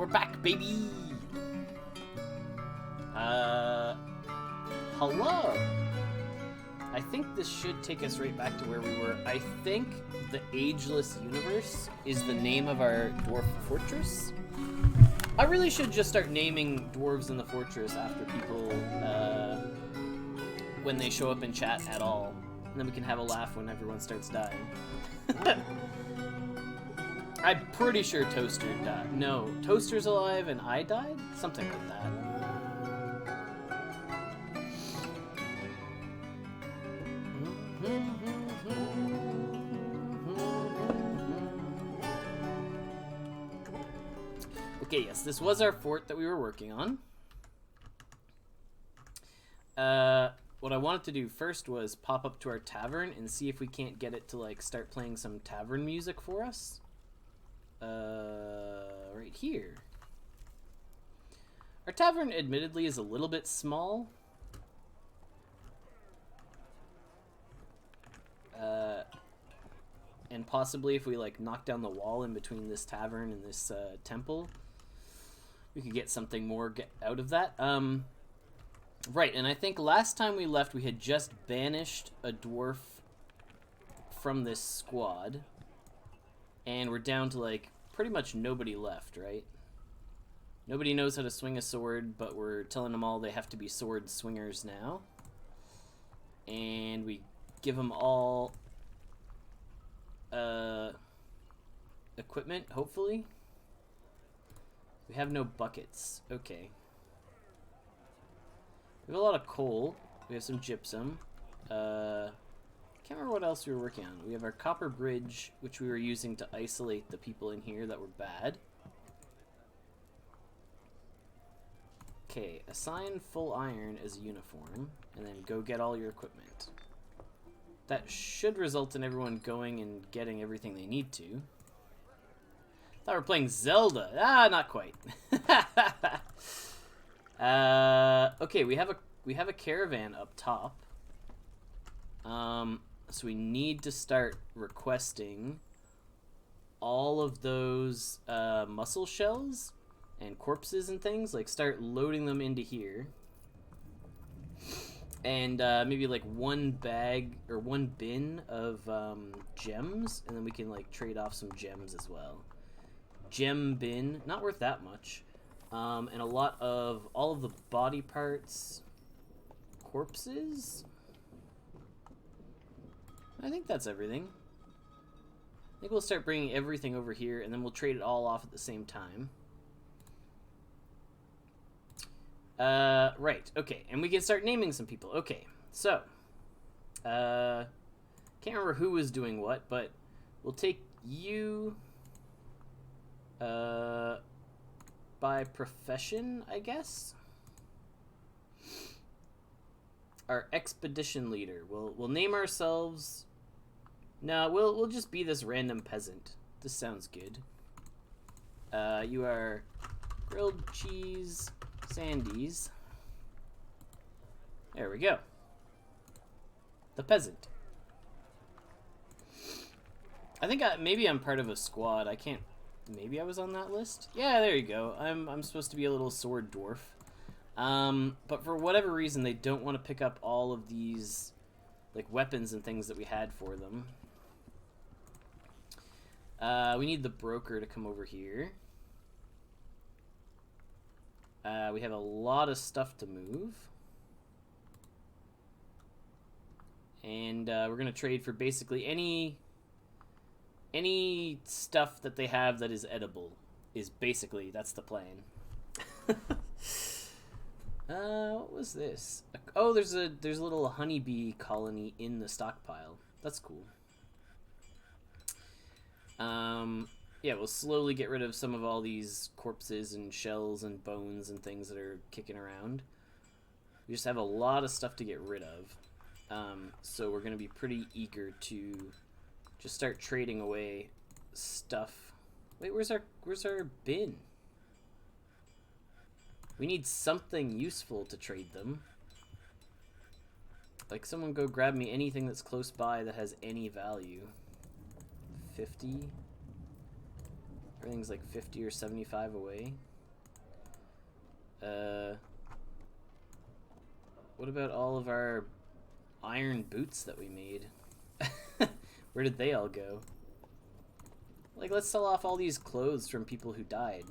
we're back, baby! Hello! I think this should take us right back to where we were. I think the Ageless Universe is the name of our dwarf fortress. I really should just start naming dwarves in the fortress after people, when they show up in chat at all. And then we can have a laugh when everyone starts dying. I'm pretty sure Toaster died. No, Toaster's alive and I died? Something like that. Okay, yes, this was our fort that we were working on. What I wanted to do first was pop up to our tavern and see if we can't get it to, like, start playing some tavern music for us. Right here. Our tavern, admittedly, is a little bit small. And possibly if we, like, knock down the wall in between this tavern and this, temple, we could get something more out of that. Right, and I think last time we left, we had just banished a dwarf from this squad. And we're down to, like, pretty much nobody left, right? Nobody knows how to swing a sword, but we're telling them all they have to be sword swingers now. And we give them all equipment, hopefully. We have no buckets. Okay. We have a lot of coal. We have some gypsum. Can't remember what else we were working on. We have our copper bridge, which we were using to isolate the people in here that were bad. Okay, assign full iron as a uniform, and then go get all your equipment. That should result in everyone going and getting everything they need to. Thought we were playing Zelda. Ah, not quite. Okay, we have a caravan up top. So we need to start requesting all of those mussel shells and corpses and things. Like, start loading them into here. And maybe like one bag or one bin of gems, and then we can like trade off some gems as well. Gem bin, not worth that much. And a lot of all of the body parts, corpses. I think that's everything. I think we'll start bringing everything over here, and then we'll trade it all off at the same time. Right, okay, and we can start naming some people. Okay, so, can't remember who was doing what, but we'll take you, by profession, I guess? Our expedition leader. We'll name ourselves... No, we'll just be this random peasant. This sounds good. You are grilled cheese sandies. There we go. The peasant. I think maybe I'm part of a squad. I can't... Maybe I was on that list? Yeah, there you go. I'm supposed to be a little sword dwarf. But for whatever reason, they don't want to pick up all of these, like, weapons and things that we had for them. We need the broker to come over here. We have a lot of stuff to move. And we're going to trade for basically any stuff that they have that is edible. That's the plan. What was this? Oh, there's a little honeybee colony in the stockpile. That's cool. Yeah, we'll slowly get rid of some of all these corpses and shells and bones and things that are kicking around. We just have a lot of stuff to get rid of. So we're going to be pretty eager to just start trading away stuff. Wait, where's our bin? We need something useful to trade them. Like, someone go grab me anything that's close by that has any value. 50. Everything's like 50 or 75 away. What about all of our iron boots that we made? Where did they all go? Like, let's sell off all these clothes from people who died.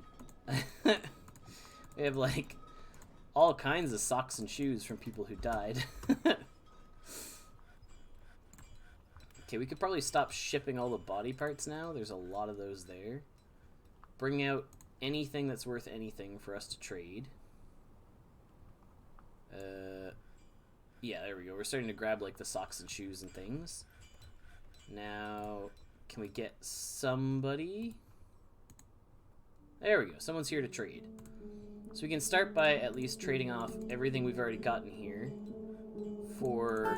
We have, like, all kinds of socks and shoes from people who died. Okay, we could probably stop shipping all the body parts now. There's a lot of those there. Bring out anything that's worth anything for us to trade. Yeah, there we go. We're starting to grab, like, the socks and shoes and things. Now, can we get somebody? There we go. Someone's here to trade. So we can start by at least trading off everything we've already gotten here for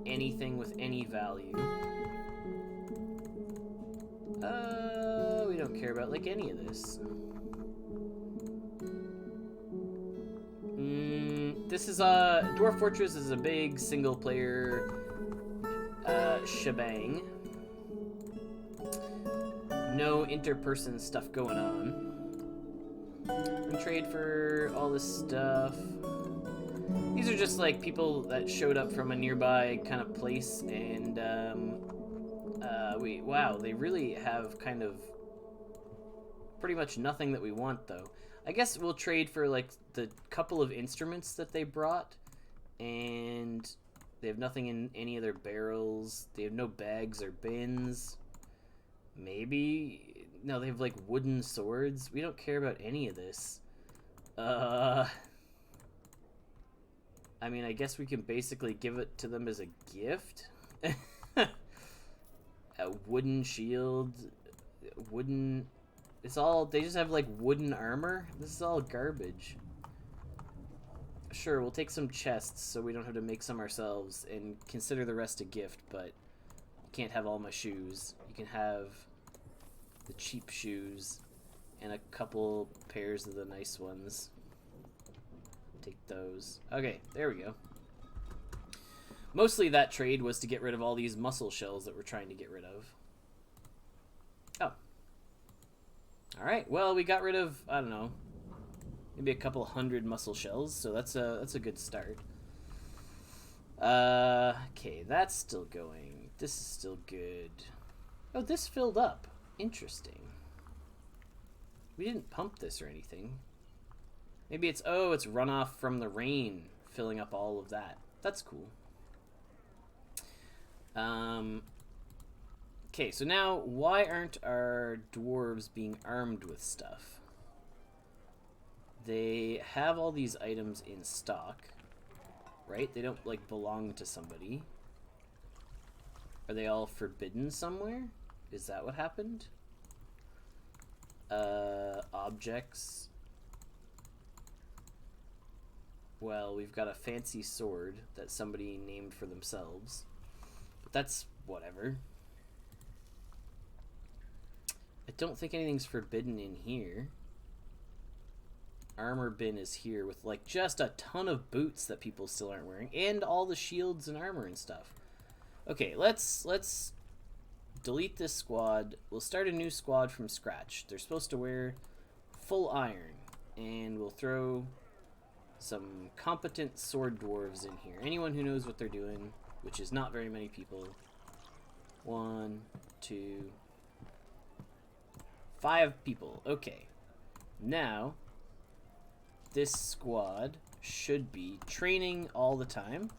anything with any value. We don't care about, like, any of this. This is Dwarf Fortress is a big single player shebang. No interperson stuff going on. And trade for all this stuff. These are just like people that showed up from a nearby kind of place, and wow, they really have kind of pretty much nothing that we want, though. I guess we'll trade for, like, the couple of instruments that they brought, and they have nothing in any of their barrels. They have no bags or bins. Maybe... No, they have, like, wooden swords. We don't care about any of this. I mean, I guess we can basically give it to them as a gift. A wooden shield. Wooden... It's all... They just have, like, wooden armor? This is all garbage. Sure, we'll take some chests so we don't have to make some ourselves and consider the rest a gift, but you can't have all my shoes. You can have the cheap shoes and a couple pairs of the nice ones. Take those. Okay, there we go. Mostly that trade was to get rid of all these mussel shells that we're trying to get rid of. Oh. Alright, well, we got rid of, I don't know, maybe a couple hundred mussel shells, so that's a good start. Okay, that's still going. This is still good. Oh, this filled up. Interesting. We didn't pump this or anything. Maybe it's, oh, it's runoff from the rain filling up all of that. That's cool. Okay, so now, why aren't our dwarves being armed with stuff? They have all these items in stock, right? They don't, like, belong to somebody. Are they all forbidden somewhere? Is that what happened? Objects. Well, we've got a fancy sword that somebody named for themselves. But that's whatever. I don't think anything's forbidden in here. Armor bin is here with, like, just a ton of boots that people still aren't wearing, and all the shields and armor and stuff. Okay, let's delete this squad. We'll start a new squad from scratch. They're supposed to wear full iron, and we'll throw some competent sword dwarves in here. Anyone who knows what they're doing, which is not very many people. 1, 2, 5 people. Okay. Now, this squad should be training all the time.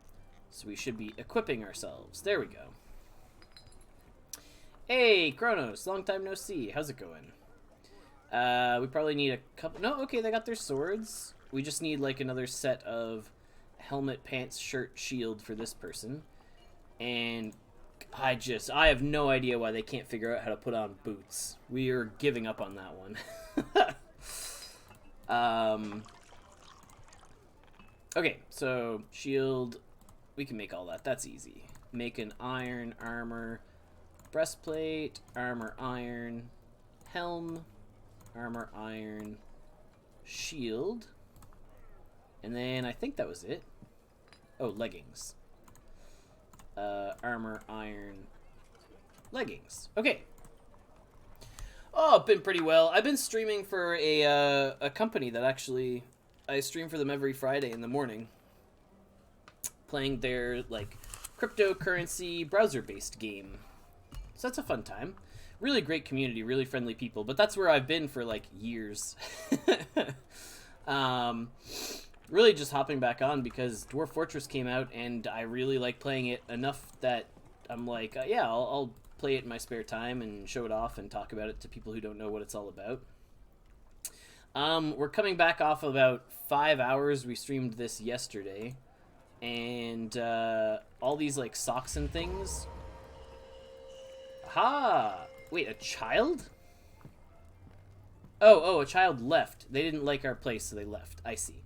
So we should be equipping ourselves. There we go. Hey, Kronos. Long time no see. How's it going? We probably need a couple... No, okay, they got their swords. We just need, like, another set of helmet, pants, shirt, shield for this person. And I have no idea why they can't figure out how to put on boots. We are giving up on that one. Okay, so shield, we can make all that. That's easy. Make an iron armor, breastplate, armor iron, helm, armor iron, shield, and then I think that was it. Oh, leggings. Armor iron, leggings. Okay. Oh, been pretty well. I've been streaming for a company that actually I stream for them every Friday in the morning, playing their like cryptocurrency browser-based game. So that's a fun time. Really great community, really friendly people. But that's where I've been for like years. Really just hopping back on because Dwarf Fortress came out and I really like playing it enough that I'm like, yeah, I'll play it in my spare time and show it off and talk about it to people who don't know what it's all about. We're coming back off about 5 hours. We streamed this yesterday. And all these like socks and things. Ha! Wait, a child? Oh, a child left. They didn't like our place, so they left. I see.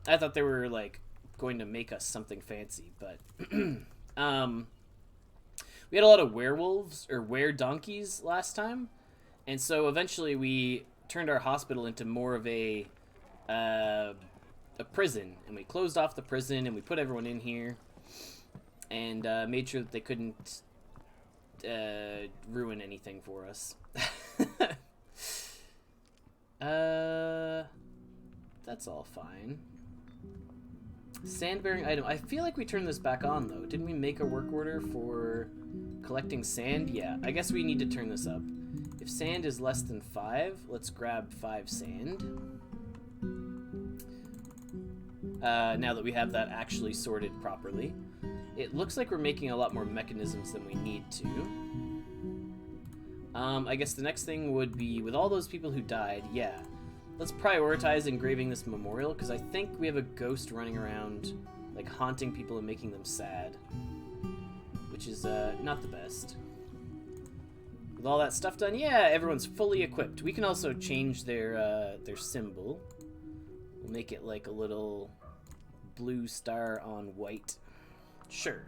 I thought they were like going to make us something fancy, but we had a lot of werewolves or were-donkeys last time, and so eventually we turned our hospital into more of a prison, and we closed off the prison, and we put everyone in here, and made sure that they couldn't ruin anything for us. That's all fine. Sand-bearing item. I feel like we turned this back on, though. Didn't we make a work order for collecting sand? Yeah, I guess we need to turn this up. If sand is less than 5, let's grab 5 sand. Now that we have that actually sorted properly. It looks like we're making a lot more mechanisms than we need to. I guess the next thing would be, with all those people who died, yeah. Let's prioritize engraving this memorial, because I think we have a ghost running around, like, haunting people and making them sad. Which is, not the best. With all that stuff done, yeah, everyone's fully equipped. We can also change their symbol. We'll make it like a little blue star on white. Sure.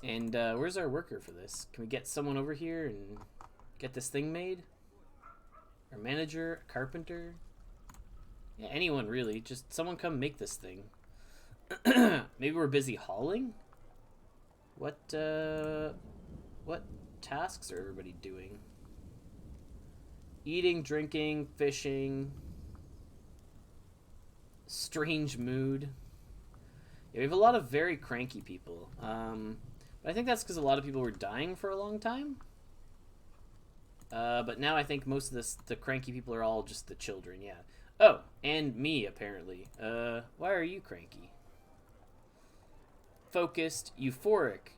And, where's our worker for this? Can we get someone over here and get this thing made? Our manager, a carpenter? Yeah, anyone really. Just someone come make this thing. Maybe we're busy hauling? What tasks are everybody doing? Eating, drinking, fishing. Strange mood. Yeah, we have a lot of very cranky people. But I think that's because a lot of people were dying for a long time. But now I think most of the cranky people are all just the children, yeah. Oh, and me, apparently. Why are you cranky? Focused, euphoric.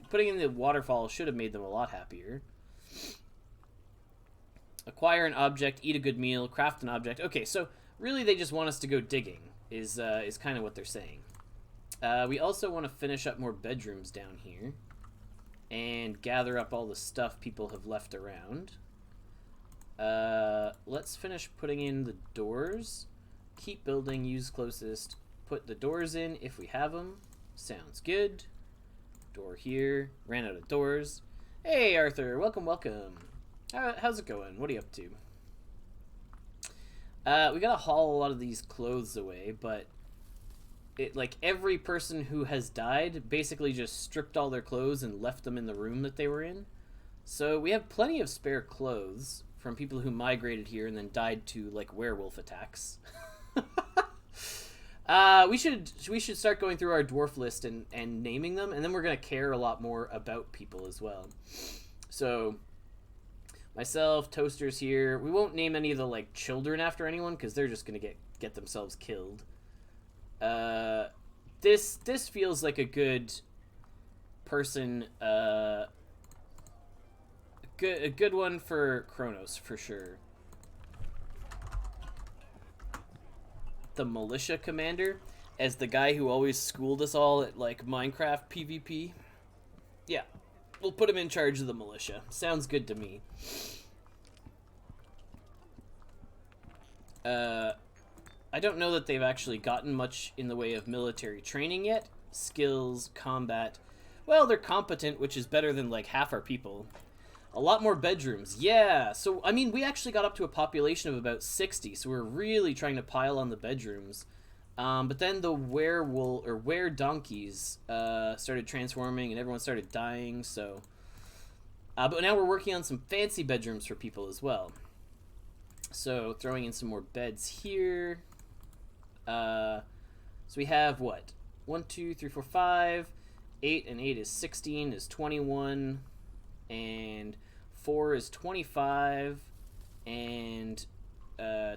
Putting in the waterfall should have made them a lot happier. Acquire an object, eat a good meal, craft an object. Okay, so really they just want us to go digging, is kind of what they're saying. We also want to finish up more bedrooms down here. And gather up all the stuff people have left around. Let's finish putting in the doors. Keep building, use closest. Put the doors in if we have them. Sounds good. Door here. Ran out of doors. Hey, Arthur. Welcome, welcome. How's it going? What are you up to? We gotta haul a lot of these clothes away, but like every person who has died basically just stripped all their clothes and left them in the room that they were in. So we have plenty of spare clothes from people who migrated here and then died to like werewolf attacks. We should start going through our dwarf list and naming them, and then we're gonna care a lot more about people as well. So myself, Toaster's here. We won't name any of the like children after anyone because they're just gonna get themselves killed. This feels like a good person, a good one for Kronos, for sure. The militia commander, as the guy who always schooled us all at, like, Minecraft PvP. Yeah, we'll put him in charge of the militia. Sounds good to me. I don't know that they've actually gotten much in the way of military training yet. Skills, combat. Well, they're competent, which is better than, like, half our people. A lot more bedrooms. Yeah, so, I mean, we actually got up to a population of about 60, so we're really trying to pile on the bedrooms. But then the were-donkeys started transforming, and everyone started dying, so But now we're working on some fancy bedrooms for people as well. So throwing in some more beds here. So we have what? 1, 2, 3, 4, 5. 8 and 8 is 16 is 21. And 4 is 25. And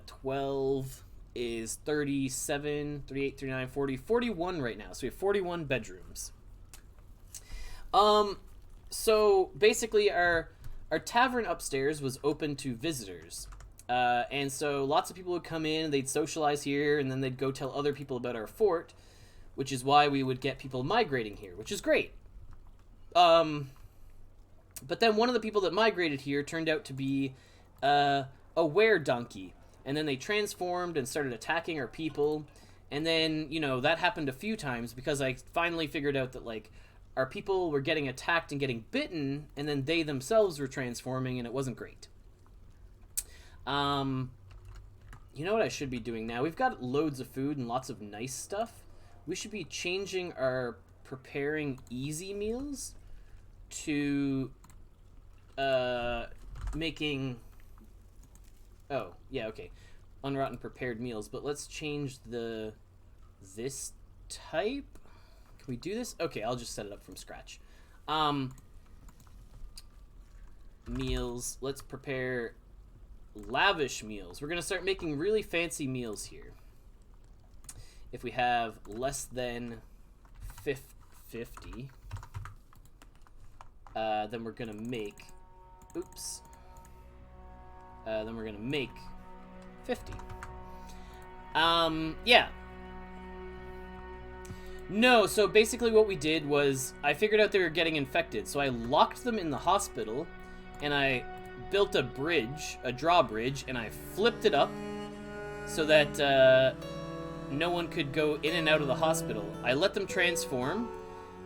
12 is 37, 38, 39, 40, 41 right now. So we have 41 bedrooms. So basically our tavern upstairs was open to visitors. And so lots of people would come in, they'd socialize here, and then they'd go tell other people about our fort, which is why we would get people migrating here, which is great. But then one of the people that migrated here turned out to be a were-donkey. And then they transformed and started attacking our people. And then, you know, that happened a few times because I finally figured out that, like, our people were getting attacked and getting bitten, and then they themselves were transforming, and it wasn't great. You know what I should be doing now? We've got loads of food and lots of nice stuff. We should be changing our preparing easy meals to making... Oh, yeah, okay. Unrotten prepared meals, but let's change this type. Can we do this? Okay, I'll just set it up from scratch. Meals. Let's prepare lavish meals. We're going to start making really fancy meals here. If we have less than 50, then we're going to make... Oops. Then we're going to make 50. Yeah. No, so basically what we did was I figured out they were getting infected, so I locked them in the hospital, and I built a bridge, a drawbridge, and I flipped it up so that no one could go in and out of the hospital. I let them transform,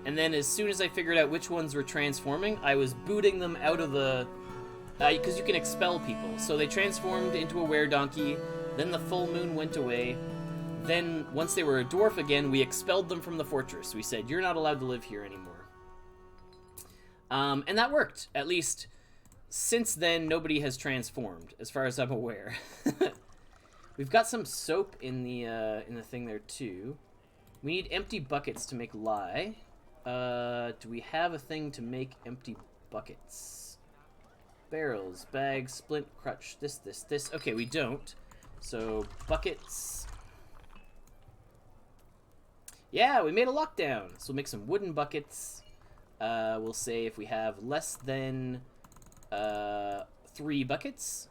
and then as soon as I figured out which ones were transforming, I was booting them out of the... because you can expel people. So they transformed into a were-donkey, then the full moon went away. Then, once they were a dwarf again, we expelled them from the fortress. We said, you're not allowed to live here anymore. And that worked. At least, since then, nobody has transformed, as far as I'm aware. We've got some soap in the thing there, too. We need empty buckets to make lye. Do we have a thing to make empty buckets? Barrels, bags, splint, crutch, this. Okay, we don't. So, buckets... Yeah, we made a lockdown. So we'll make some wooden buckets. We'll say if we have less than 3 buckets,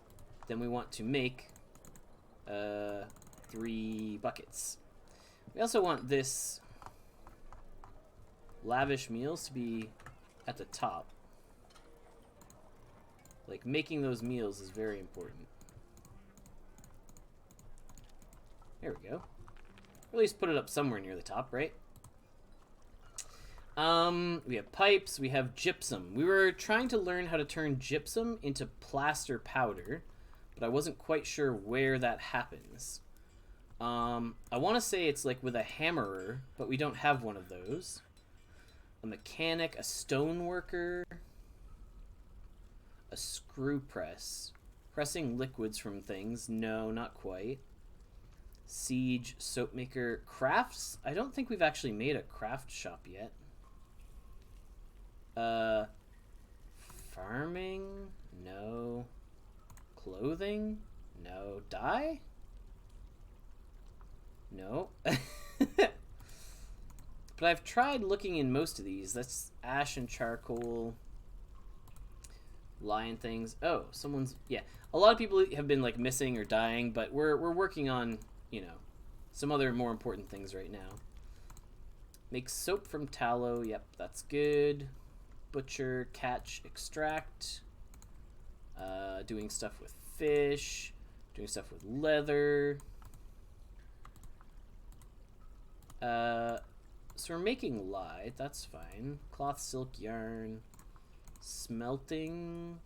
then we want to make 3 buckets. We also want this lavish meals to be at the top. Like, making those meals is very important. There we go. Or at least put it up somewhere near the top, right? We have pipes, we have gypsum. We were trying to learn how to turn gypsum into plaster powder, but I wasn't quite sure where that happens. I want to say it's like with a hammerer, but we don't have one of those. A mechanic, a stone worker, a screw press. Pressing liquids from things. No, not quite. Siege, soap maker, crafts. I don't think we've actually made a craft shop yet. Farming? No. Clothing? No. Dye? No. But I've tried looking in most of these. That's ash and charcoal. Lion things. Oh, someone's... Yeah. A lot of people have been, like, missing or dying, but we're working on... you know, some other more important things right now. Make soap from tallow. Yep, that's good. Butcher, catch, extract. Doing stuff with fish. Doing stuff with leather. So we're making lye. That's fine. Cloth, silk, yarn. Smelting.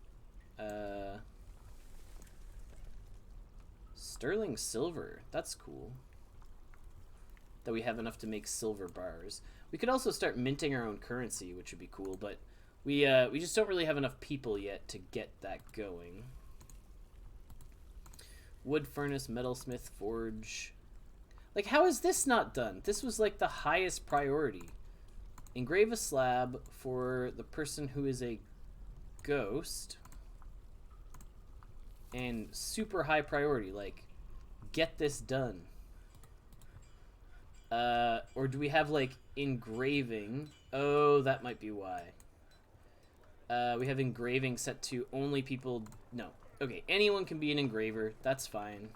Sterling silver. That's cool. That we have enough to make silver bars. We could also start minting our own currency, which would be cool, but We just don't really have enough people yet to get that going. Wood furnace, metalsmith, forge. Like, how is this not done? This was like the highest priority. Engrave a slab for the person who is a ghost. And super high priority, like, get this done. Or do we have, like, engraving? Oh, that might be why. We have engraving set to only people... No. Okay, anyone can be an engraver. That's fine.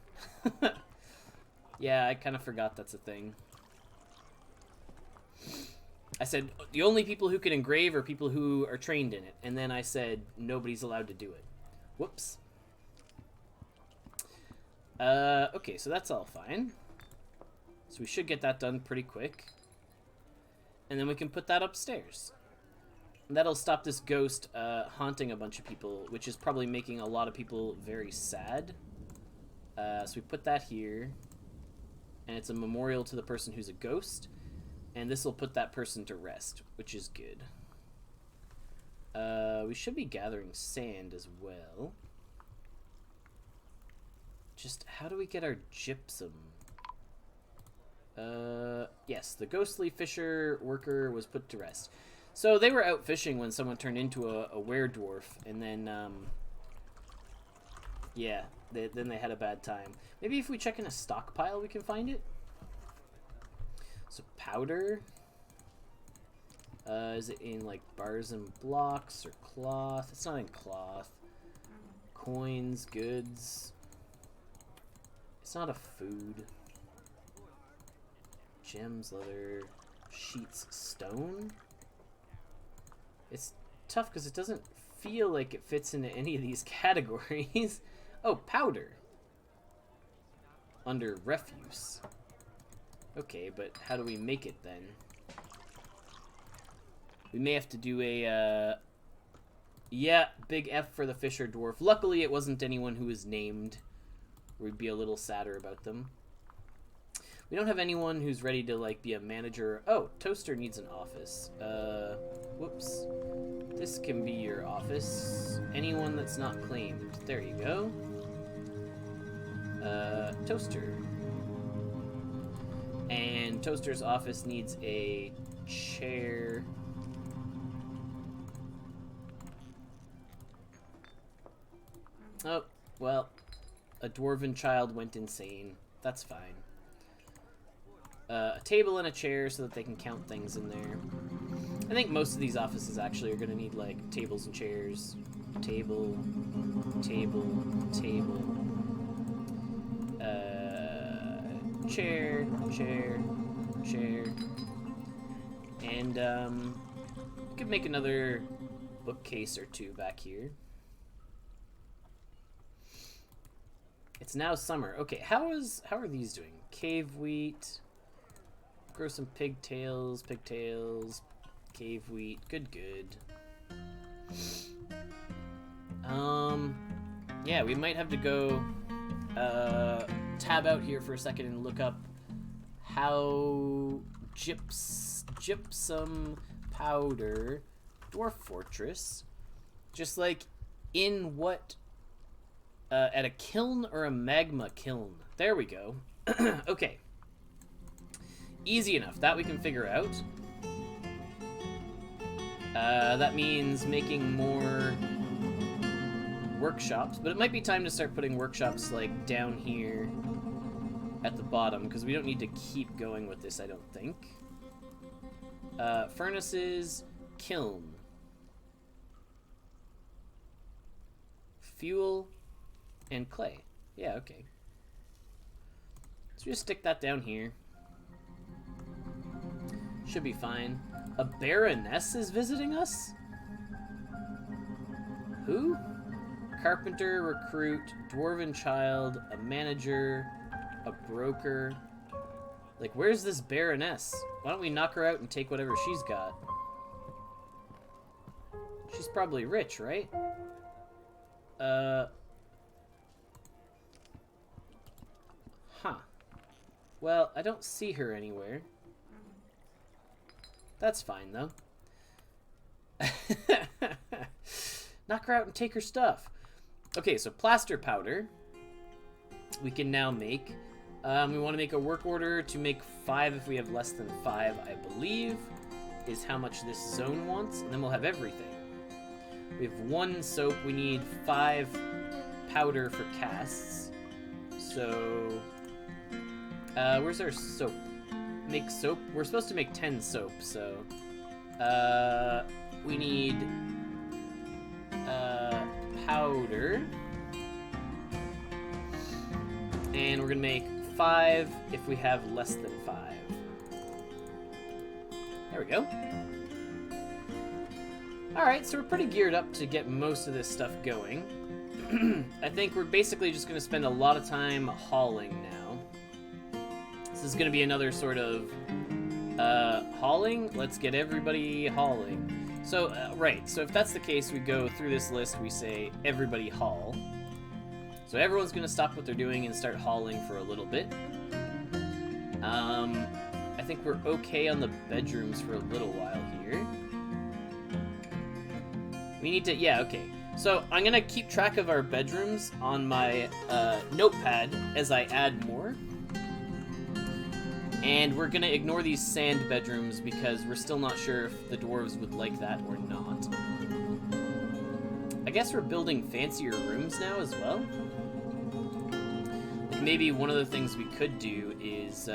Yeah, I kind of forgot that's a thing. I said the only people who can engrave are people who are trained in it. And then I said nobody's allowed to do it. Whoops. Okay, so that's all fine. So we should get that done pretty quick. And then we can put that upstairs. And that'll stop this ghost haunting a bunch of people, which is probably making a lot of people very sad. So we put that here. And it's a memorial to the person who's a ghost. And this will put that person to rest, which is good. We should be gathering sand as well. Just, how do we get our gypsum? Yes, the ghostly fisher worker was put to rest. So they were out fishing when someone turned into a were-dwarf, and then, yeah, then they had a bad time. Maybe if we check in a stockpile we can find it? So powder. Is it in, like, bars and blocks or cloth? It's not in cloth. Coins, goods. It's not a food. Gems, leather, sheets, stone. It's tough because it doesn't feel like it fits into any of these categories. Oh, powder. Under refuse. Okay, but how do we make it then? We may have to do a, yeah, big F for the fisher dwarf. Luckily, it wasn't anyone who was named. We'd be a little sadder about them. We don't have anyone who's ready to, like, be a manager. Oh, Toaster needs an office. Whoops. This can be your office. Anyone that's not claimed. There you go. Toaster. And Toaster's office needs a chair. Oh, well, a dwarven child went insane. That's fine. A table and a chair so that they can count things in there. I think most of these offices actually are going to need, like, tables and chairs. Table, table, table. Chair, chair, chair. And, we could make another bookcase or two back here. It's now summer. Okay, how are these doing? Cave wheat. Grow some pigtails, cave wheat. Good, good. Yeah, we might have to go tab out here for a second and look up how gypsum powder dwarf fortress. Just like in what at a kiln or a magma kiln. There we go. Okay. Easy enough. That we can figure out. That means making more workshops, but it might be time to start putting workshops, like, down here at the bottom, because we don't need to keep going with this, I don't think. Furnaces, kiln. Fuel, and clay. Yeah, okay. So just stick that down here. Should be fine. A baroness is visiting us? Who? Carpenter, recruit, dwarven child, a manager, a broker. Like, where's this baroness? Why don't we knock her out and take whatever she's got? She's probably rich, right? Huh. Well, I don't see her anywhere. That's fine, though. Knock her out and take her stuff. Okay, so plaster powder. We can now make. We want to make a work order to make 5 if we have less than 5, I believe, is how much this zone wants. And then we'll have everything. We have 1 soap. We need 5 powder for casts. So, where's our soap? Make soap? We're supposed to make 10 soap, so... we need... powder. And we're gonna make 5 if we have less than 5. There we go. Alright, so we're pretty geared up to get most of this stuff going. I think we're basically just going to spend a lot of time hauling now. This is going to be another sort of hauling. Let's get everybody hauling. So, right, so if that's the case, we go through this list, we say everybody haul. So everyone's going to stop what they're doing and start hauling for a little bit. I think we're okay on the bedrooms for a little while here. We need to, yeah, okay. So I'm gonna keep track of our bedrooms on my notepad as I add more. And we're gonna ignore these sand bedrooms because we're still not sure if the dwarves would like that or not. I guess we're building fancier rooms now as well. Like maybe one of the things we could do is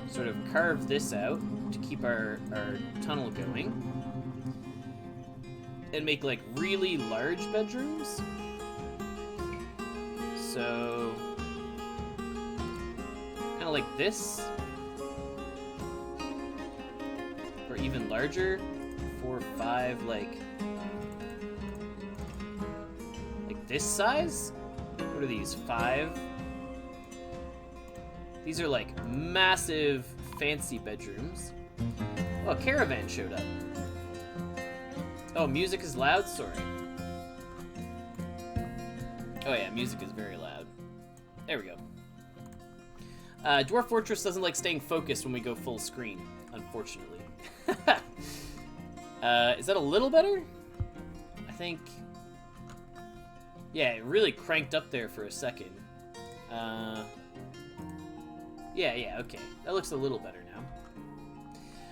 sort of carve this out to keep our tunnel going. And make, like, really large bedrooms. So... kind of like this. Or even larger. 4, 5, like this size? What are these, 5? These are, like, massive, fancy bedrooms. Oh, a caravan showed up. Oh, music is loud? Sorry. Oh yeah, music is very loud. There we go. Dwarf Fortress doesn't like staying focused when we go full screen, unfortunately. Is that a little better? I think... yeah, it really cranked up there for a second. Yeah, okay. That looks a little better now.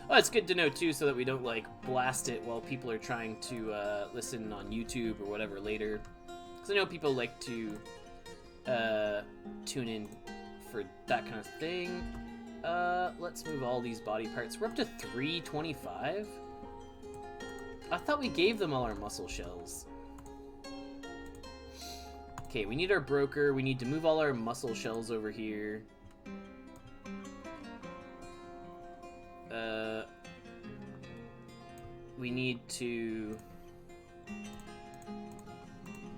Oh, it's good to know, too, so that we don't, like, blast it while people are trying to listen on YouTube or whatever later. Because I know people like to tune in for that kind of thing. Let's move all these body parts. We're up to 325? I thought we gave them all our muscle shells. Okay, we need our broker. We need to move all our muscle shells over here. We need to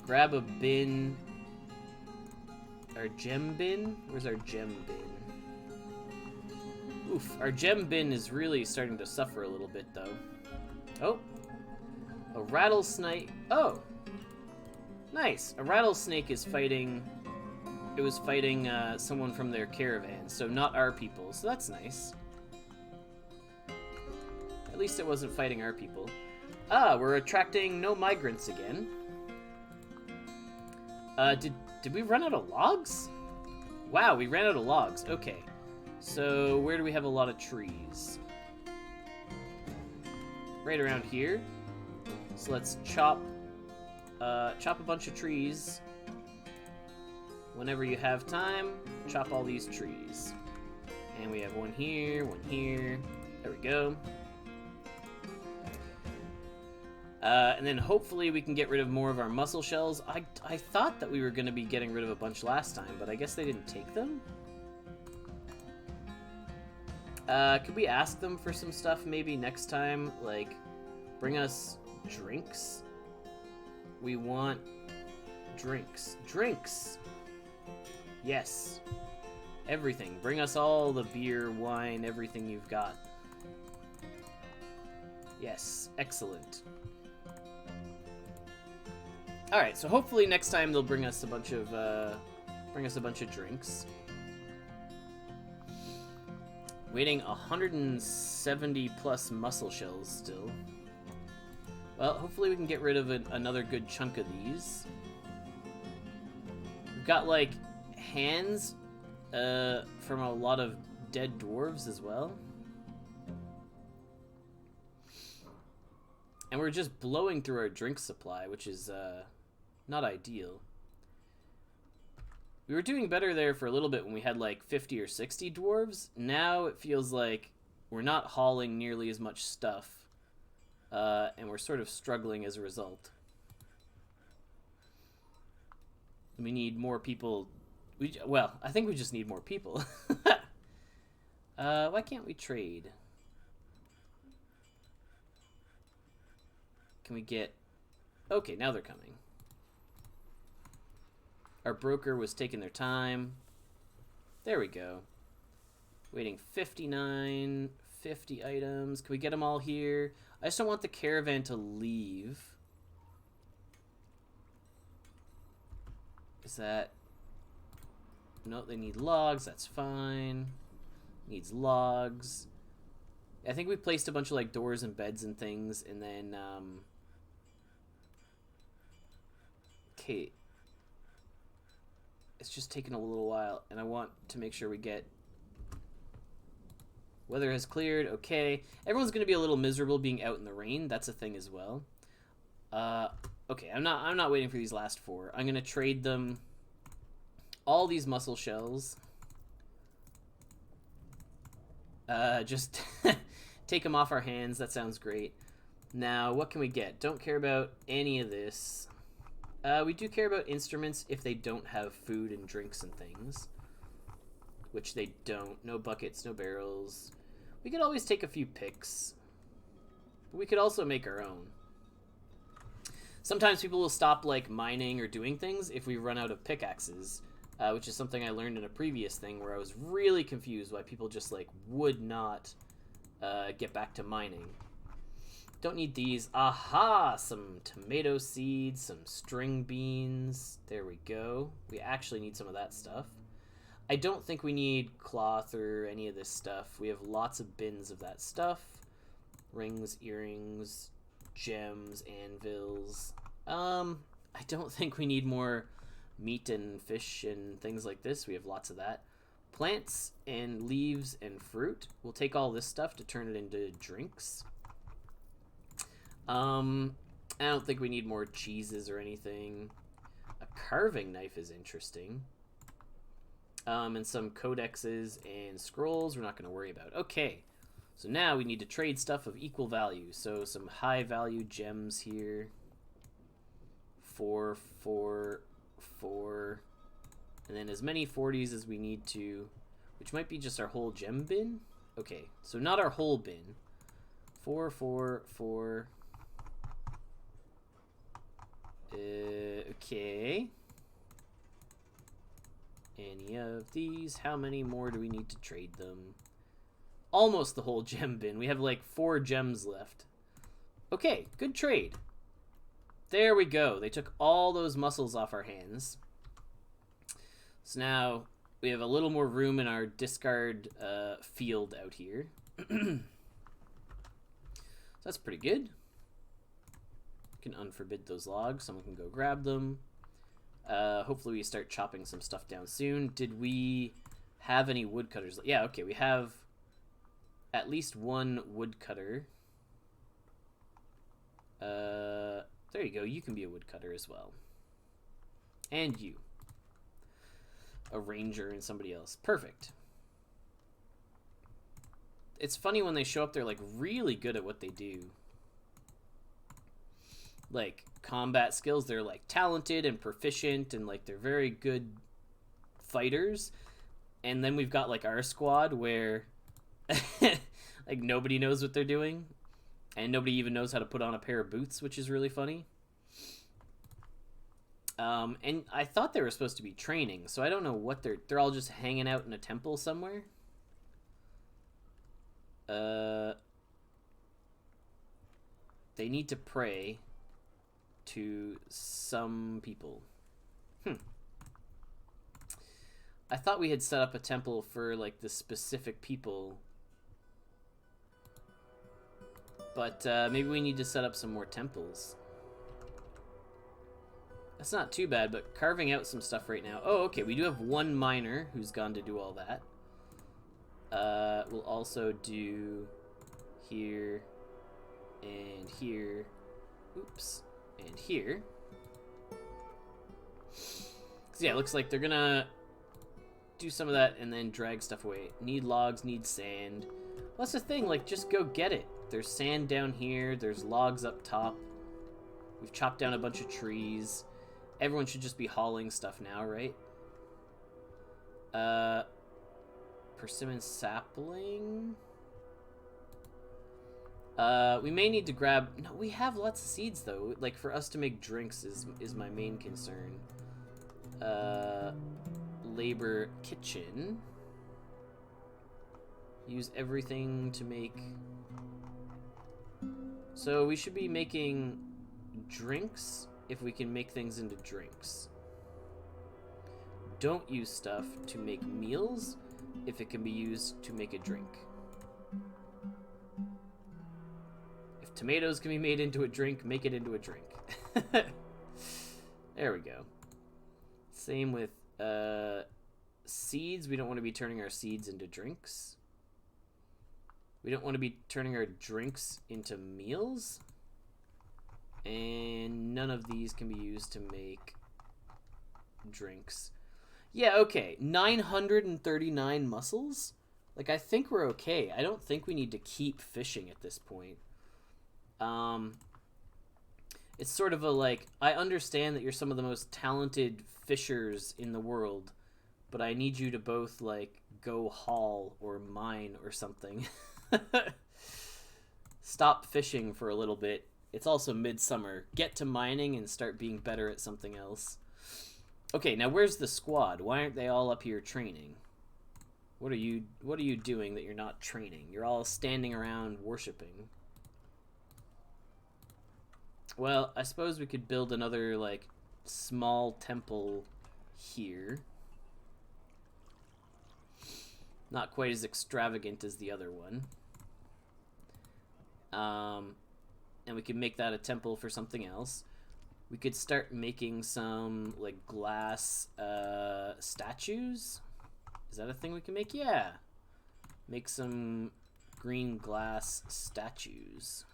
grab a bin. Our gem bin? Where's our gem bin? Oof, our gem bin is really starting to suffer a little bit, though. Oh, a rattlesnake. Oh, nice. A rattlesnake is fighting. It was fighting someone from their caravan, so not our people. So that's nice. At least it wasn't fighting our people. Ah, we're attracting no migrants again. Did we run out of logs? Wow, we ran out of logs. Okay. So, where do we have a lot of trees? Right around here. So let's chop a bunch of trees. Whenever you have time, chop all these trees. And we have one here, one here. There we go. And then hopefully we can get rid of more of our muscle shells. I thought that we were going to be getting rid of a bunch last time, but I guess they didn't take them. Could we ask them for some stuff maybe next time? Like, bring us drinks? We want drinks. Drinks! Yes. Everything. Bring us all the beer, wine, everything you've got. Yes. Excellent. All right, so hopefully next time they'll bring us a bunch of drinks. Waiting 170 plus muscle shells still. Well, hopefully we can get rid of another good chunk of these. We've got, like, hands from a lot of dead dwarves as well. And we're just blowing through our drink supply, which is not ideal. We were doing better there for a little bit when we had like 50 or 60 dwarves. Now it feels like we're not hauling nearly as much stuff. And we're sort of struggling as a result. We need more people. Well, I think we just need more people. Why can't we trade? Can we get... Okay, now they're coming. Our broker was taking their time. There we go. Waiting 59, 50 items. Can we get them all here? I just don't want the caravan to leave. Is that... No, they need logs. That's fine. Needs logs. I think we placed a bunch of like doors and beds and things, and then okay, it's just taken a little while, and I want to make sure we get... Weather has cleared. Okay, everyone's gonna be a little miserable being out in the rain. That's a thing as well. Okay, I'm not waiting for these last four. I'm gonna trade them all these mussel shells. Just take them off our hands. That sounds great. Now, what can we get? Don't care about any of this. We do care about instruments if they don't have food and drinks and things. Which they don't. No buckets, no barrels. We could always take a few picks. But we could also make our own. Sometimes people will stop, like, mining or doing things if we run out of pickaxes. Which is something I learned in a previous thing where I was really confused why people just, like, would not get back to mining. Don't need these. Aha! Some tomato seeds, some string beans. There we go. We actually need some of that stuff. I don't think we need cloth or any of this stuff. We have lots of bins of that stuff. Rings, earrings, gems, anvils. I don't think we need more meat and fish and things like this. We have lots of that. Plants and leaves and fruit. We'll take all this stuff to turn it into drinks. I don't think we need more cheeses or anything. A carving knife is interesting. And some codexes and scrolls we're not going to worry about. Okay, so now we need to trade stuff of equal value. So some high value gems here. 4, 4, 4. And then as many 40s as we need to, which might be just our whole gem bin. Okay, so not our whole bin. 4, 4, 4. Okay. Any of these? How many more do we need to trade them? Almost the whole gem bin. We have like 4 gems left. Okay, good trade. There we go. They took all those mussels off our hands. So now we have a little more room in our discard field out here. So that's pretty good. Can unforbid those logs. Someone can go grab them. Hopefully we start chopping some stuff down soon. Did we have any woodcutters? Yeah, okay, we have at least 1 woodcutter. There you go. You can be a woodcutter as well. And you. A ranger and somebody else. Perfect. It's funny when they show up, they're like really good at what they do. Like combat skills, they're like talented and proficient and like they're very good fighters. And then we've got like our squad where like nobody knows what they're doing and nobody even knows how to put on a pair of boots, which is really funny. And I thought they were supposed to be training, so I don't know what they're all just hanging out in a temple somewhere. They need to pray to some people. I thought we had set up a temple for like the specific people. But maybe we need to set up some more temples. That's not too bad, but carving out some stuff right now. Oh, okay, we do have one miner who's gone to do all that. We'll also do here and here. Oops. And here. So yeah, it looks like they're gonna do some of that and then drag stuff away. Need logs, need sand. Well, that's the thing, like, just go get it. There's sand down here, there's logs up top. We've chopped down a bunch of trees. Everyone should just be hauling stuff now, right? Persimmon sapling. We may need to grab... No, we have lots of seeds, though. Like, for us to make drinks is my main concern. Labor kitchen. Use everything to make... So we should be making drinks if we can make things into drinks. Don't use stuff to make meals if it can be used to make a drink. If tomatoes can be made into a drink, make it into a drink. There we go. Same with seeds. We don't want to be turning our seeds into drinks. We don't want to be turning our drinks into meals. And none of these can be used to make drinks. Yeah, okay. 939 mussels? Like, I think we're okay. I don't think we need to keep fishing at this point. It's sort of a, like, I understand that you're some of the most talented fishers in the world, but I need you to both, like, go haul or mine or something. Stop fishing for a little bit. It's also midsummer. Get to mining and start being better at something else. Okay, now where's the squad? Why aren't they all up here training? What are you doing that you're not training? You're all standing around worshiping. Well, I suppose we could build another, like, small temple here. Not quite as extravagant as the other one. And we could make that a temple for something else. We could start making some, like, glass statues. Is that a thing we can make? Yeah. Make some green glass statues.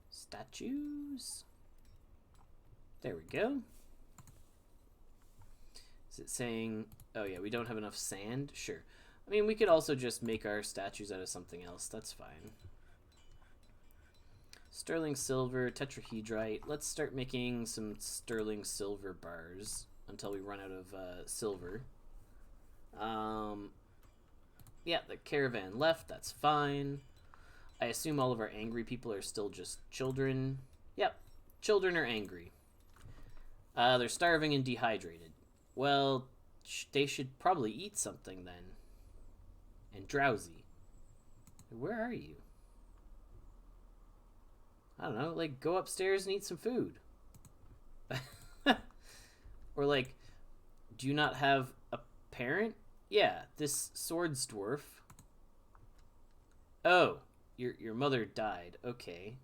Statues? There we go. Is it saying... Oh, yeah, we don't have enough sand? Sure. I mean, we could also just make our statues out of something else. That's fine. Sterling silver, tetrahedrite. Let's start making some sterling silver bars until we run out of silver. Yeah, the caravan left. That's fine. I assume all of our angry people are still just children. Yep, children are angry. They're starving and dehydrated. Well, they should probably eat something then. And drowsy. Where are you? I don't know, like, go upstairs and eat some food. Or, like, do you not have a parent? Yeah, this swords dwarf. Oh, your mother died. Okay.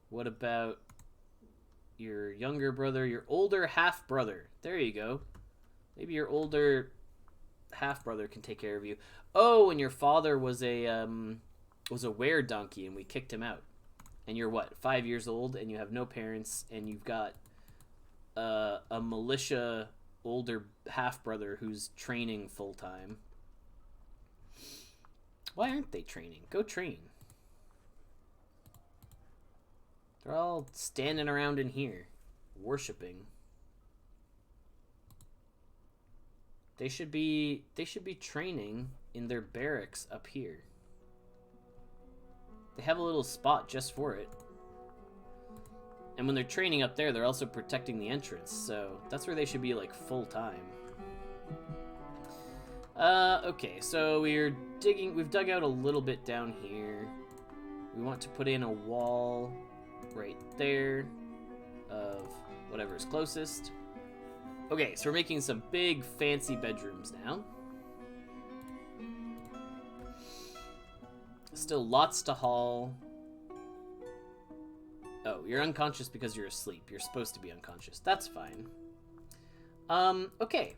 What about your younger brother, your older half-brother? There you go. Maybe your older half-brother can take care of you. Oh, and your father was a were-donkey and we kicked him out. And you're what, 5 years old and you have no parents and you've got a militia older half-brother who's training full-time. Why aren't they training? Go train. They're all standing around in here, worshiping. They should be training in their barracks up here. They have a little spot just for it. And when they're training up there, they're also protecting the entrance, so that's where they should be, like, full-time. Okay, so we've dug out a little bit down here. We want to put in a wall right there of whatever's closest. Okay, so we're making some big, fancy bedrooms now. Still lots to haul. Oh, you're unconscious because you're asleep. You're supposed to be unconscious. That's fine. Okay.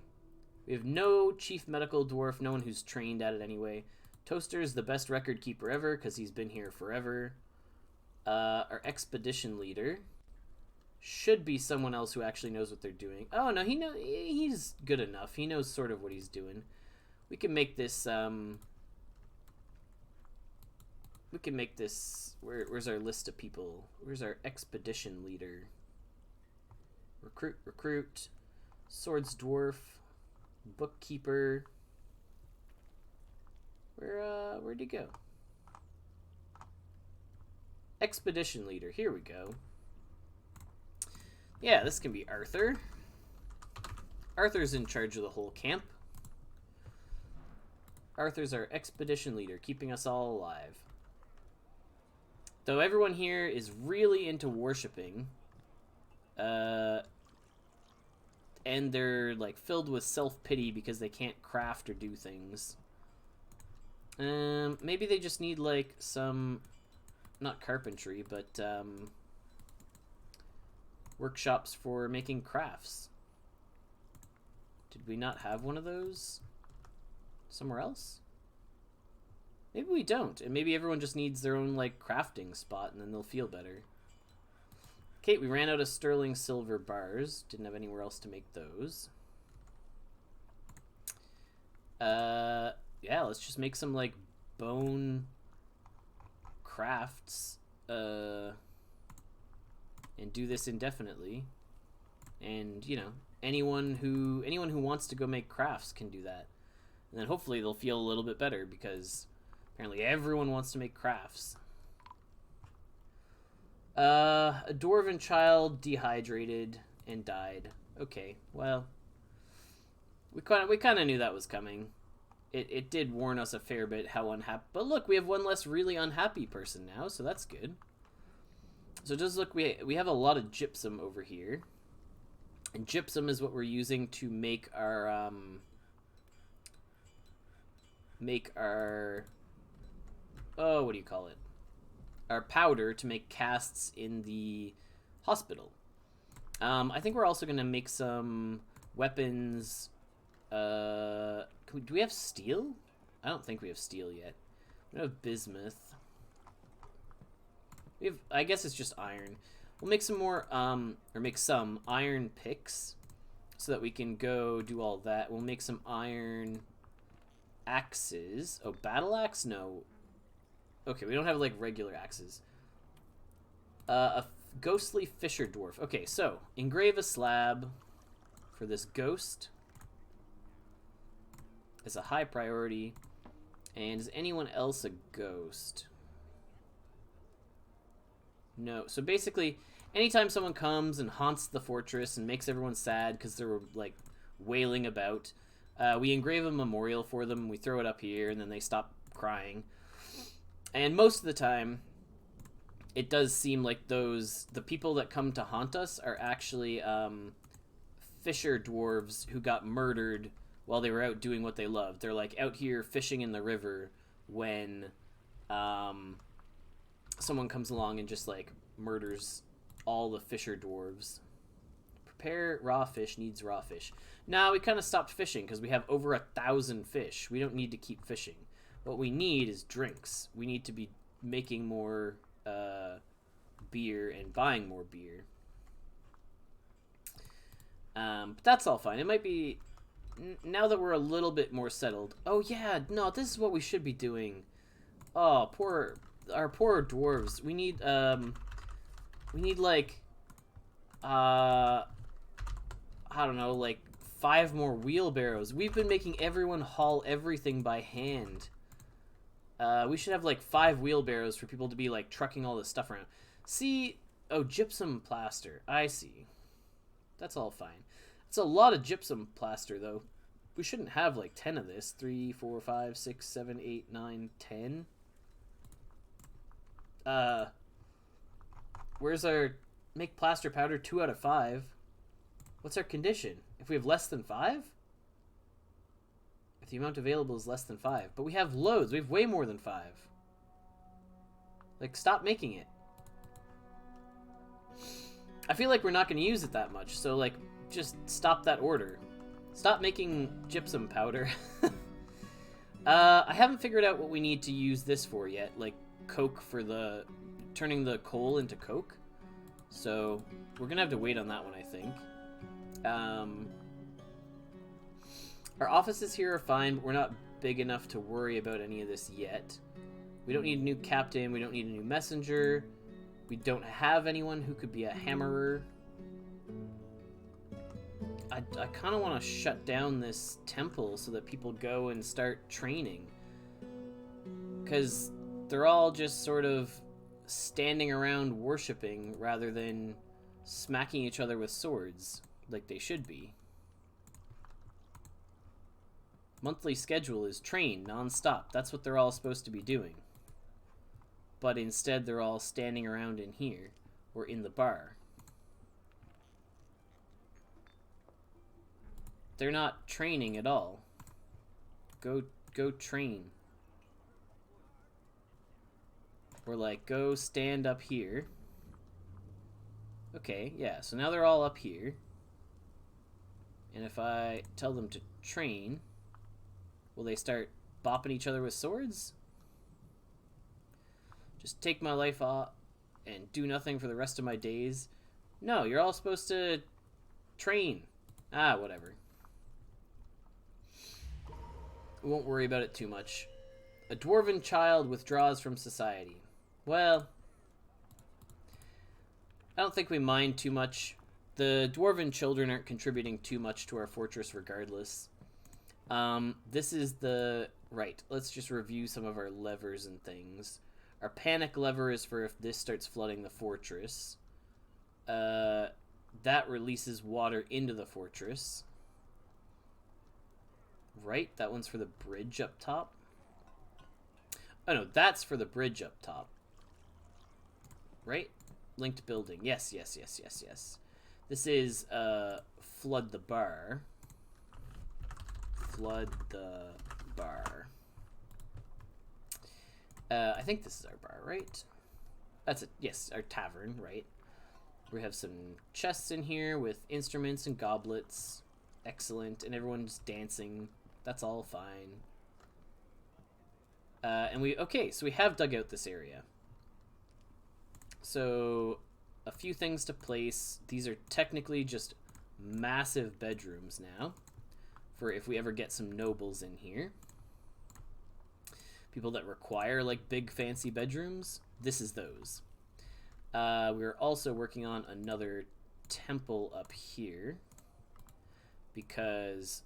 We have no chief medical dwarf, no one who's trained at it anyway. Toaster's the best record keeper ever because he's been here forever. Our expedition leader should be someone else who actually knows what they're doing. Oh, no, he's good enough. He knows sort of what he's doing. We can make this, where's our list of people? Where's our expedition leader? Recruit. Swords dwarf. Bookkeeper. Where'd he go? Expedition leader. Here we go. Yeah, this can be Arthur. Arthur's in charge of the whole camp. Arthur's our expedition leader, keeping us all alive. Though everyone here is really into worshipping. And they're, like, filled with self-pity because they can't craft or do things. Maybe they just need, like, some... Not carpentry, but, workshops for making crafts. Did we not have one of those somewhere else? Maybe we don't, and maybe everyone just needs their own, like, crafting spot, and then they'll feel better. Okay, we ran out of sterling silver bars. Didn't have anywhere else to make those. Yeah, let's just make some, like, bone crafts, and do this indefinitely. And, you know, anyone who wants to go make crafts can do that. And then hopefully they'll feel a little bit better because apparently everyone wants to make crafts. A dwarven child dehydrated and died. Okay, well, we kind of knew that was coming. It did warn us a fair bit how unhappy. But look, we have one less really unhappy person now, so that's good. So just look, we have a lot of gypsum over here, and gypsum is what we're using to make our oh, what do you call it? Our powder to make casts in the hospital. I think we're also gonna make some weapons. Do we have steel? I don't think we have steel yet. We don't have bismuth. We have, I guess it's just iron. We'll make some more, or make some iron picks so that we can go do all that. We'll make some iron axes. Oh, battle axe? No. Okay, we don't have, like, regular axes. A ghostly fisher dwarf. Okay, so, engrave a slab for this ghost. It's a high priority. And is anyone else a ghost? No. So basically, anytime someone comes and haunts the fortress and makes everyone sad because they're, like, wailing about, we engrave a memorial for them, we throw it up here, and then they stop crying. And most of the time, it does seem like the people that come to haunt us are actually fisher dwarves who got murdered while they were out doing what they loved. They're, like, out here fishing in the river when someone comes along and just, like, murders all the fisher dwarves. Prepare raw fish needs raw fish. Now, we kind of stopped fishing because we have over 1,000 fish. We don't need to keep fishing. What we need is drinks. We need to be making more beer and buying more beer. But that's all fine. It might be... Now that we're a little bit more settled... Oh, yeah, no, this is what we should be doing. Oh, our poor dwarves. We need, like... I don't know, like, 5 more wheelbarrows. We've been making everyone haul everything by hand. We should have, like, 5 wheelbarrows for people to be, like, trucking all this stuff around. See? Oh, gypsum plaster. I see. That's all fine. It's a lot of gypsum plaster, though. We shouldn't have, like, 10 of this. 3, 4, 5, 6, 7, 8, 9, 10. Where's our... Make plaster powder 2 out of 5. What's our condition? If we have less than 5? If the amount available is less than 5. But we have loads. We have way more than 5. Like, stop making it. I feel like we're not going to use it that much, so, like, just stop that order. Stop making gypsum powder. I haven't figured out what we need to use this for yet, like coke for the... turning the coal into coke. So, we're going to have to wait on that one, I think. Our offices here are fine, but we're not big enough to worry about any of this yet. We don't need a new captain, we don't need a new messenger. We don't have anyone who could be a hammerer. I kind of want to shut down this temple so that people go and start training. Because they're all just sort of standing around worshipping rather than smacking each other with swords like they should be. Monthly schedule is train non-stop. That's what they're all supposed to be doing. But instead they're all standing around in here or in the bar. They're not training at all. Go train. Or like, go stand up here. Okay, yeah, so now they're all up here. And if I tell them to train, will they start bopping each other with swords? Just take my life off and do nothing for the rest of my days? No, you're all supposed to train. Ah, whatever. We won't worry about it too much. A dwarven child withdraws from society. Well, I don't think we mind too much. The dwarven children aren't contributing too much to our fortress regardless. This is the... Right, let's just review some of our levers and things. Our panic lever is for if this starts flooding the fortress. That releases water into the fortress. Right, that one's for the bridge up top. Oh no, that's for the bridge up top. Right? Linked building. Yes. This is, flood the bar. Flood the bar. I think this is our bar, right? That's it. Yes, our tavern, right? We have some chests in here with instruments and goblets. Excellent. And everyone's dancing. That's all fine. Okay, so we have dug out this area. So, a few things to place. These are technically just massive bedrooms now. For if we ever get some nobles in here. People that require, like, big fancy bedrooms. This is those. We're also working on another temple up here. Because,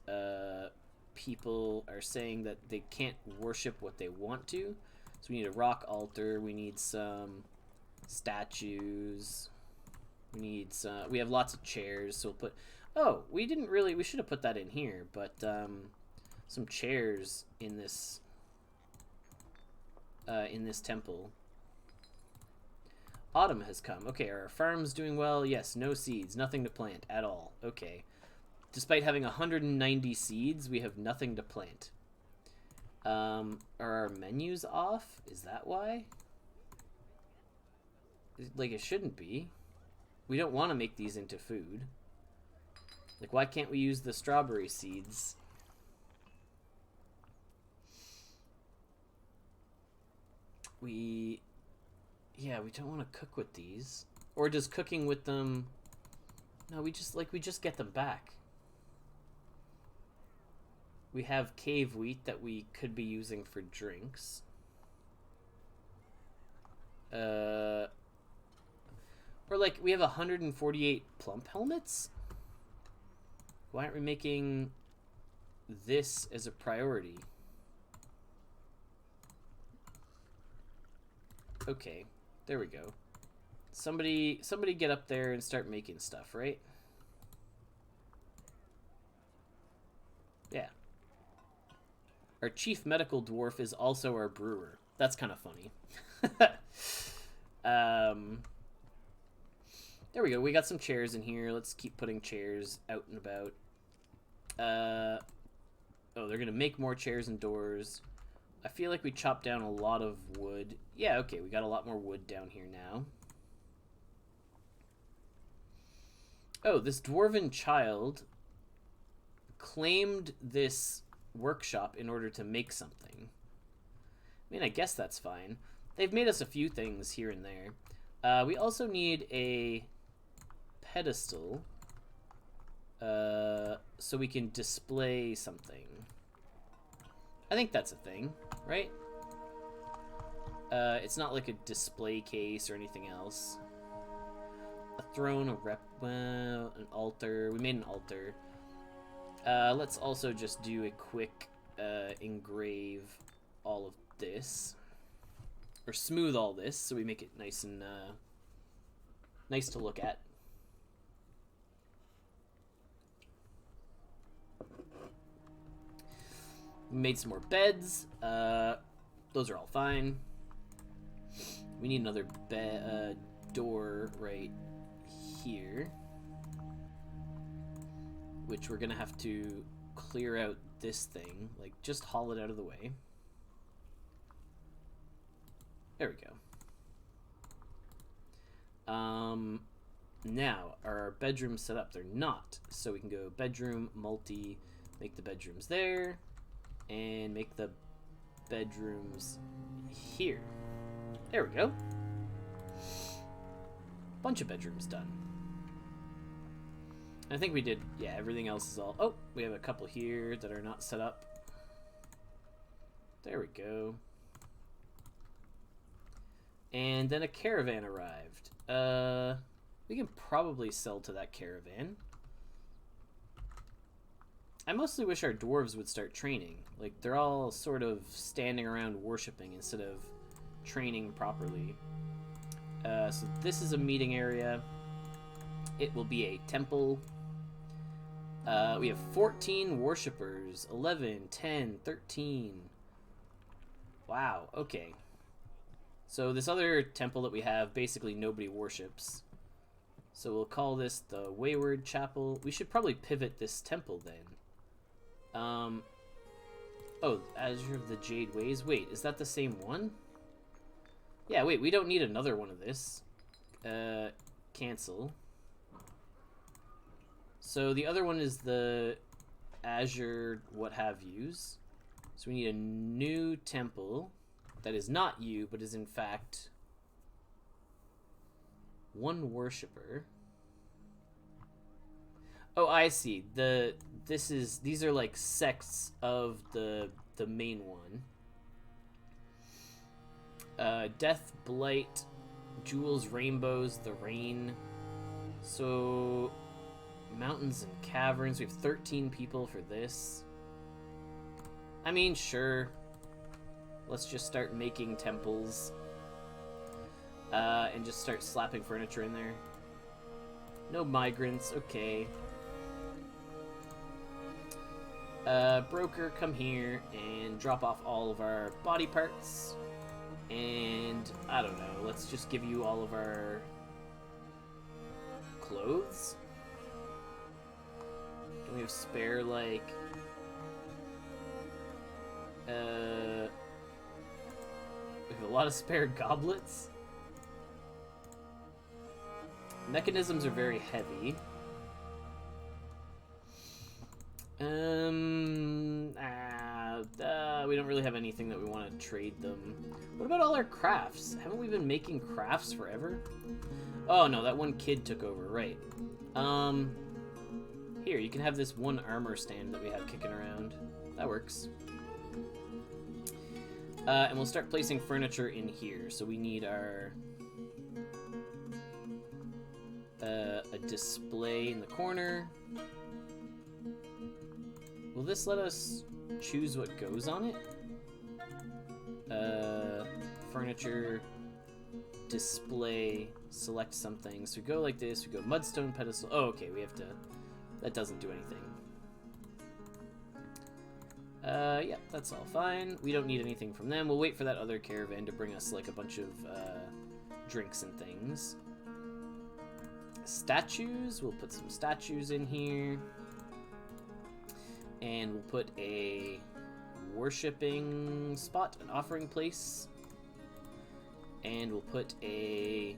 people are saying that they can't worship what they want to. So we need a rock altar. We need some statues. We have lots of chairs, so we'll put... Oh, we should have put that in here, but some chairs in this temple. Autumn has come. Okay, are our farms doing well? Yes, no seeds, nothing to plant at all. Okay. Despite having 190 seeds, we have nothing to plant. Are our menus off? Is that why? Like, it shouldn't be. We don't want to make these into food. Like, why can't we use the strawberry seeds? Yeah, we don't want to cook with these. Or does cooking with them... No, we just get them back. We have cave wheat that we could be using for drinks. Or like, we have 148 plump helmets? Why aren't we making this as a priority? Okay, there we go. Somebody get up there and start making stuff, right? Yeah. Our chief medical dwarf is also our brewer. That's kind of funny. There we go. We got some chairs in here. Let's keep putting chairs out and about. Oh, they're going to make more chairs and doors. I feel like we chopped down a lot of wood. Yeah, okay, we got a lot more wood down here now. Oh, this dwarven child claimed this workshop in order to make something. I mean, I guess that's fine. They've made us a few things here and there. We also need a pedestal so we can display something. I think that's a thing, right? It's not like a display case or anything else. A throne, an altar. We made an altar. Let's also just do a quick engrave all of this. Or smooth all this so we make it nice and nice to look at. We made some more beds. Those are all fine. We need another door right here, which we're gonna have to clear out this thing, like just haul it out of the way. There we go. Now, are our bedrooms set up? They're not, so we can go bedroom, multi, make the bedrooms there, and make the bedrooms here. There we go. Bunch of bedrooms done. I think we did, yeah, everything else is all... Oh, we have a couple here that are not set up. There we go. And then a caravan arrived. We can probably sell to that caravan. I mostly wish our dwarves would start training. Like, they're all sort of standing around worshipping instead of training properly. So this is a meeting area. It will be a temple. We have 14 worshippers. 11, 10, 13. Wow, okay. So this other temple that we have, basically nobody worships. So we'll call this the Wayward Chapel. We should probably pivot this temple then. Oh, Azure of the Jade Ways. Wait, is that the same one? Yeah, wait, we don't need another one of this. Cancel. So the other one is the Azure what have yous. So we need a new temple that is not you, but is in fact one worshipper. Oh, I see. These are like sects of the main one. Death, Blight, Jewels, Rainbows, the Rain. So mountains and caverns. We have 13 people for this. I mean, sure. Let's just start making temples. And just start slapping furniture in there. No migrants, okay. Broker, come here and drop off all of our body parts. And, I don't know, let's just give you all of our clothes. Don't we have spare, like... we have a lot of spare goblets. Mechanisms are very heavy. We don't really have anything that we want to trade them. What about all our crafts? Haven't we been making crafts forever? Oh no, that one kid took over, right. Here, you can have this one armor stand that we have kicking around. That works. And we'll start placing furniture in here. So we need our... a display in the corner. Will this let us choose what goes on it? Furniture, display, select something. So we go like this, we go mudstone pedestal. Oh, okay, we have to... That doesn't do anything. Yeah, that's all fine. We don't need anything from them. We'll wait for that other caravan to bring us like a bunch of drinks and things. Statues, we'll put some statues in here. And we'll put a worshipping spot, an offering place. And we'll put a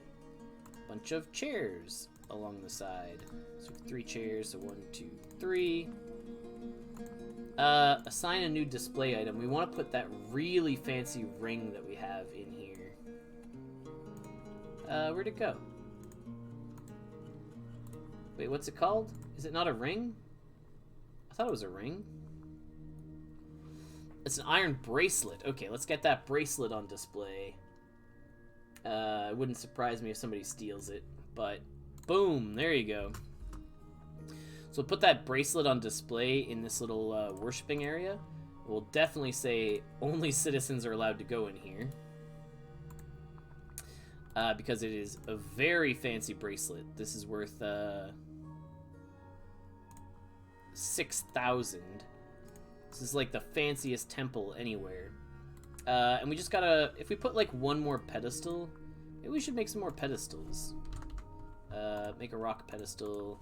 bunch of chairs along the side. So 3 chairs, so 1, 2, 3. Assign a new display item. We want to put that really fancy ring that we have in here. Where'd it go? Wait, what's it called? Is it not a ring? I thought it was a ring. It's an iron bracelet. Okay, let's get that bracelet on display. It wouldn't surprise me if somebody steals it, but boom, there you go. So we'll put that bracelet on display in this little worshipping area. We'll definitely say only citizens are allowed to go in here. Because it is a very fancy bracelet. This is worth 6,000. This is like the fanciest temple anywhere. And we just gotta, if we put like one more pedestal, maybe we should make some more pedestals. Make a rock pedestal.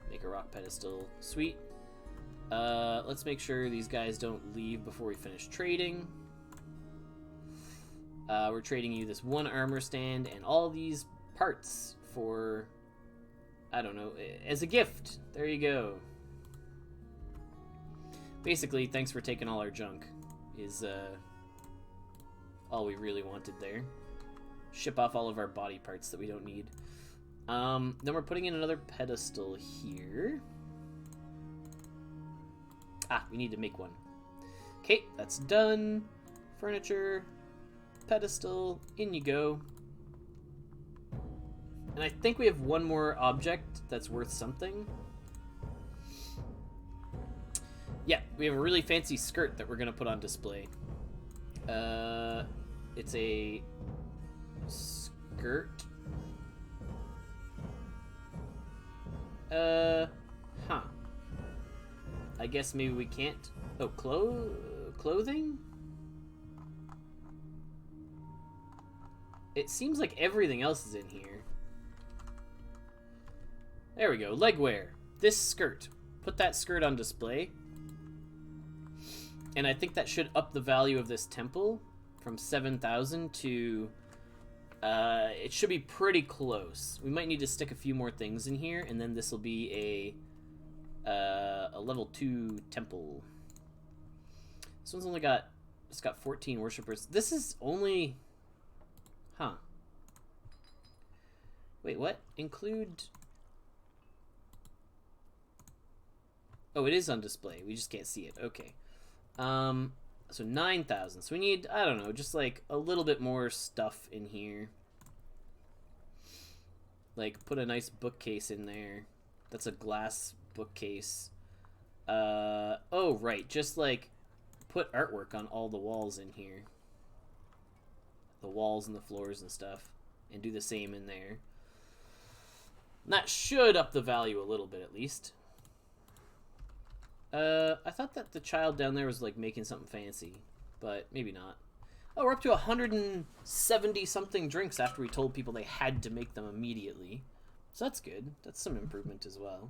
Make a rock pedestal. Sweet. Let's make sure these guys don't leave before we finish trading. We're trading you this 1 armor stand and all these parts for, I don't know, as a gift. There you go. Basically, thanks for taking all our junk is all we really wanted there. Ship off all of our body parts that we don't need. Then we're putting in another pedestal here. Ah, we need to make one. Okay, that's done. Furniture, pedestal, in you go. And I think we have one more object that's worth something. Yeah, we have a really fancy skirt that we're gonna put on display. It's a skirt. Huh. I guess maybe we can't. Oh, clothing? It seems like everything else is in here. There we go, legwear. This skirt. Put that skirt on display. And I think that should up the value of this temple from 7,000 to... it should be pretty close. We might need to stick a few more things in here, and then this will be a level 2 temple. This one's only got... It's got 14 worshippers. This is only... Huh. Wait, what? Include... Oh, it is on display. We just can't see it. Okay. So 9,000. So we need, I don't know, just like a little bit more stuff in here. Like, put a nice bookcase in there. That's a glass bookcase. Oh, right. Just like put artwork on all the walls in here. The walls and the floors and stuff. And do the same in there. That should up the value a little bit at least. I thought that the child down there was like making something fancy, but maybe not. Oh, we're up to 170 something drinks after we told people they had to make them immediately. So that's good. That's some improvement as well.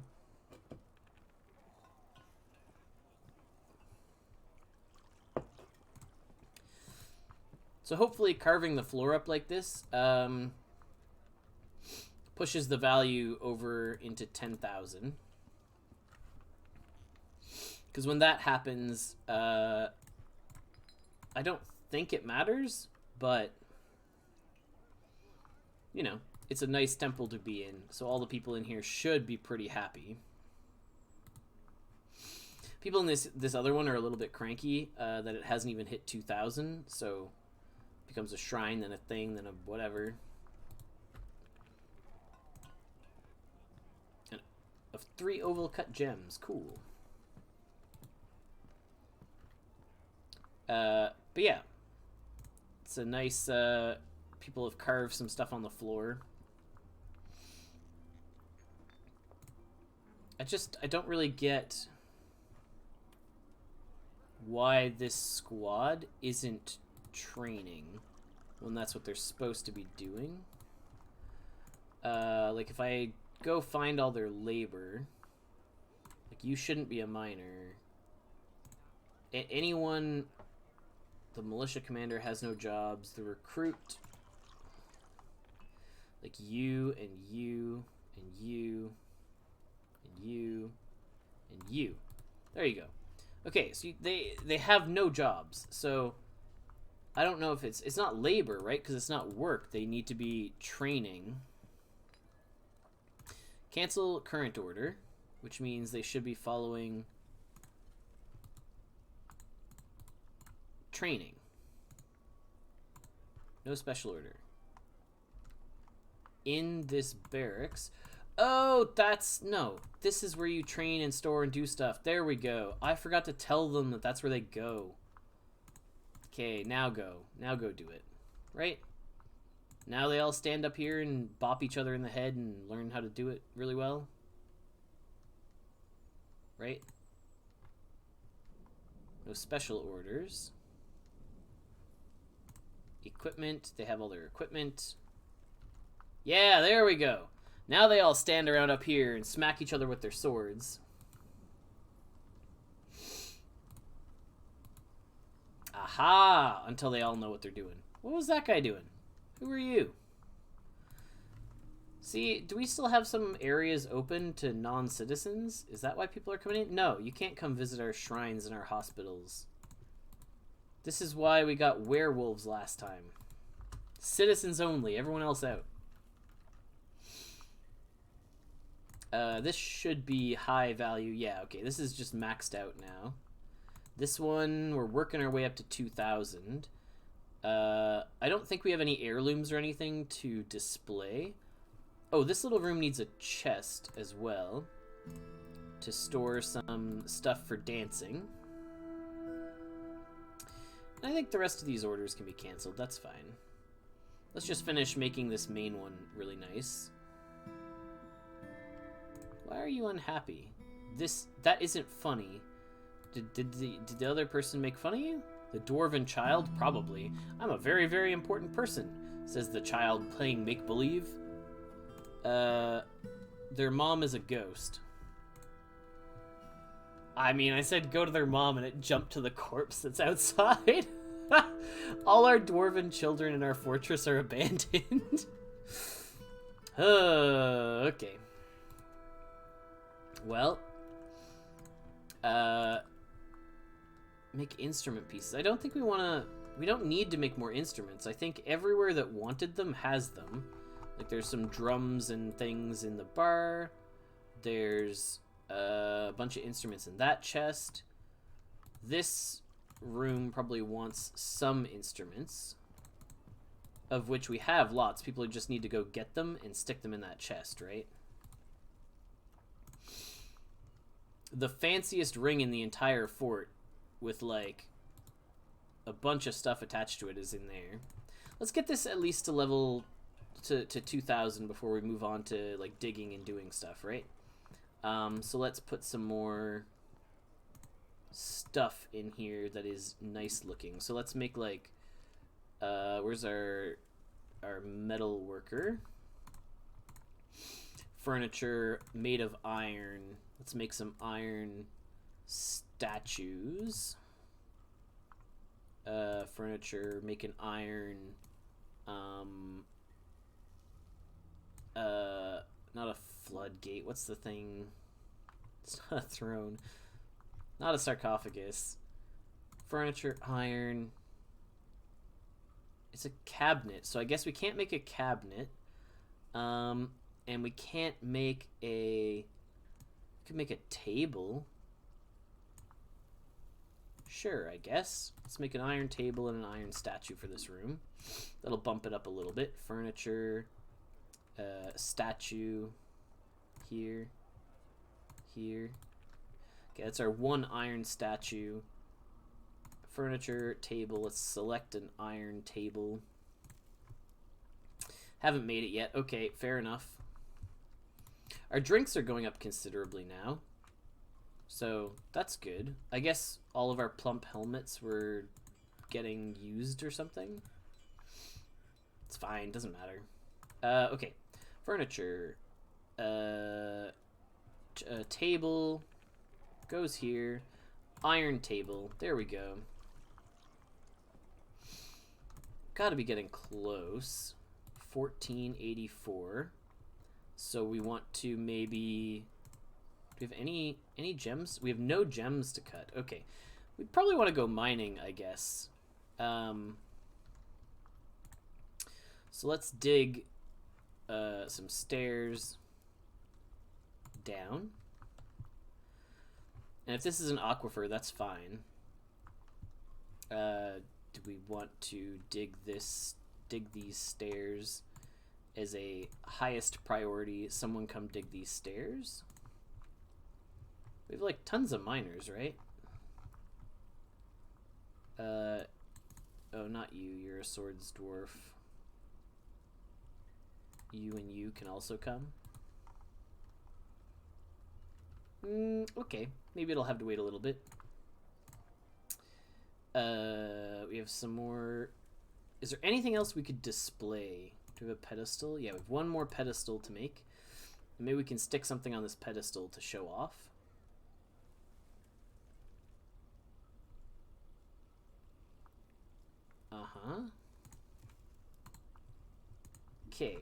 So hopefully carving the floor up like this pushes the value over into 10,000. Because when that happens, I don't think it matters, but, you know, it's a nice temple to be in, so all the people in here should be pretty happy. People in this other one are a little bit cranky that it hasn't even hit 2,000, so it becomes a shrine, then a thing, then a whatever. And of 3 oval cut gems, cool. But yeah, it's a nice, people have carved some stuff on the floor. I don't really get why this squad isn't training when that's what they're supposed to be doing. Like if I go find all their labor, like you shouldn't be a miner. anyone... The militia commander has no jobs. The recruit... Like you, and you, and you, and you, and you. There you go. Okay, so they have no jobs. So I don't know if it's not labor, right? Because it's not work. They need to be training. Cancel current order, which means they should be following training. No special order. In this barracks. Oh, no. This is where you train and store and do stuff. There we go. I forgot to tell them that that's where they go. Okay, now go. Now go do it. Right? Now they all stand up here and bop each other in the head and learn how to do it really well. Right? No special orders. Equipment. They have all their equipment. Yeah, there we go. Now they all stand around up here and smack each other with their swords. Aha! Until they all know what they're doing. What was that guy doing? Who are you? See, do we still have some areas open to non-citizens? Is that why people are coming in? No, you can't come visit our shrines and our hospitals. This is why we got werewolves last time. Citizens only, everyone else out. This should be high value. Yeah, okay, this is just maxed out now. This one, we're working our way up to 2,000. I don't think we have any heirlooms or anything to display. Oh, this little room needs a chest as well to store some stuff for dancing. I think the rest of these orders can be canceled. That's fine. Let's just finish making this main one really nice. Why are you unhappy? That isn't funny. Did the other person make fun of you? The dwarven child? Probably. I'm a very, very important person, says the child playing make-believe. Their mom is a ghost. I mean, I said go to their mom and it jumped to the corpse that's outside. All our dwarven children in our fortress are abandoned. Okay. Well, make instrument pieces. I don't think we don't need to make more instruments. I think everywhere that wanted them has them. Like there's some drums and things in the bar. There's a bunch of instruments in that chest. This room probably wants some instruments, of which we have lots. People just need to go get them and stick them in that chest, right? The fanciest ring in the entire fort with like a bunch of stuff attached to it is in there. Let's get this at least to level to 2,000 before we move on to like digging and doing stuff, right? So let's put some more stuff in here that is nice looking. So let's make like where's our metal worker? Furniture made of iron. Let's make some iron statues. Furniture, make an iron not a floodgate. What's the thing? It's not a throne. Not a sarcophagus. Furniture, iron. It's a cabinet. So I guess we can't make a cabinet. And we can't make a... We could make a table. Sure, I guess. Let's make an iron table and an iron statue for this room. That'll bump it up a little bit. Furniture. Statue. Here. Here. Okay, that's our one iron statue. Furniture, table. Let's select an iron table. Haven't made it yet. Okay, fair enough. Our drinks are going up considerably now. So, that's good. I guess all of our plump helmets were getting used or something. It's fine, doesn't matter. Okay. Furniture. A table goes here. Iron table. There we go. Gotta be getting close. 1484. So we want to maybe... Do we have any gems? We have no gems to cut. Okay. We probably want to go mining, I guess. So let's dig some stairs down. And if this is an aquifer, that's fine. Do we want to dig these stairs as a highest priority? Someone come dig these stairs? We have like tons of miners, right? Oh, not you. You're a swords dwarf. You and you can also come. Okay. Maybe it'll have to wait a little bit. We have some more... Is there anything else we could display? Do we have a pedestal? Yeah, we have one more pedestal to make. Maybe we can stick something on this pedestal to show off. Uh-huh. Okay.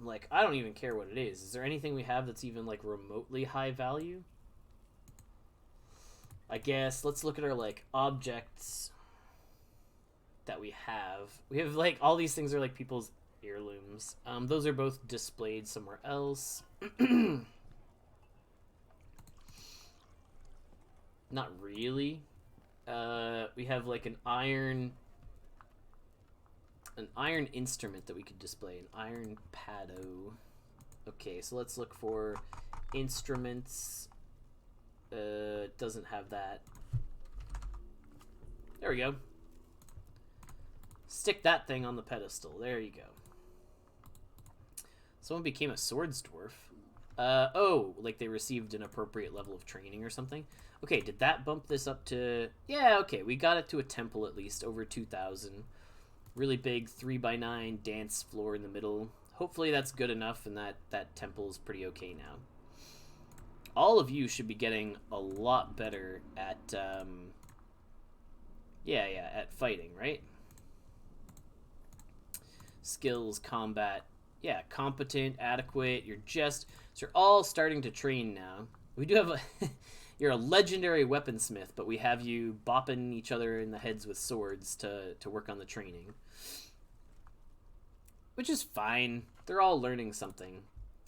Like, I don't even care what it is. Is there anything we have that's even, like, remotely high value? I guess let's look at our, like, objects that we have. We have, like, all these things are, like, people's heirlooms. Those are both displayed somewhere else. Not really. We have, like, an iron instrument that we could display. An iron Pt2. Okay, so let's look for instruments. Doesn't have that. There we go. Stick that thing on the pedestal. There you go. Someone became a swords dwarf. Oh, like they received an appropriate level of training or something. Okay, did that bump this up to... Yeah, okay, we got it to a temple at least, over 2,000. Really big 3x9 dance floor in the middle. Hopefully that's good enough and that temple is pretty okay now. All of you should be getting a lot better at, at fighting, right? Skills, combat, yeah, competent, adequate, so you're all starting to train now. We do have you're a legendary weaponsmith, but we have you bopping each other in the heads with swords to work on the training. Which is fine. They're all learning something.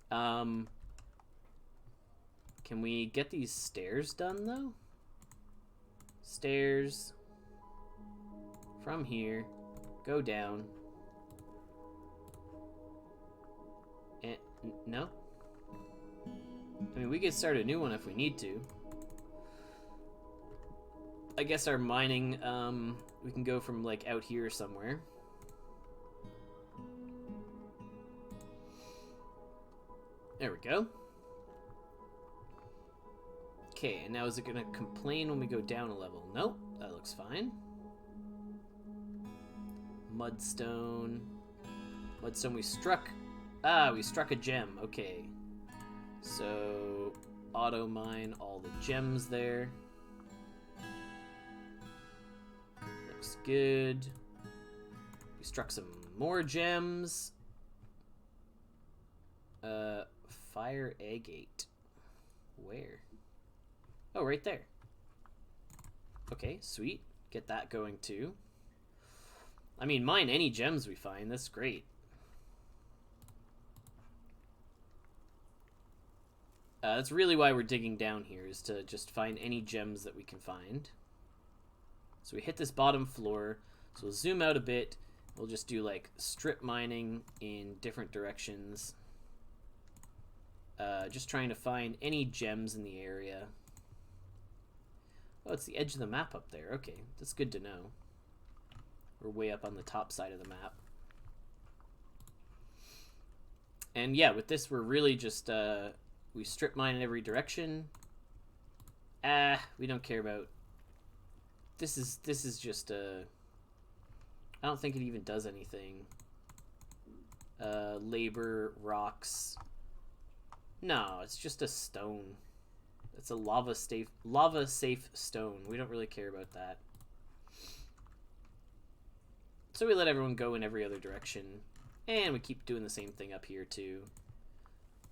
Can we get these stairs done, though? Stairs. From here. Go down. And, no? I mean, we could start a new one if we need to. I guess our mining, we can go from, like, out here somewhere. There we go. Okay, and now is it going to complain when we go down a level? Nope, that looks fine. Mudstone. Mudstone, we struck a gem. Okay. So, auto mine all the gems there. Looks good. We struck some more gems. Fire agate. Where? Oh, right there. Okay, sweet. Get that going too. I mean, mine any gems we find. That's great. That's really why we're digging down here, is to just find any gems that we can find. So we hit this bottom floor. So we'll zoom out a bit. We'll just do like strip mining in different directions. Just trying to find any gems in the area. Oh, it's the edge of the map up there. Okay, that's good to know. We're way up on the top side of the map. And yeah, with this, we're really just, we strip mine in every direction. We don't care about... This is just, I don't think it even does anything. Labor, rocks... No, it's just a stone It's a lava safe stone. We don't really care about that. So we let everyone go in every other direction. And we keep doing the same thing up here too.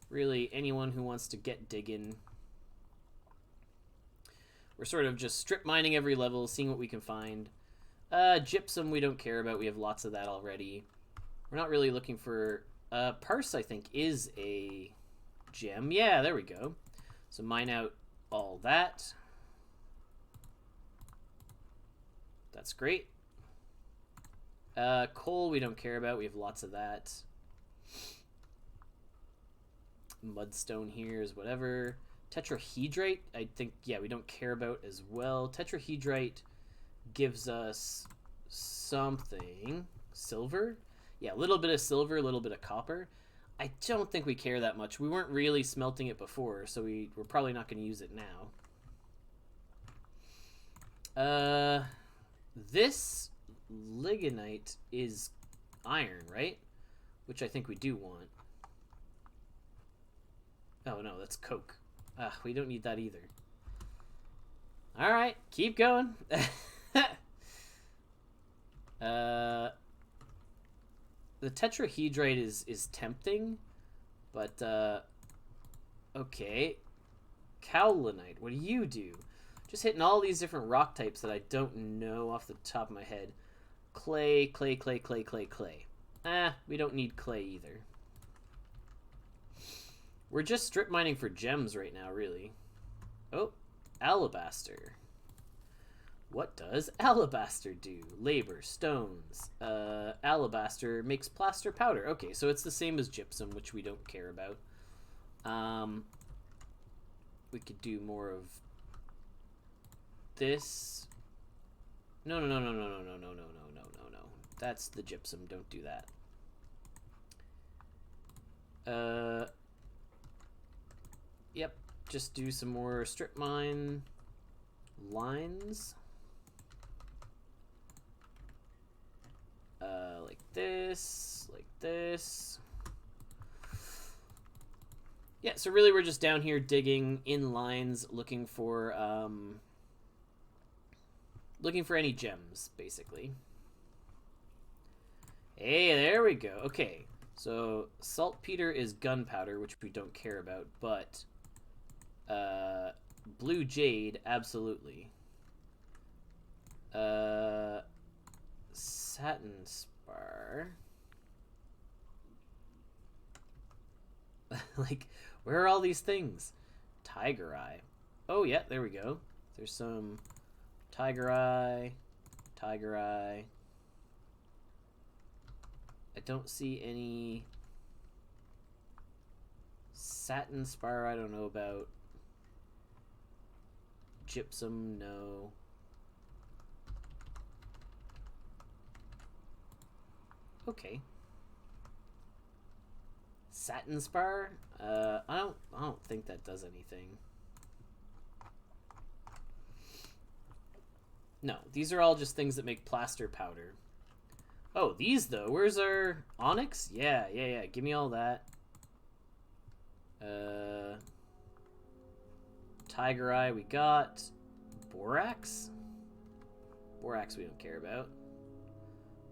Really, anyone who wants to get digging. We're sort of just strip mining every level, seeing what we can find. Gypsum we don't care about. We have lots of that already. We're not really looking for... Parse, I think, is a gem. Yeah, there we go. So mine out all that. That's great. Coal we don't care about. We have lots of that. Mudstone here is whatever. Tetrahedrite, I think, yeah, we don't care about as well. Tetrahedrite gives us something. Silver? Yeah, a little bit of silver, a little bit of copper. I don't think we care that much. We weren't really smelting it before, so we're probably not going to use it now. This lignite is iron, right? Which I think we do want. Oh no, that's coke. We don't need that either. Alright, keep going. The tetrahedrite is tempting, but okay. Cowlinite, what do you do? Just hitting all these different rock types that I don't know off the top of my head. Clay, clay, clay, clay, clay, clay. We don't need clay either. We're just strip mining for gems right now, really. Oh, alabaster. What does alabaster do? Labor, stones. Alabaster makes plaster powder. Okay, so it's the same as gypsum, which we don't care about. We could do more of this. No, no, no, no, no, no, no, no, no, no, no, no, no. That's the gypsum. Don't do that. Yep. Just do some more strip mine lines. Like this, like this. Yeah, so really we're just down here digging in lines, looking for any gems, basically. Hey, there we go. Okay, so saltpeter is gunpowder, which we don't care about, but blue jade, absolutely. Satin spar. Like, where are all these things? Tiger eye. Oh, yeah, there we go. There's some tiger eye. Tiger eye. I don't see any satin spar. I don't know about. Gypsum, no. Okay. Satin spar? I don't think that does anything. No, these are all just things that make plaster powder. Oh, these though. Where's our onyx? Yeah. Give me all that. Tiger eye we got. Borax? Borax we don't care about.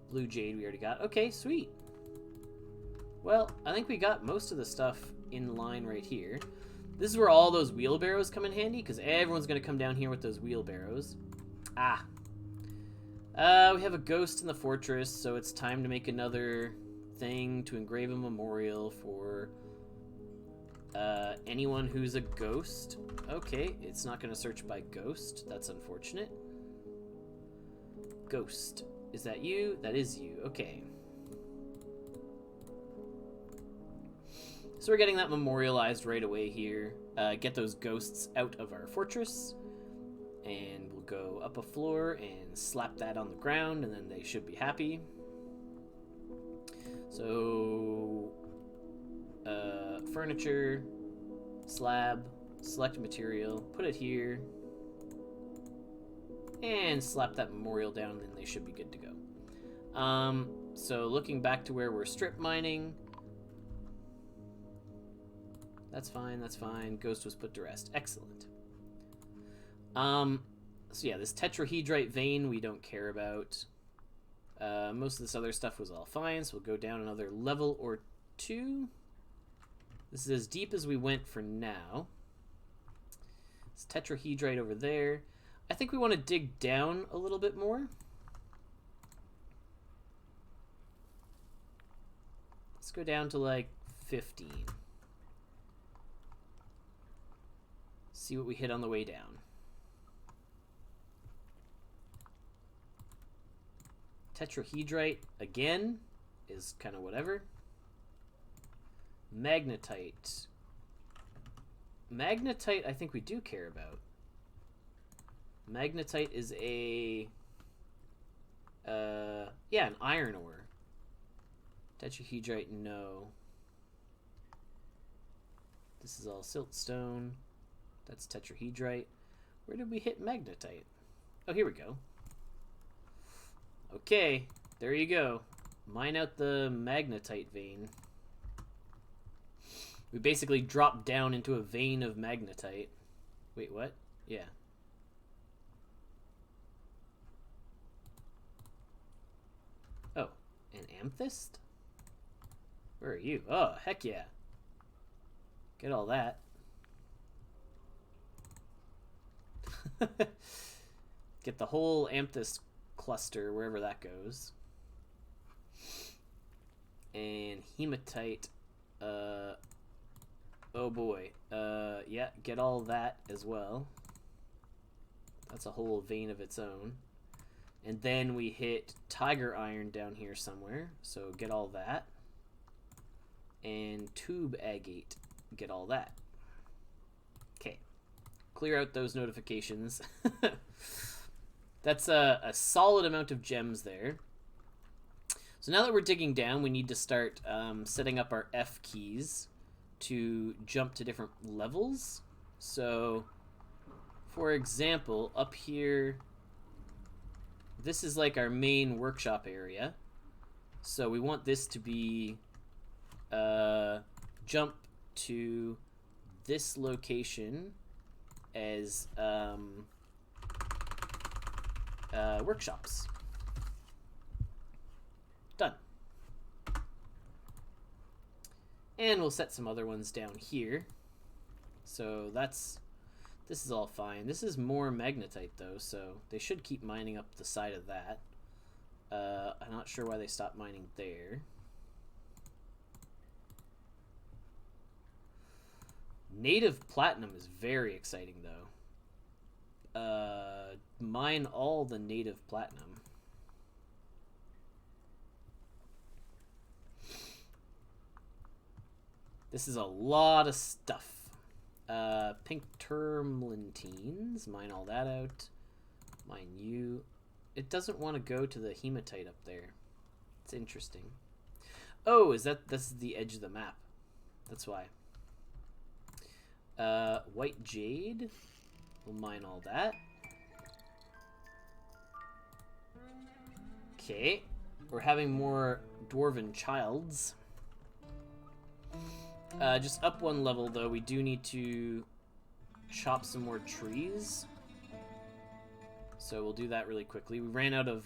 Blue jade we already got. Okay, sweet. Well, I think we got most of the stuff in line right here. This is where all those wheelbarrows come in handy, because everyone's going to come down here with those wheelbarrows. We have a ghost in the fortress, so it's time to make another thing to engrave a memorial for anyone who's a ghost. Okay, it's not going to search by ghost. That's unfortunate. Ghost. Is that you? That is you. Okay. So we're getting that memorialized right away here. Get those ghosts out of our fortress. And we'll go up a floor and slap that on the ground, and then they should be happy. So, furniture, slab, select material, put it here, and slap that memorial down, and then they should be good to go. So looking back to where we're strip mining, that's fine, that's fine. Ghost was put to rest. Excellent. So yeah, this tetrahedrite vein we don't care about. Most of this other stuff was all fine, so we'll go down another level or two. This is as deep as we went for now. It's tetrahedrite over there. I think we want to dig down a little bit more. Let's go down to like 15. See what we hit on the way down. Tetrahedrite, again, is kind of whatever. Magnetite. Magnetite, I think we do care about. Magnetite is a... yeah, an iron ore. Tetrahedrite, no. This is all siltstone. That's tetrahedrite. Where did we hit magnetite? Oh, here we go. Okay, there you go. Mine out the magnetite vein. We basically dropped down into a vein of magnetite. Wait, what? Yeah. Oh, an amethyst? Where are you? Oh, heck yeah. Get all that. Get the whole amethyst cluster, wherever that goes. And hematite. Oh boy. Yeah, get all that as well. That's a whole vein of its own. And then we hit tiger iron down here somewhere. So get all that. And tube agate. Get all that. Okay. Clear out those notifications. That's a solid amount of gems there. So now that we're digging down, we need to start setting up our F keys to jump to different levels. So, for example, up here, this is like our main workshop area. So we want this to be jump to this location as workshops. Done. And we'll set some other ones down here. So this is all fine. This is more magnetite though, so they should keep mining up the side of that. I'm not sure why they stopped mining there. Native platinum is very exciting though. Mine all the native platinum. This is a lot of stuff. Pink tourmalintines. Mine all that out. Mine you. It doesn't want to go to the hematite up there. It's interesting. Oh, this is the edge of the map. That's why. White jade. We'll mine all that. Okay. We're having more dwarven childs. Just up one level though, we do need to chop some more trees. So we'll do that really quickly. We ran out of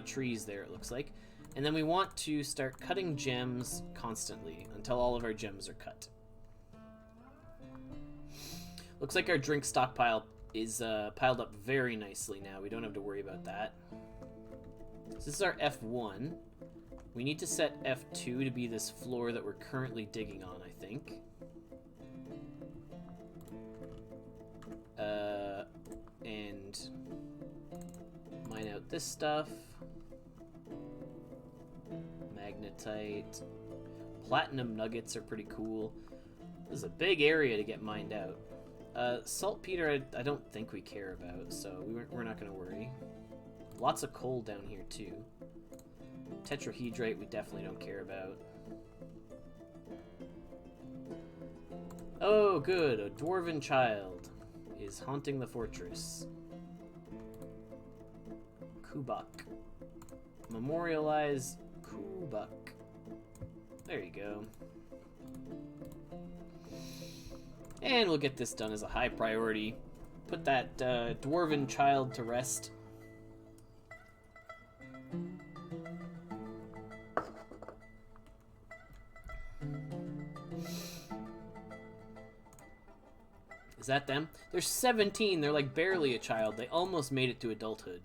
trees there, it looks like. And then we want to start cutting gems constantly until all of our gems are cut. Looks like our drink stockpile is piled up very nicely now. We don't have to worry about that. So this is our F1. We need to set F2 to be this floor that we're currently digging on, I think. And mine out this stuff. Magnetite. Platinum nuggets are pretty cool. This is a big area to get mined out. Saltpeter, I don't think we care about, so we're not going to worry. Lots of coal down here, too. Tetrahedrite, we definitely don't care about. Oh, good. A dwarven child is haunting the fortress. Kubak. Memorialize Kubak. There you go. And we'll get this done as a high priority. Put that dwarven child to rest. Is that them? They're 17. They're like barely a child. They almost made it to adulthood.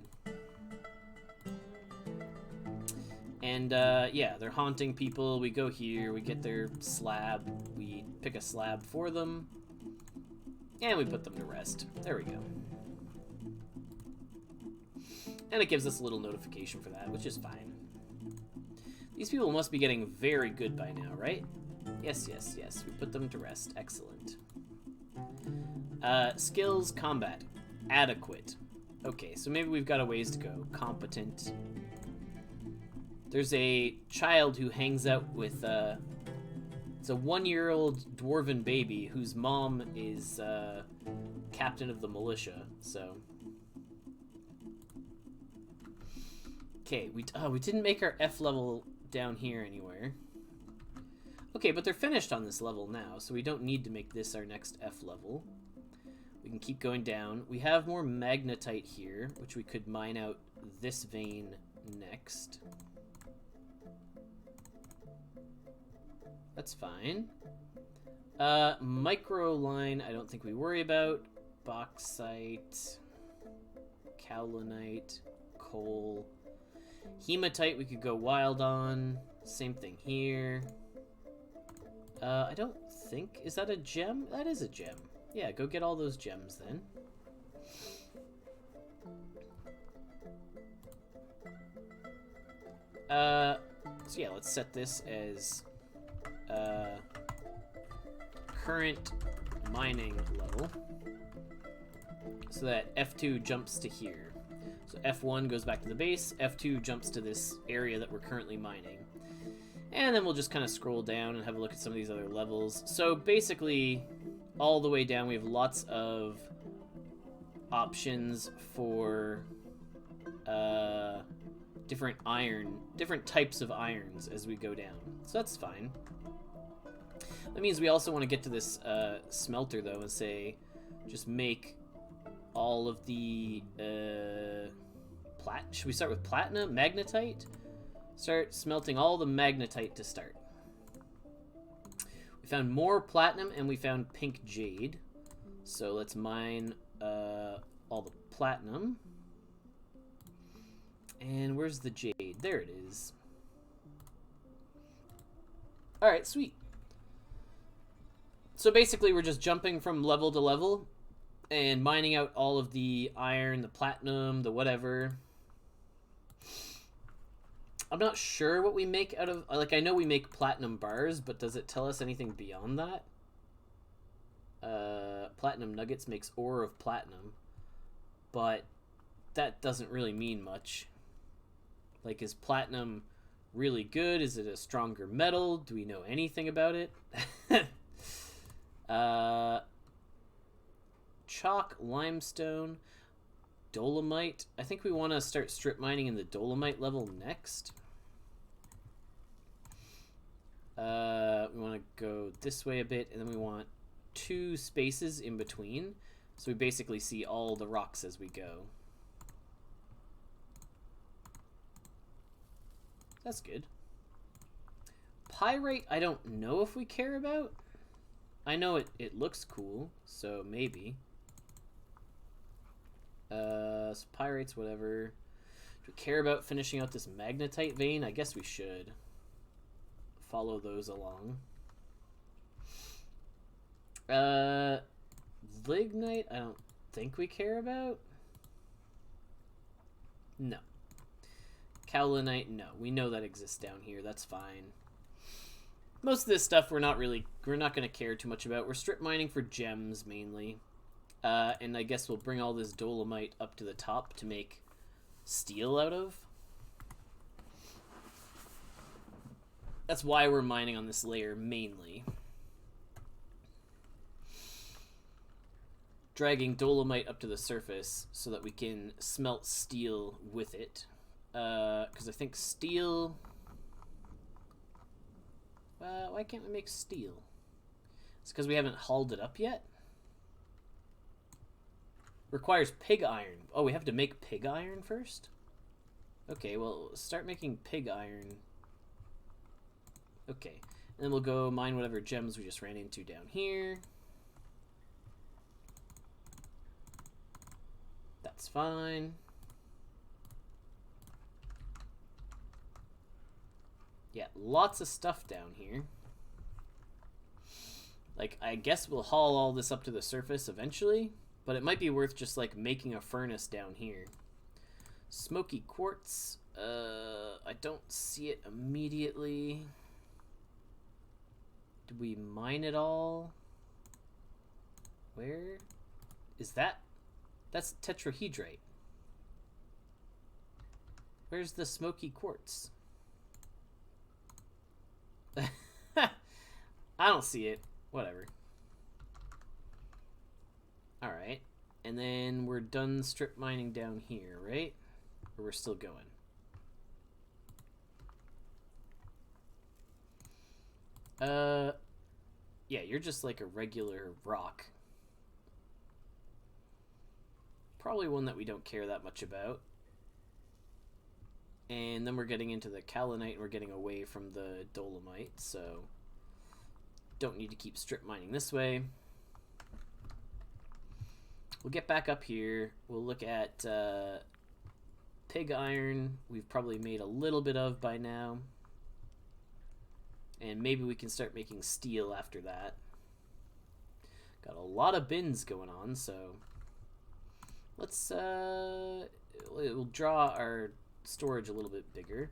And, yeah, they're haunting people. We go here. We get their slab. We pick a slab for them. And we put them to rest. There we go. And it gives us a little notification for that, which is fine. These people must be getting very good by now, right? Yes, yes, yes. We put them to rest. Excellent. Skills, combat. Adequate. Okay, so maybe we've got a ways to go. Competent. There's a child who hangs out with, it's a 1-year-old dwarven baby whose mom is, captain of the militia, so. Okay, we didn't make our F level down here anywhere. Okay, but they're finished on this level now, so we don't need to make this our next F level. We can keep going down. We have more magnetite here, which we could mine out this vein next. That's fine. Microline, I don't think we worry about. Bauxite, kaolinite, coal. Hematite we could go wild on. Same thing here. I don't think... Is that a gem? That is a gem. Yeah, go get all those gems then. So yeah, let's set this as current mining level so that F2 jumps to here. So F1 goes back to the base, F2 jumps to this area that we're currently mining. And then we'll just kind of scroll down and have a look at some of these other levels. So basically, all the way down, we have lots of options for different types of irons as we go down. So that's fine. That means we also want to get to this smelter, though, and say, just make all of the should we start with platinum, magnetite? Start smelting all the magnetite to start. We found more platinum and we found pink jade. So let's mine all the platinum. And where's the jade? There it is. Alright, sweet. So basically we're just jumping from level to level and mining out all of the iron, the platinum, the whatever. I'm not sure what we make out of... Like, I know we make platinum bars, but does it tell us anything beyond that? Platinum nuggets makes ore of platinum. But that doesn't really mean much. Like, is platinum really good? Is it a stronger metal? Do we know anything about it? Chalk, limestone, dolomite. I think we want to start strip mining in the dolomite level next. We want to go this way a bit, and then we want 2 spaces in between, so we basically see all the rocks as we go. That's good. Pyrite, I don't know if we care about. I know it looks cool, so maybe. So pyrites, whatever. Do we care about finishing out this magnetite vein? I guess we should. Follow those along. Lignite, I don't think we care about. No. Kaolinite, no. We know that exists down here. That's fine. Most of this stuff we're not going to care too much about. We're strip mining for gems mainly. And I guess we'll bring all this dolomite up to the top to make steel out of. That's why we're mining on this layer mainly. Dragging dolomite up to the surface so that we can smelt steel with it. Because I think steel... why can't we make steel? It's because we haven't hauled it up yet. Requires pig iron. Oh, we have to make pig iron first? Okay, well, start making pig iron. Okay, and then we'll go mine whatever gems we just ran into down here. That's fine. Yeah, lots of stuff down here. Like, I guess we'll haul all this up to the surface eventually, but it might be worth just, like, making a furnace down here. Smoky quartz. I don't see it immediately. Did we mine it all? Where is that? That's tetrahedrite. Where's the smoky quartz? I don't see it. Whatever. Alright. And then we're done strip mining down here, right? Or we're still going? Yeah, you're just like a regular rock. Probably one that we don't care that much about. And then we're getting into the kaolinite and we're getting away from the dolomite, so don't need to keep strip mining this way. We'll get back up here. We'll look at pig iron. We've probably made a little bit of by now. And maybe we can start making steel after that. Got a lot of bins going on, so let's we'll draw our storage a little bit bigger.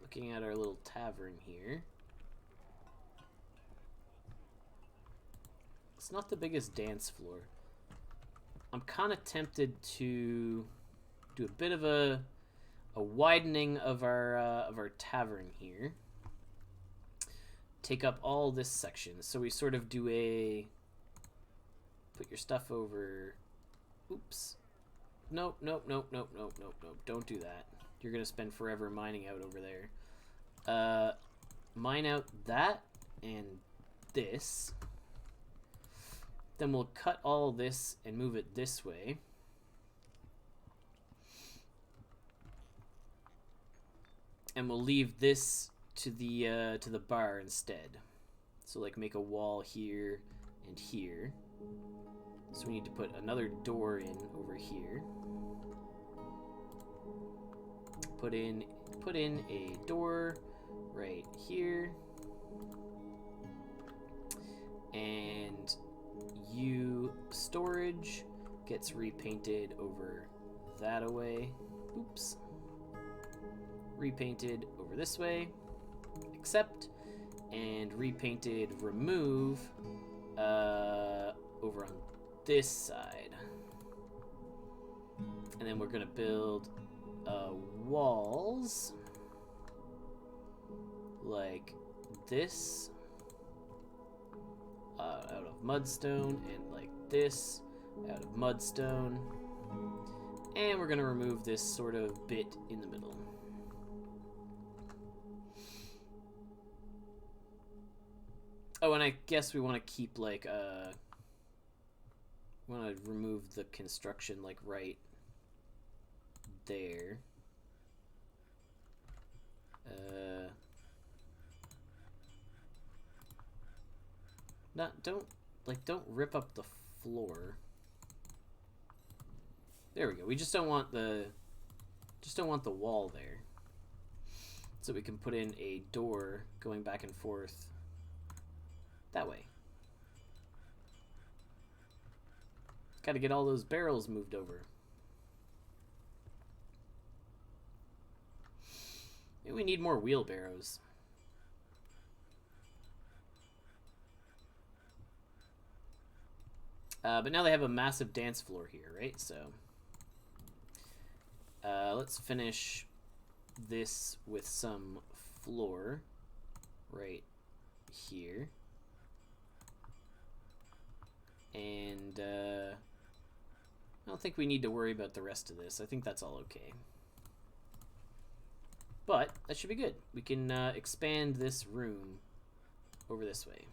Looking at our little tavern here. It's not the biggest dance floor. I'm kind of tempted to do a bit of a widening of our tavern here. Take up all this section. So we sort of do a put your stuff over. Oops. Nope, nope, nope, nope, nope, nope, nope. Don't do that. You're gonna spend forever mining out over there. Mine out that and this. Then we'll cut all this and move it this way. And we'll leave this to the bar instead. So like make a wall here and here. So we need to put another door in over here. Put in a door right here. And storage gets repainted over that away. Oops. Repainted over this way, accept, and repainted remove over on this side. And then we're gonna build walls like this out of mudstone, and like this out of mudstone, and we're gonna remove this sort of bit in the middle. Oh, and I guess we want to keep like want to remove the construction like right there. Don't rip up the floor. There we go. We just don't want the wall there. So we can put in a door going back and forth that way. Got to get all those barrels moved over. Maybe we need more wheelbarrows. But now they have a massive dance floor here, right? So let's finish this with some floor right here. And I don't think we need to worry about the rest of this. I think that's all okay. But that should be good. We can expand this room over this way.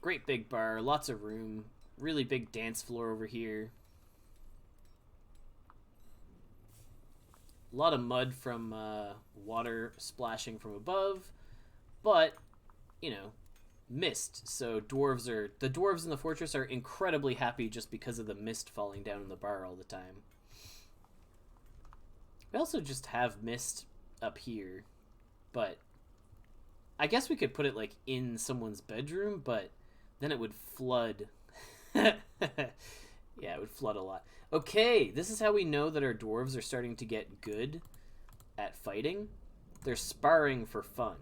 Great big bar, lots of room, really big dance floor over here. A lot of mud from water splashing from above, but, you know, mist. So the dwarves in the fortress are incredibly happy just because of the mist falling down in the bar all the time. We also just have mist up here, but I guess we could put it like in someone's bedroom, but then it would flood. Yeah, it would flood a lot. Okay, this is how we know that our dwarves are starting to get good at fighting. They're sparring for fun.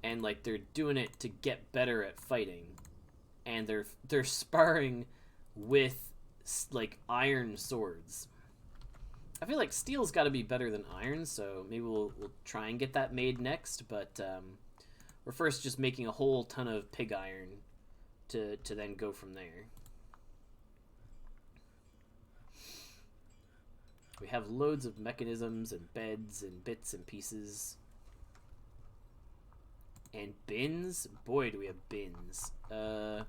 And like they're doing it to get better at fighting. And they're sparring with like iron swords. I feel like steel's got to be better than iron, so maybe we'll try and get that made next, but we're first just making a whole ton of pig iron to then go from there. We have loads of mechanisms and beds and bits and pieces. And bins? Boy, do we have bins. Though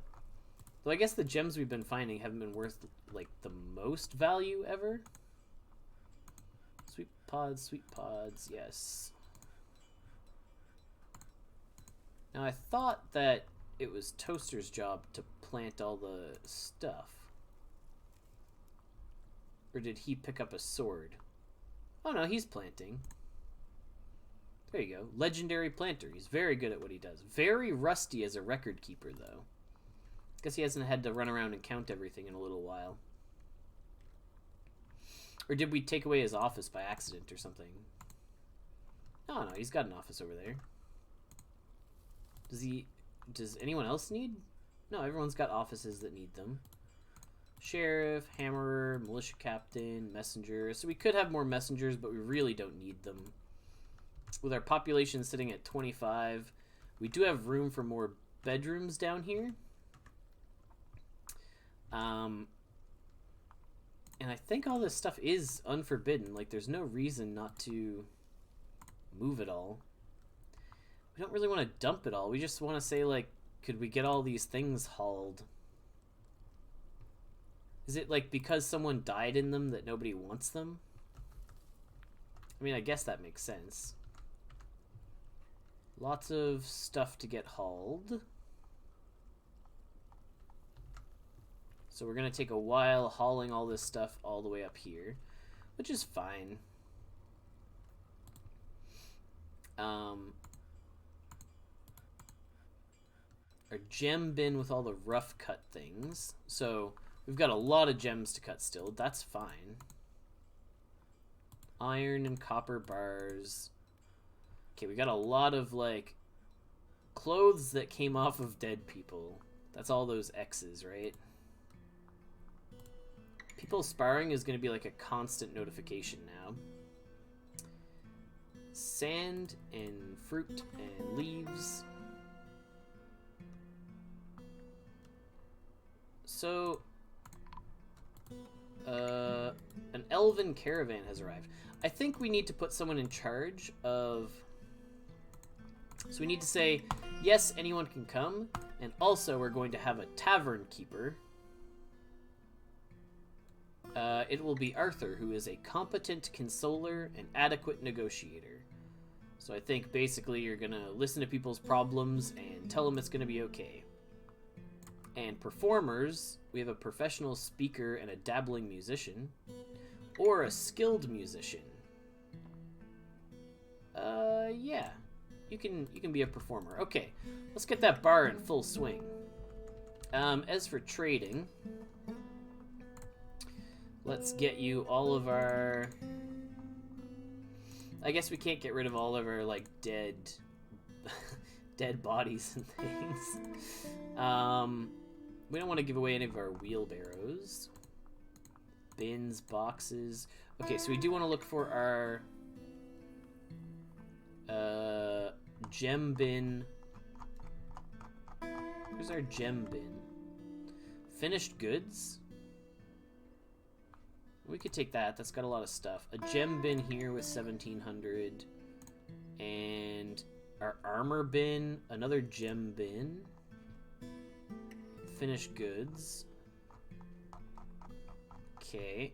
I guess the gems we've been finding haven't been worth, like, the most value ever. Sweet pods, yes. Now, I thought that it was Toaster's job to plant all the stuff. Or did he pick up a sword? Oh, no, he's planting. There you go. Legendary planter. He's very good at what he does. Very rusty as a record keeper, though. Guess he hasn't had to run around and count everything in a little while. Or did we take away his office by accident or something? Oh, no, he's got an office over there. Does anyone else need? No, everyone's got offices that need them. Sheriff, hammerer, militia captain, messenger. So we could have more messengers, but we really don't need them. With our population sitting at 25, we do have room for more bedrooms down here. And I think all this stuff is unforbidden. Like, there's no reason not to move it all. We don't really want to dump it all. We just want to say, like, could we get all these things hauled? Is it, like, because someone died in them that nobody wants them? I mean, I guess that makes sense. Lots of stuff to get hauled. So we're going to take a while hauling all this stuff all the way up here, which is fine. Our gem bin with all the rough cut things. So we've got a lot of gems to cut still. That's fine. Iron and copper bars. Okay, we got a lot of, like, clothes that came off of dead people. That's all those X's, right? People sparring is going to be like a constant notification now. Sand and fruit and leaves. So, an elven caravan has arrived. I think we need to put someone in charge of... So we need to say, yes, anyone can come, and also we're going to have a tavern keeper. It will be Arthur, who is a competent consoler and adequate negotiator. So I think basically you're going to listen to people's problems and tell them it's going to be okay. And performers, we have a professional speaker and a dabbling musician. Or a skilled musician. Yeah. You can be a performer. Okay, let's get that bar in full swing. As for trading, let's get you all of our... I guess we can't get rid of all of our, like, dead bodies and things. We don't want to give away any of our wheelbarrows. Bins, boxes. Okay, so we do want to look for our... gem bin. Where's our gem bin? Finished goods? We could take that. That's got a lot of stuff. A gem bin here with 1,700. And our armor bin. Another gem bin. Finished goods. Okay.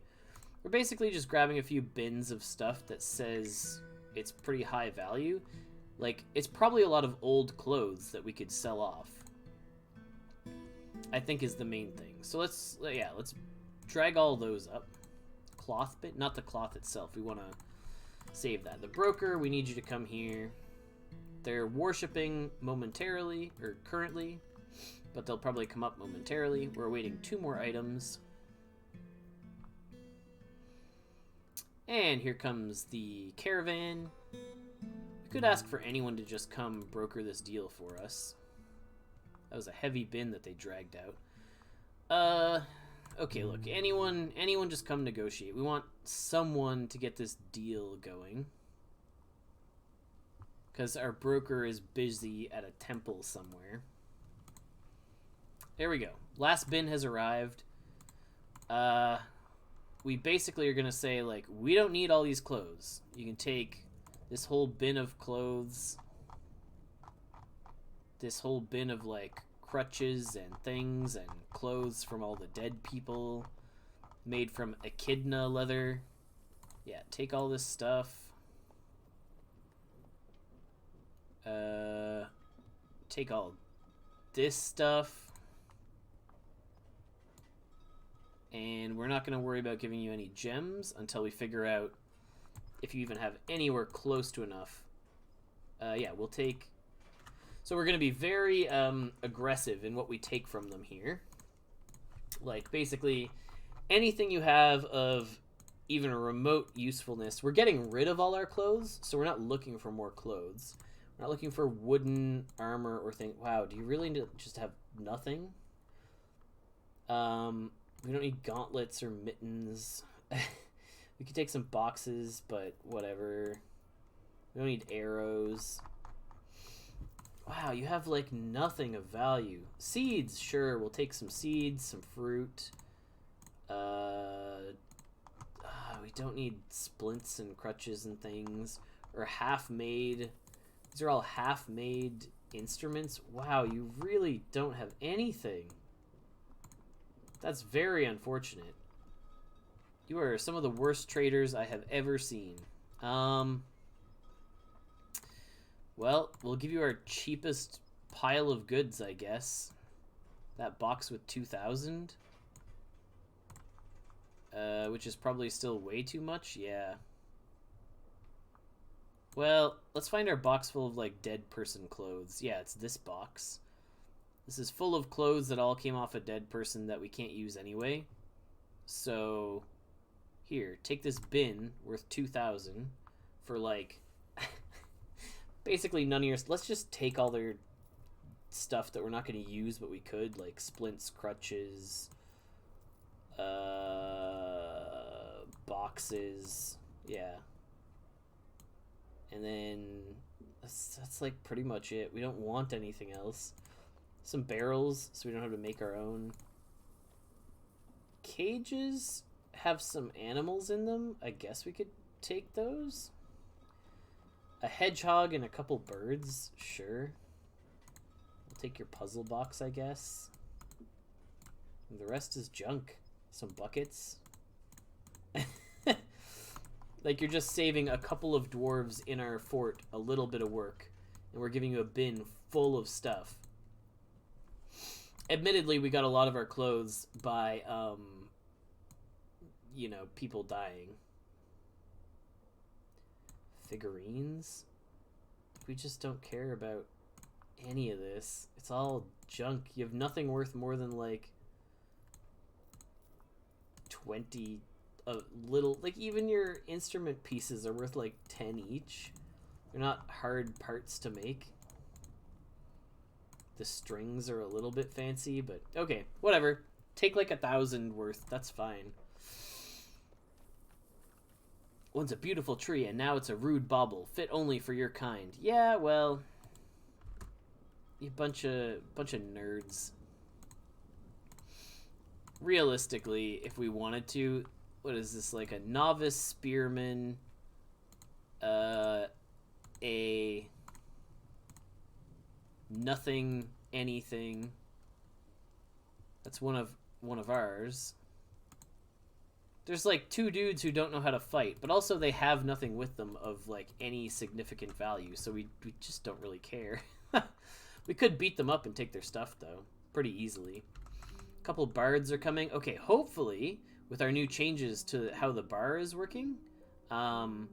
We're basically just grabbing a few bins of stuff that says it's pretty high value. Like, it's probably a lot of old clothes that we could sell off, I think, is the main thing. So let's drag all those up. Cloth bit, not the cloth itself. We want to save that. The broker, we need you to come here. They're worshipping momentarily, or currently, but they'll probably come up momentarily. We're awaiting 2 more items. And here comes the caravan. We could ask for anyone to just come broker this deal for us. That was a heavy bin that they dragged out. Okay, look, anyone just come negotiate. We want someone to get this deal going. Because our broker is busy at a temple somewhere. There we go. Last bin has arrived. We basically are going to say, like, we don't need all these clothes. You can take this whole bin of clothes. This whole bin of, like, crutches and things and clothes from all the dead people. Made from echidna leather. Yeah, take all this stuff. Take all this stuff. And we're not going to worry about giving you any gems until we figure out if you even have anywhere close to enough. Yeah, we'll take... So we're going to be very aggressive in what we take from them here. Like, basically, anything you have of even a remote usefulness. We're getting rid of all our clothes, so we're not looking for more clothes. We're not looking for wooden armor or thing. Wow, do you really need to just have nothing? We don't need gauntlets or mittens. We could take some boxes, but whatever. We don't need arrows. Wow, you have, like, nothing of value. Seeds, sure, we'll take some seeds, some fruit. We don't need splints and crutches and things. Or half-made. These are all half-made instruments. Wow, you really don't have anything. That's very unfortunate. You are some of the worst traders I have ever seen. Well, we'll give you our cheapest pile of goods, I guess. That box with 2,000. Which is probably still way too much, yeah. Well, let's find our box full of, like, dead person clothes. Yeah, it's this box. This is full of clothes that all came off a dead person that we can't use anyway. So, here, take this bin worth 2,000 for, like, basically none of your... Let's just take all their stuff that we're not going to use, but we could, like splints, crutches, boxes, yeah. And then that's like pretty much it. We don't want anything else. Some barrels, so we don't have to make our own. Cages have some animals in them. I guess we could take those. A hedgehog and a couple birds, sure. We'll take your puzzle box, I guess. And the rest is junk. Some buckets. Like, you're just saving a couple of dwarves in our fort a little bit of work, and we're giving you a bin full of stuff. Admittedly, we got a lot of our clothes by, you know, people dying. Figurines? We just don't care about any of this. It's all junk. You have nothing worth more than, like, 20... little, like, even your instrument pieces are worth like 10 each. They're not hard parts to make. The strings are a little bit fancy, but okay, whatever. Take like 1,000 worth, that's fine. Once a beautiful tree, and now it's a rude bauble, fit only for your kind. Yeah, well, you bunch of nerds. Realistically, if we wanted to, what is this, like a novice spearman, a nothing anything. That's one of ours. There's like 2 dudes who don't know how to fight, but also they have nothing with them of like any significant value, so we just don't really care. We could beat them up and take their stuff though, pretty easily. A couple bards are coming. Okay, hopefully with our new changes to how the bar is working. Oh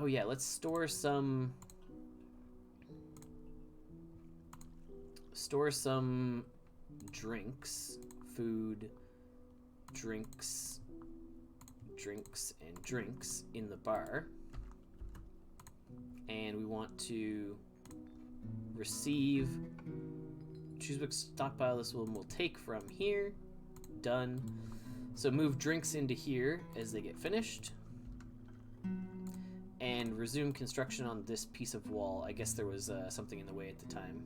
yeah, let's store some drinks, food, drinks and drinks in the bar. And we want to receive, choose which stockpile this one will take from here. Done. So move drinks into here as they get finished. And resume construction on this piece of wall. I guess there was something in the way at the time.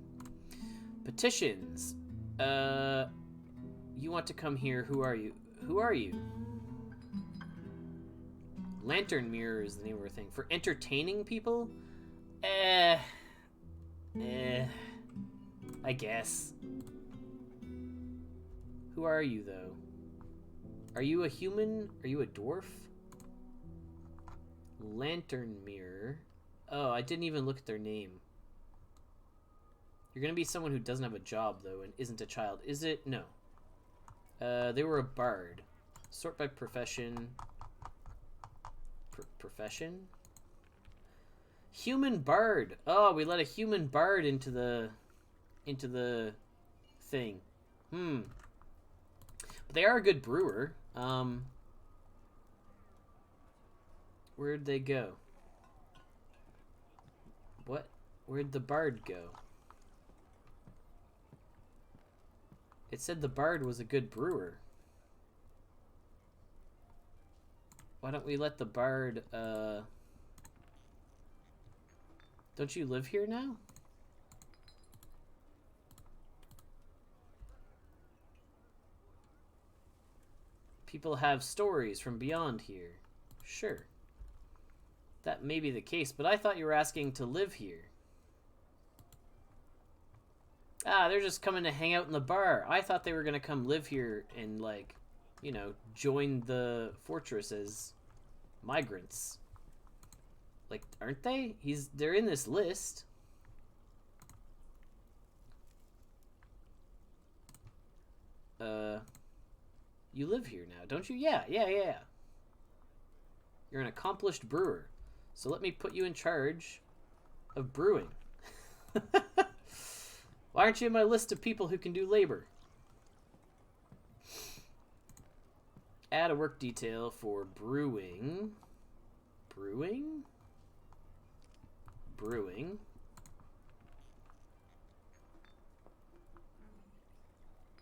Petitions. You want to come here. Who are you? Who are you? Lantern Mirror is the name of our thing. For entertaining people? I guess. Who are you, though? Are you a human? Are you a dwarf? Lantern Mirror. Oh, I didn't even look at their name. You're gonna be someone who doesn't have a job, though, and isn't a child. Is it? No. They were a bard. Sort by profession. Profession? Human bard. Oh, we let a human bard into the thing. But they are a good brewer. Where'd they go? What? Where'd the bard go? It said the bard was a good brewer. Why don't we let the bard, Don't you live here now? People have stories from beyond here. Sure. That may be the case, but I thought you were asking to live here. Ah, they're just coming to hang out in the bar. I thought they were going to come live here and, like, you know, join the fortress as migrants. Like, aren't they? They're in this list. You live here now, don't you? Yeah. You're an accomplished brewer. So let me put you in charge of brewing. Why aren't you in my list of people who can do labor? Add a work detail for brewing. Brewing?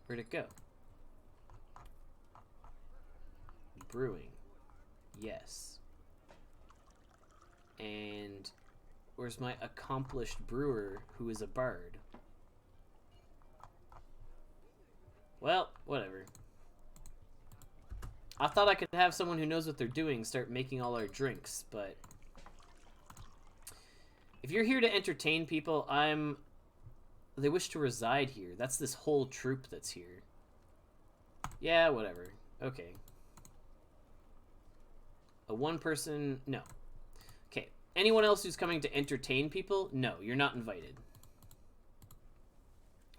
Where'd it go? Brewing. Yes. And where's my accomplished brewer who is a bard? Well, whatever. I thought I could have someone who knows what they're doing start making all our drinks, but if you're here to entertain people, they wish to reside here. That's this whole troop that's here. Yeah, whatever. Okay. A one person, no. Okay. Anyone else who's coming to entertain people? No, you're not invited.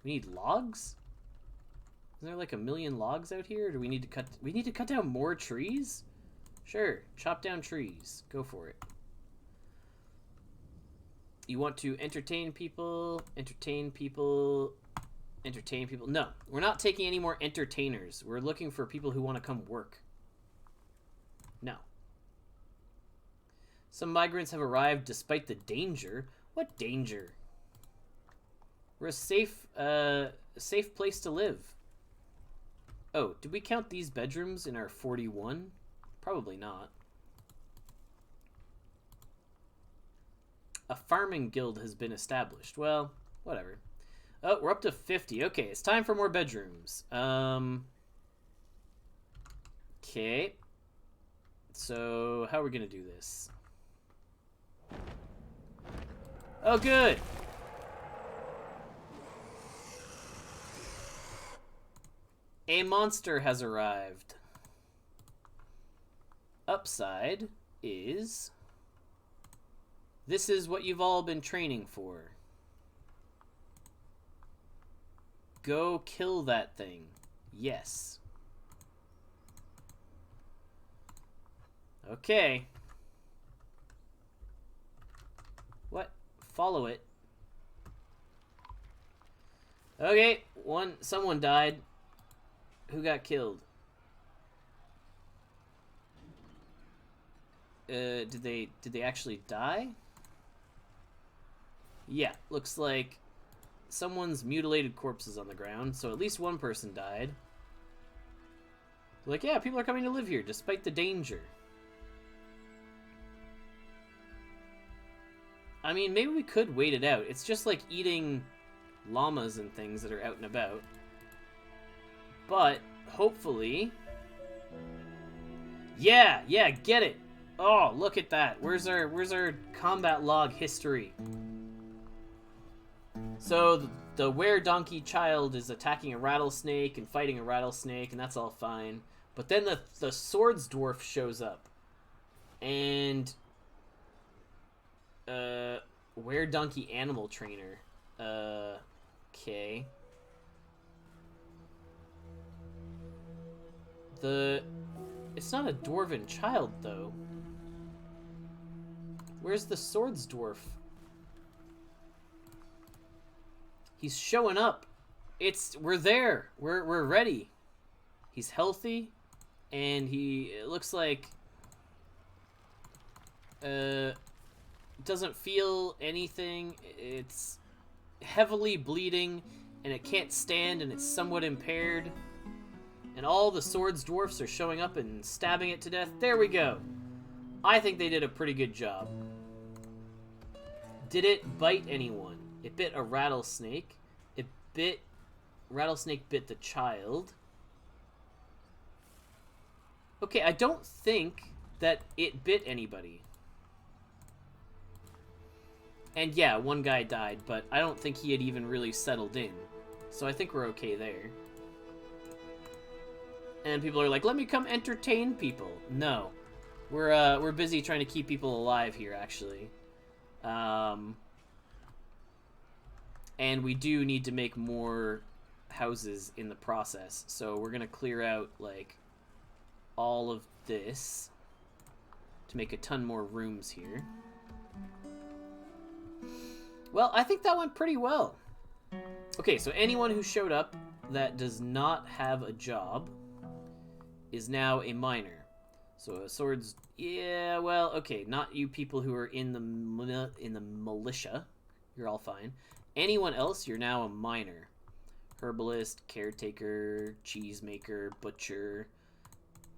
We need logs? Isn't there like a million logs out here? Or do we need to cut down more trees? Sure, chop down trees. Go for it. You want to entertain people? No, we're not taking any more entertainers. We're looking for people who want to come work. No. Some migrants have arrived despite the danger. What danger? We're a safe place to live. Oh, did we count these bedrooms in our 41? Probably not. A farming guild has been established. Well, whatever. Oh, we're up to 50. Okay, it's time for more bedrooms. Okay. So, how are we gonna do this? Oh, good! A monster has arrived. Upside is... this is what you've all been training for. Go kill that thing. Yes. Okay. What? Follow it. Okay, someone died. Who got killed? Did they actually die? Yeah, looks like someone's mutilated corpses on the ground, so at least one person died. Like, yeah, people are coming to live here despite the danger. I mean, maybe we could wait it out. It's just like eating llamas and things that are out and about. But hopefully... yeah, get it. Oh, look at that. Where's our combat log history? So the were-donkey child is attacking a rattlesnake and fighting a rattlesnake, and that's all fine. But then the swords dwarf shows up. And were-donkey animal trainer. Okay. It's not a dwarven child, though. Where's the swords dwarf? He's showing up. We're there. We're ready. He's healthy, and it looks like doesn't feel anything. It's heavily bleeding, and it can't stand, and it's somewhat impaired. And all the swords dwarfs are showing up and stabbing it to death. There we go. I think they did a pretty good job. Did it bite anyone? It bit a rattlesnake. Rattlesnake bit the child. Okay, I don't think that it bit anybody. And yeah, one guy died, but I don't think he had even really settled in. So I think we're okay there. And people are like, let me come entertain people. No. We're busy trying to keep people alive here, actually. And we do need to make more houses in the process. So we're going to clear out, like, all of this to make a ton more rooms here. Well, I think that went pretty well. Okay, so anyone who showed up that does not have a job is now a miner. So swords, yeah, well, okay, not you people who are in the militia. You're all fine. Anyone else, you're now a miner. Herbalist, caretaker, cheesemaker, butcher,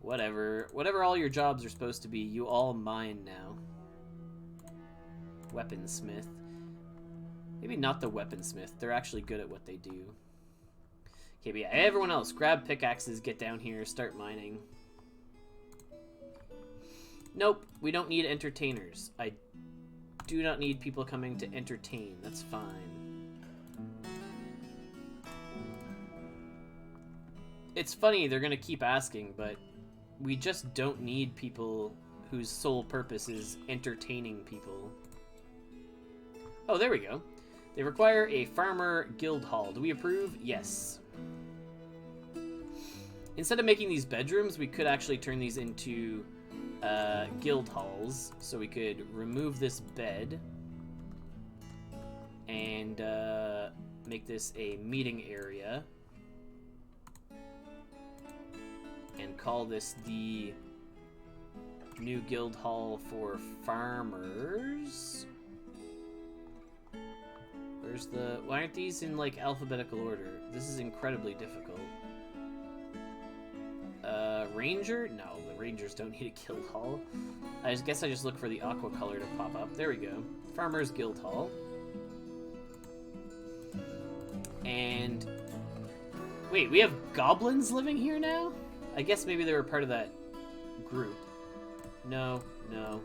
whatever. Whatever all your jobs are supposed to be, you all mine now. Weaponsmith. Maybe not the weaponsmith. They're actually good at what they do. Okay, but yeah, everyone else, grab pickaxes, get down here, start mining. Nope, we don't need entertainers. I do not need people coming to entertain. That's fine. It's funny, they're gonna keep asking, but we just don't need people whose sole purpose is entertaining people. Oh, there we go. They require a farmer guild hall. Do we approve? Yes. Instead of making these bedrooms, we could actually turn these into guild halls. So we could remove this bed and make this a meeting area. And call this the new guild hall for farmers. Where's the... why aren't these in, like, alphabetical order? This is incredibly difficult. Ranger? No, the rangers don't need a guild hall. I guess I just look for the aqua color to pop up. There we go. Farmers Guild Hall. And... wait, we have goblins living here now? I guess maybe they were part of that group. No, no.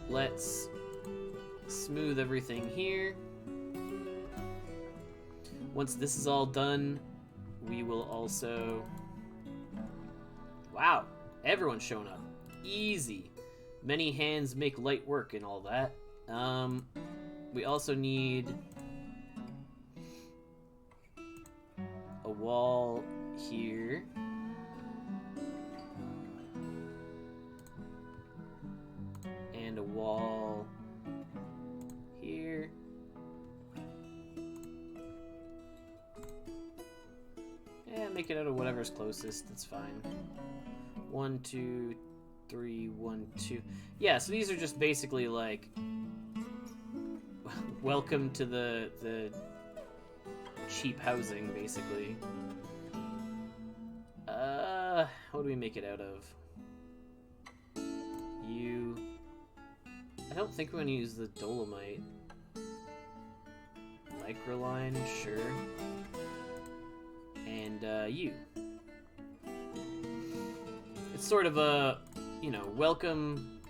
Let's smooth everything here. Once this is all done, we will also... Wow, everyone's showing up. Easy. Many hands make light work and all that. We also need a wall here. And a wall here. Yeah, make it out of whatever's closest. That's fine. 1, 2, 3, 1, 2. Yeah, so these are just basically like welcome to the cheap housing, basically. What do we make it out of? I don't think we're gonna use the dolomite. Microline, sure. And you. It's sort of a, you know, welcome.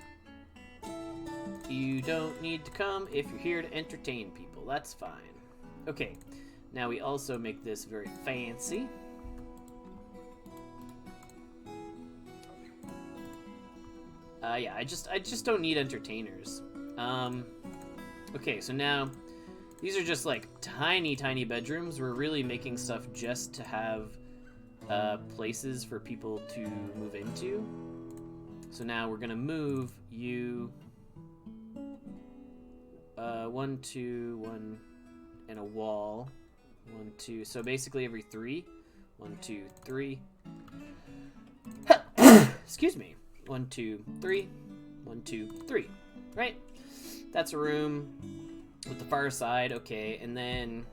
You don't need to come if you're here to entertain people. That's fine. Okay, now we also make this very fancy. Yeah, I just don't need entertainers. Okay, so now these are just like tiny bedrooms. We're really making stuff just to have places for people to move into. So now we're gonna move you 1, 2, 1, and a wall. 1, 2. So basically every 3. 1, 2, 3. Excuse me. 1, 2, 3. 1, 2, 3. Right? That's a room with the far side. Okay, and then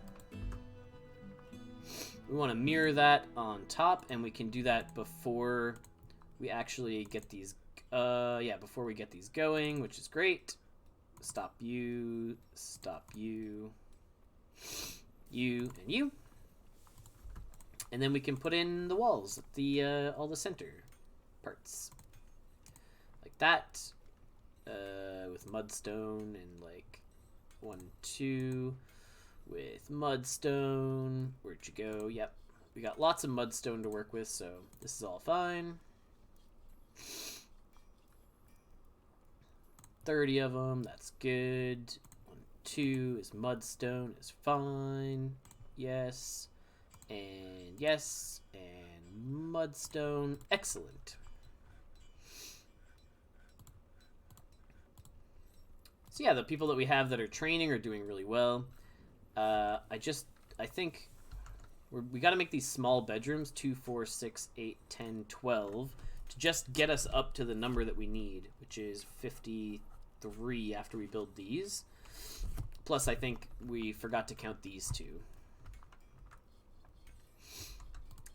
we want to mirror that on top, and we can do that before we actually get these. Yeah, before we get these going, which is great. Stop you, you, and you, and then we can put in the walls, all the center parts. That with mudstone, and like 1, 2 with mudstone. Where'd you go? Yep, we got lots of mudstone to work with, so this is all fine. 30 of them, that's good. 1, 2 is mudstone, is fine. Yes, and mudstone, excellent. So yeah, the people that we have that are training are doing really well. I think we got to make these small bedrooms, 2, 4, 6, 8, 10, 12, to just get us up to the number that we need, which is 53 after we build these. Plus, I think we forgot to count these two.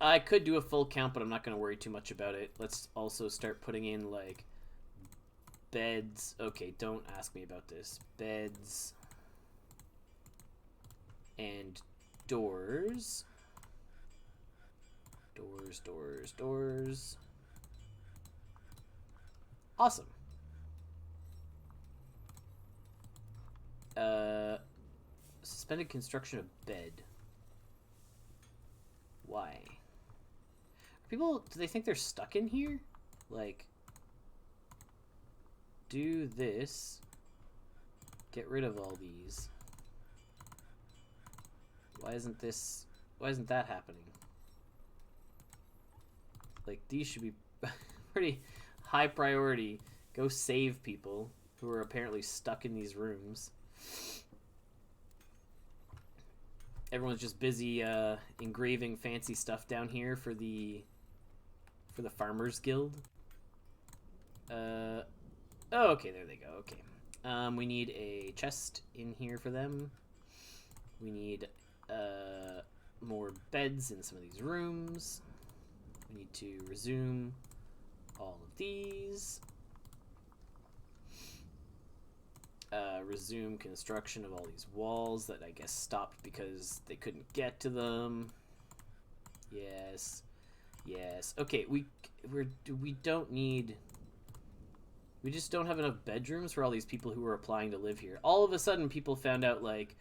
I could do a full count, but I'm not going to worry too much about it. Let's also start putting in, like, beds. Okay, don't ask me about this. Beds and doors. Doors. Awesome. Suspended construction of bed. Why? People, do they think they're stuck in here? Like, do this. Get rid of all these. Why isn't that happening? Like, these should be pretty high priority. Go save people who are apparently stuck in these rooms. Everyone's just busy engraving fancy stuff down here for the Farmers Guild. Oh, okay, there they go. Okay. We need a chest in here for them. We need more beds in some of these rooms. We need to resume all of these. Resume construction of all these walls that I guess stopped because they couldn't get to them. Yes. Yes. Okay, we don't need... We just don't have enough bedrooms for all these people who are applying to live here. All of a sudden, people found out, like,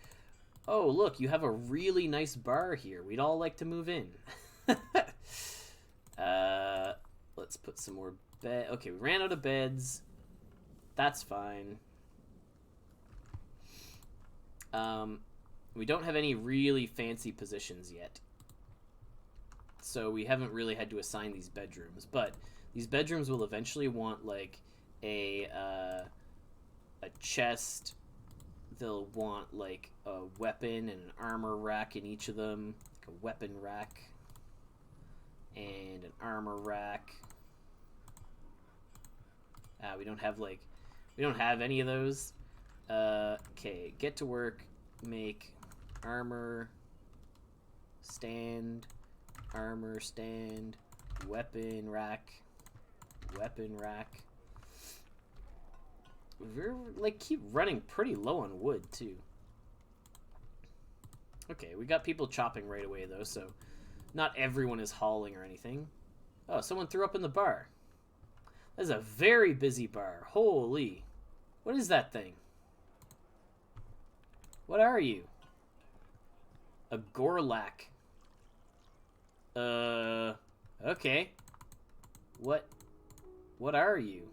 oh, look, you have a really nice bar here. We'd all like to move in. Let's put some more bed. Okay, we ran out of beds. That's fine. We don't have any really fancy positions yet. So we haven't really had to assign these bedrooms. But these bedrooms will eventually want, like, a chest. They'll want like a weapon and an armor rack in each of them, like a weapon rack and an armor rack. We don't have any of those. Okay, get to work. Make armor stand, weapon rack. We're, like, keep running pretty low on wood, too. Okay, we got people chopping right away, though, so not everyone is hauling or anything. Oh, someone threw up in the bar. That's a very busy bar. Holy. What is that thing? What are you? A Gorlak. Okay. What are you?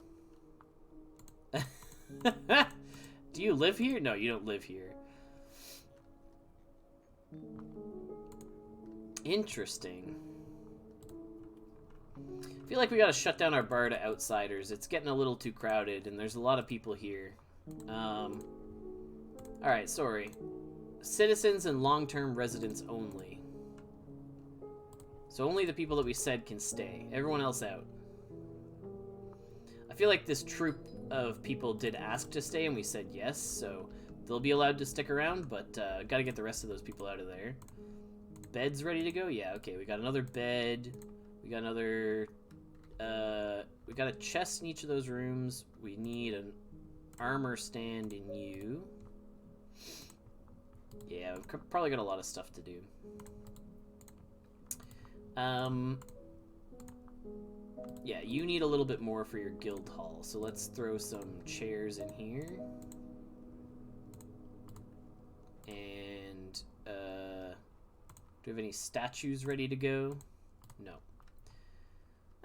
Do you live here? No, you don't live here. Interesting. I feel like we gotta shut down our bar to outsiders. It's getting a little too crowded, and there's a lot of people here. Alright, sorry. Citizens and long-term residents only. So only the people that we said can stay. Everyone else out. I feel like this troop of people did ask to stay, and we said yes, so they'll be allowed to stick around, but gotta get the rest of those people out of there. Beds ready to go? Yeah, okay, we got another bed. We got another... we got a chest in each of those rooms. We need an armor stand in you. Yeah, we've probably got a lot of stuff to do. Yeah, you need a little bit more for your guild hall, so let's throw some chairs in here. And, do we have any statues ready to go? No.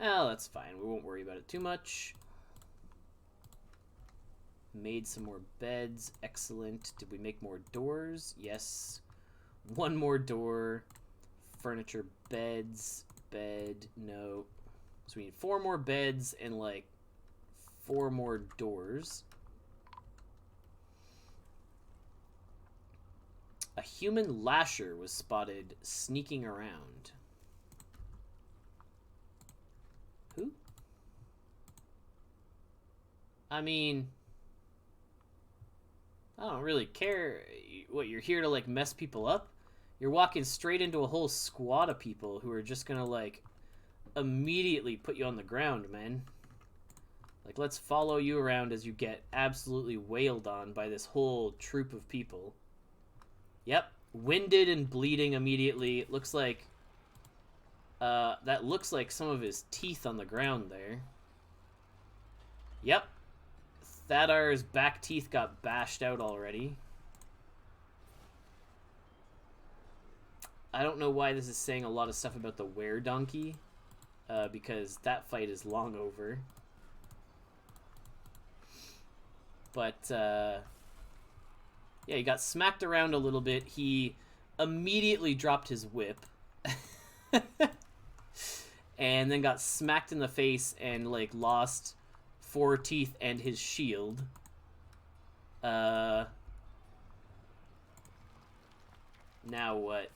Oh, that's fine. We won't worry about it too much. Made some more beds. Excellent. Did we make more doors? Yes. One more door. Furniture, beds. Bed. No. So we need 4 more beds and, like, 4 more doors. A human lasher was spotted sneaking around. Who? I mean, I don't really care. What, you're here to, like, mess people up? You're walking straight into a whole squad of people who are just gonna, like, immediately put you on the ground, man. Like, let's follow you around as you get absolutely wailed on by this whole troop of people. Yep, winded and bleeding immediately. It looks like that looks like some of his teeth on the ground there. Yep, Thadar's back teeth got bashed out already. I don't know why this is saying a lot of stuff about the were-donkey. Because that fight is long over. But, yeah, he got smacked around a little bit. He immediately dropped his whip. And then got smacked in the face and, like, lost 4 teeth and his shield. Now what?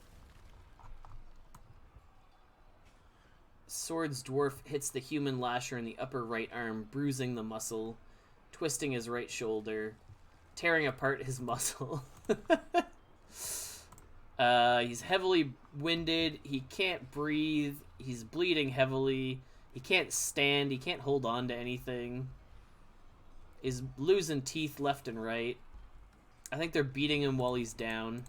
Sword's dwarf hits the human lasher in the upper right arm, bruising the muscle, twisting his right shoulder, tearing apart his muscle. He's heavily winded. He can't breathe. He's bleeding heavily. He can't stand. He can't hold on to anything. He's losing teeth left and right. I think they're beating him while he's down.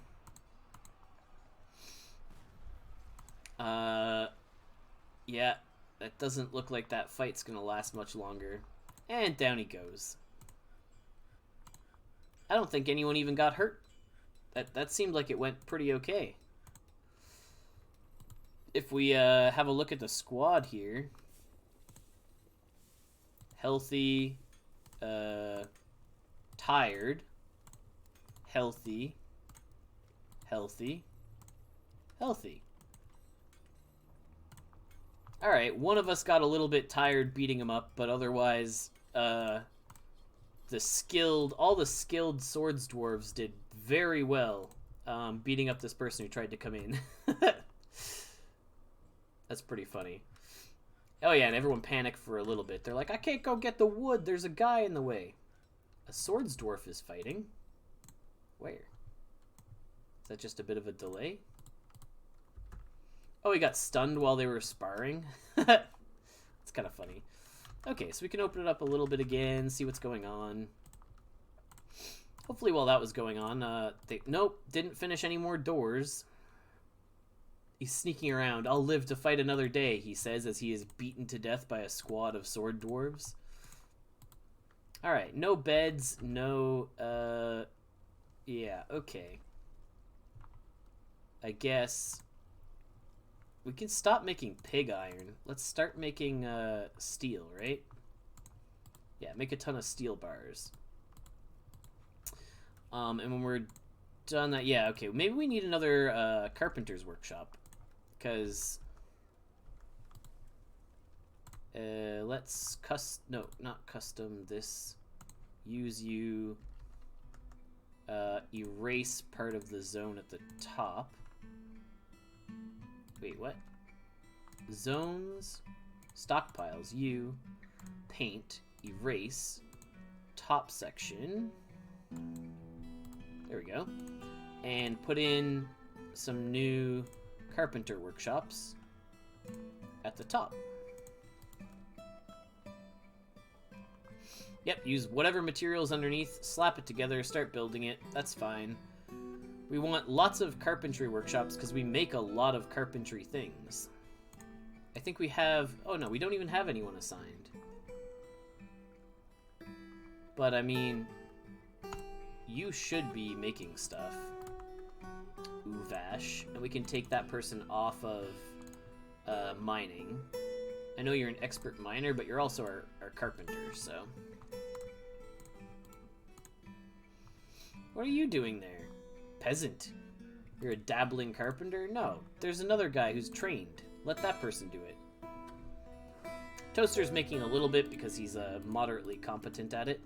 Yeah, that doesn't look like that fight's gonna last much longer. And down he goes. I don't think anyone even got hurt. That seemed like it went pretty okay. If we have a look at the squad here. Healthy, tired, healthy, healthy, healthy. Alright, one of us got a little bit tired beating him up, but otherwise, all the skilled swords dwarves did very well beating up this person who tried to come in. That's pretty funny. Oh yeah, and everyone panicked for a little bit. They're like, I can't go get the wood. There's a guy in the way. A swords dwarf is fighting. Where? Is that just a bit of a delay? Oh, he got stunned while they were sparring. It's kind of funny. Okay, so we can open it up a little bit again, see what's going on. Hopefully while that was going on, nope, didn't finish any more doors. He's sneaking around. I'll live to fight another day, he says, as he is beaten to death by a squad of sword dwarves. Alright, no beds, no, yeah, okay. I guess we can stop making pig iron. Let's start making, steel, right? Yeah, make a ton of steel bars. And when we're done that, yeah, okay, maybe we need another, carpenter's workshop. Because let's not custom this. Use you. Erase part of the zone at the top. Wait, what? Zones, stockpiles. You paint, erase, top section. There we go. And put in some new carpenter workshops at the top. Yep, use whatever materials underneath, slap it together, start building it. That's fine. We want lots of carpentry workshops because we make a lot of carpentry things. I think we have... Oh no, we don't even have anyone assigned. But I mean, you should be making stuff. Uvash, and we can take that person off of mining. I know you're an expert miner, but you're also our carpenter, so. What are you doing there? Peasant. You're a dabbling carpenter? No, there's another guy who's trained. Let that person do it. Toaster's making a little bit because he's moderately competent at it.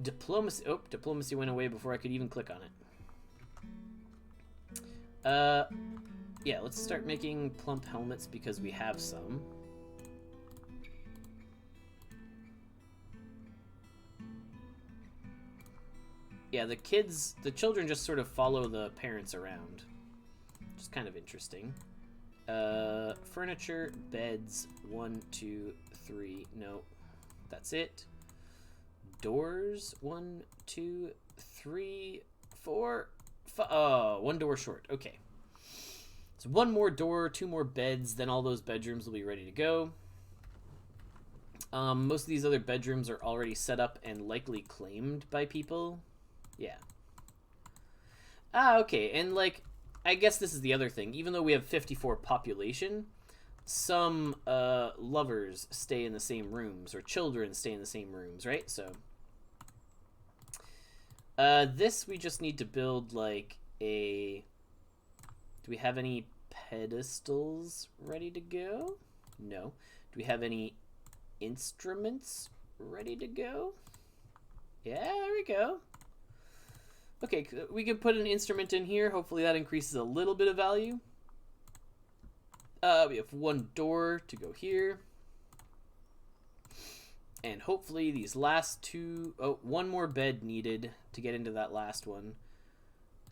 Diplomacy. Oh, diplomacy went away before I could even click on it. Yeah, let's start making plump helmets because we have some. Yeah, the children just sort of follow the parents around. Which is kind of interesting. Furniture, beds, 1, 2, 3, no, that's it. Doors, 1, 2, 3, 4, 5, oh, 1 door short, okay. So 1 more door, 2 more beds, then all those bedrooms will be ready to go. Most of these other bedrooms are already set up and likely claimed by people. Yeah. Ah, okay, and like, I guess this is the other thing. Even though we have 54 population, some lovers stay in the same rooms, or children stay in the same rooms, right? So this we just need to build like a... Do we have any pedestals ready to go? No. Do we have any instruments ready to go? Yeah, there we go. Okay, we can put an instrument in here. Hopefully that increases a little bit of value. We have 1 door to go here. And hopefully these last 2... Oh, 1 more bed needed to get into that last one.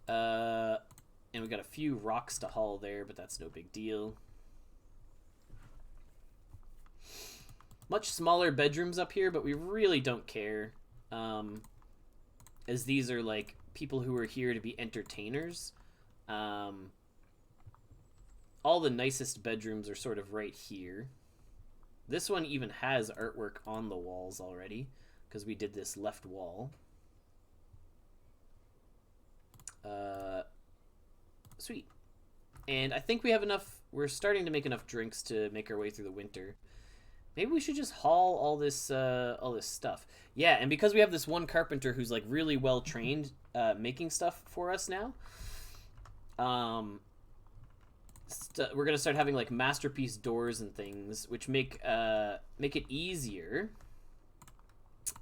And we got a few rocks to haul there, but that's no big deal. Much smaller bedrooms up here, but we really don't care. As these are like... people who are here to be entertainers. all the nicest bedrooms are sort of right here. This one even has artwork on the walls already, because we did this left wall. Sweet. And I think we have enough, we're starting to make enough drinks to make our way through the winter. Maybe we should just haul all this stuff. Yeah, and because we have this one carpenter who's like really well trained making stuff for us now, we're gonna start having like masterpiece doors and things, which make it easier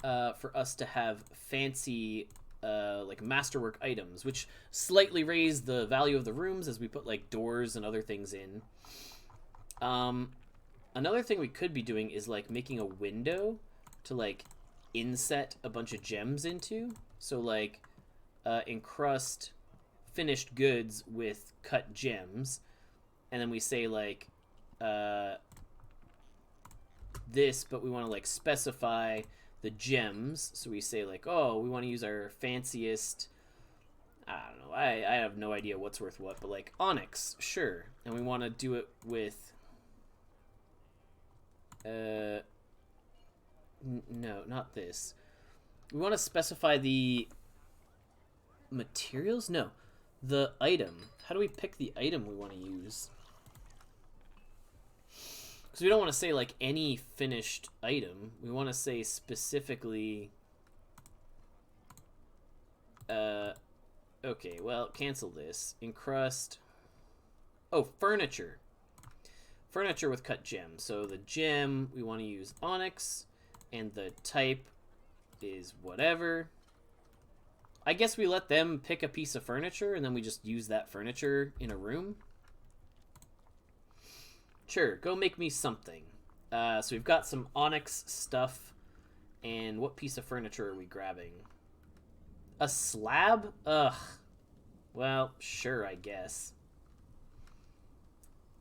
for us to have fancy like masterwork items, which slightly raise the value of the rooms as we put like doors and other things in. Another thing we could be doing is like making a window to like inset a bunch of gems into. So like encrust finished goods with cut gems, and then we say like this, but we want to like specify the gems. So we say like, oh, we want to use our fanciest, I don't know, I have no idea what's worth what, but like onyx, sure. And we want to do it with no, not this. We want to specify the materials? No, the item. How do we pick the item we want to use? Because we don't want to say like any finished item. We want to say specifically okay, well, cancel this. Encrust. Oh, furniture. Furniture with cut gems. So the gem, we want to use onyx, and the type is whatever. I guess we let them pick a piece of furniture, and then we just use that furniture in a room. Sure, go make me something. So we've got some onyx stuff, and what piece of furniture are we grabbing? A slab? Ugh. Well, sure, I guess.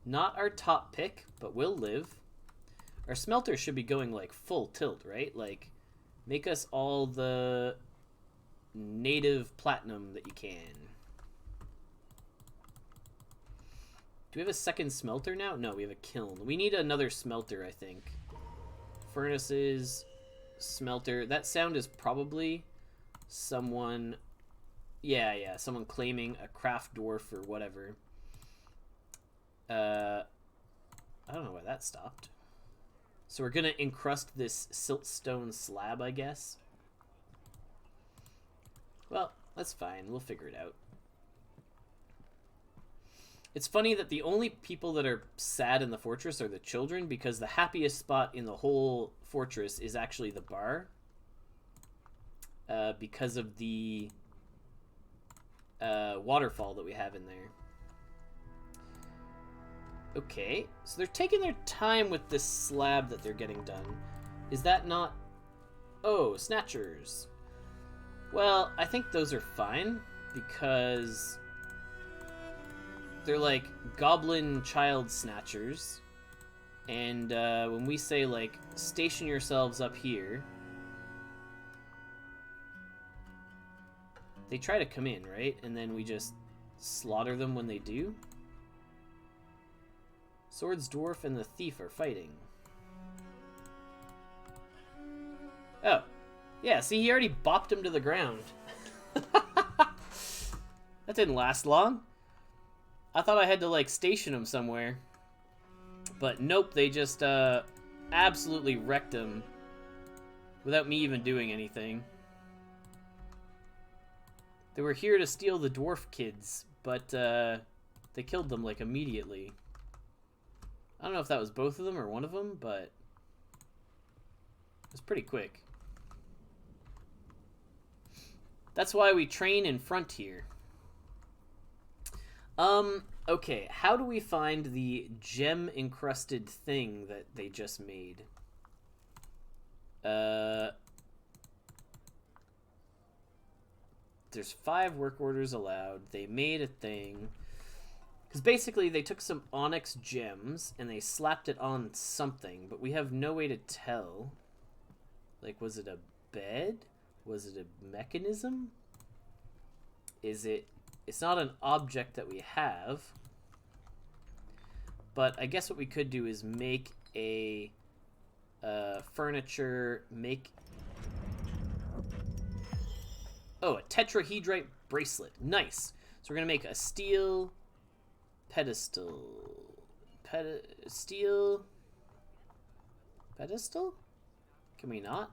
Not our top pick, but we'll live. Our smelter should be going like full tilt, right? Like, make us all the native platinum that you can. Do we have a second smelter now? No, we have a kiln. We need another smelter, I think. Furnaces, smelter. That sound is probably someone... Yeah, someone claiming a craft dwarf or whatever. I don't know why that stopped. So we're gonna encrust this siltstone slab, I guess. Well, that's fine. We'll figure it out. It's funny that the only people that are sad in the fortress are the children, because the happiest spot in the whole fortress is actually the bar. Because of the waterfall that we have in there. Okay, so they're taking their time with this slab that they're getting done. Is that not... Oh, snatchers. Well, I think those are fine, because they're like goblin child snatchers. And when we say, like, station yourselves up here, they try to come in, right? And then we just slaughter them when they do. Swords, Dwarf, and the Thief are fighting. Oh. Yeah, see, he already bopped him to the ground. That didn't last long. I thought I had to, like, station him somewhere. But nope, they just, absolutely wrecked him without me even doing anything. They were here to steal the dwarf kids, but, they killed them, like, immediately. I don't know if that was both of them or one of them, but it was pretty quick. That's why we train in front here. Okay, how do we find the gem-encrusted thing that they just made? There's 5 work orders allowed. They made a thing. Because basically they took some onyx gems and they slapped it on something, but we have no way to tell. Like, was it a bed? Was it a mechanism? Is it... It's not an object that we have. But I guess what we could do is make a furniture, Oh, a tetrahedrite bracelet. Nice. So we're going to make a steel pedestal. Steel pedestal? Can we not?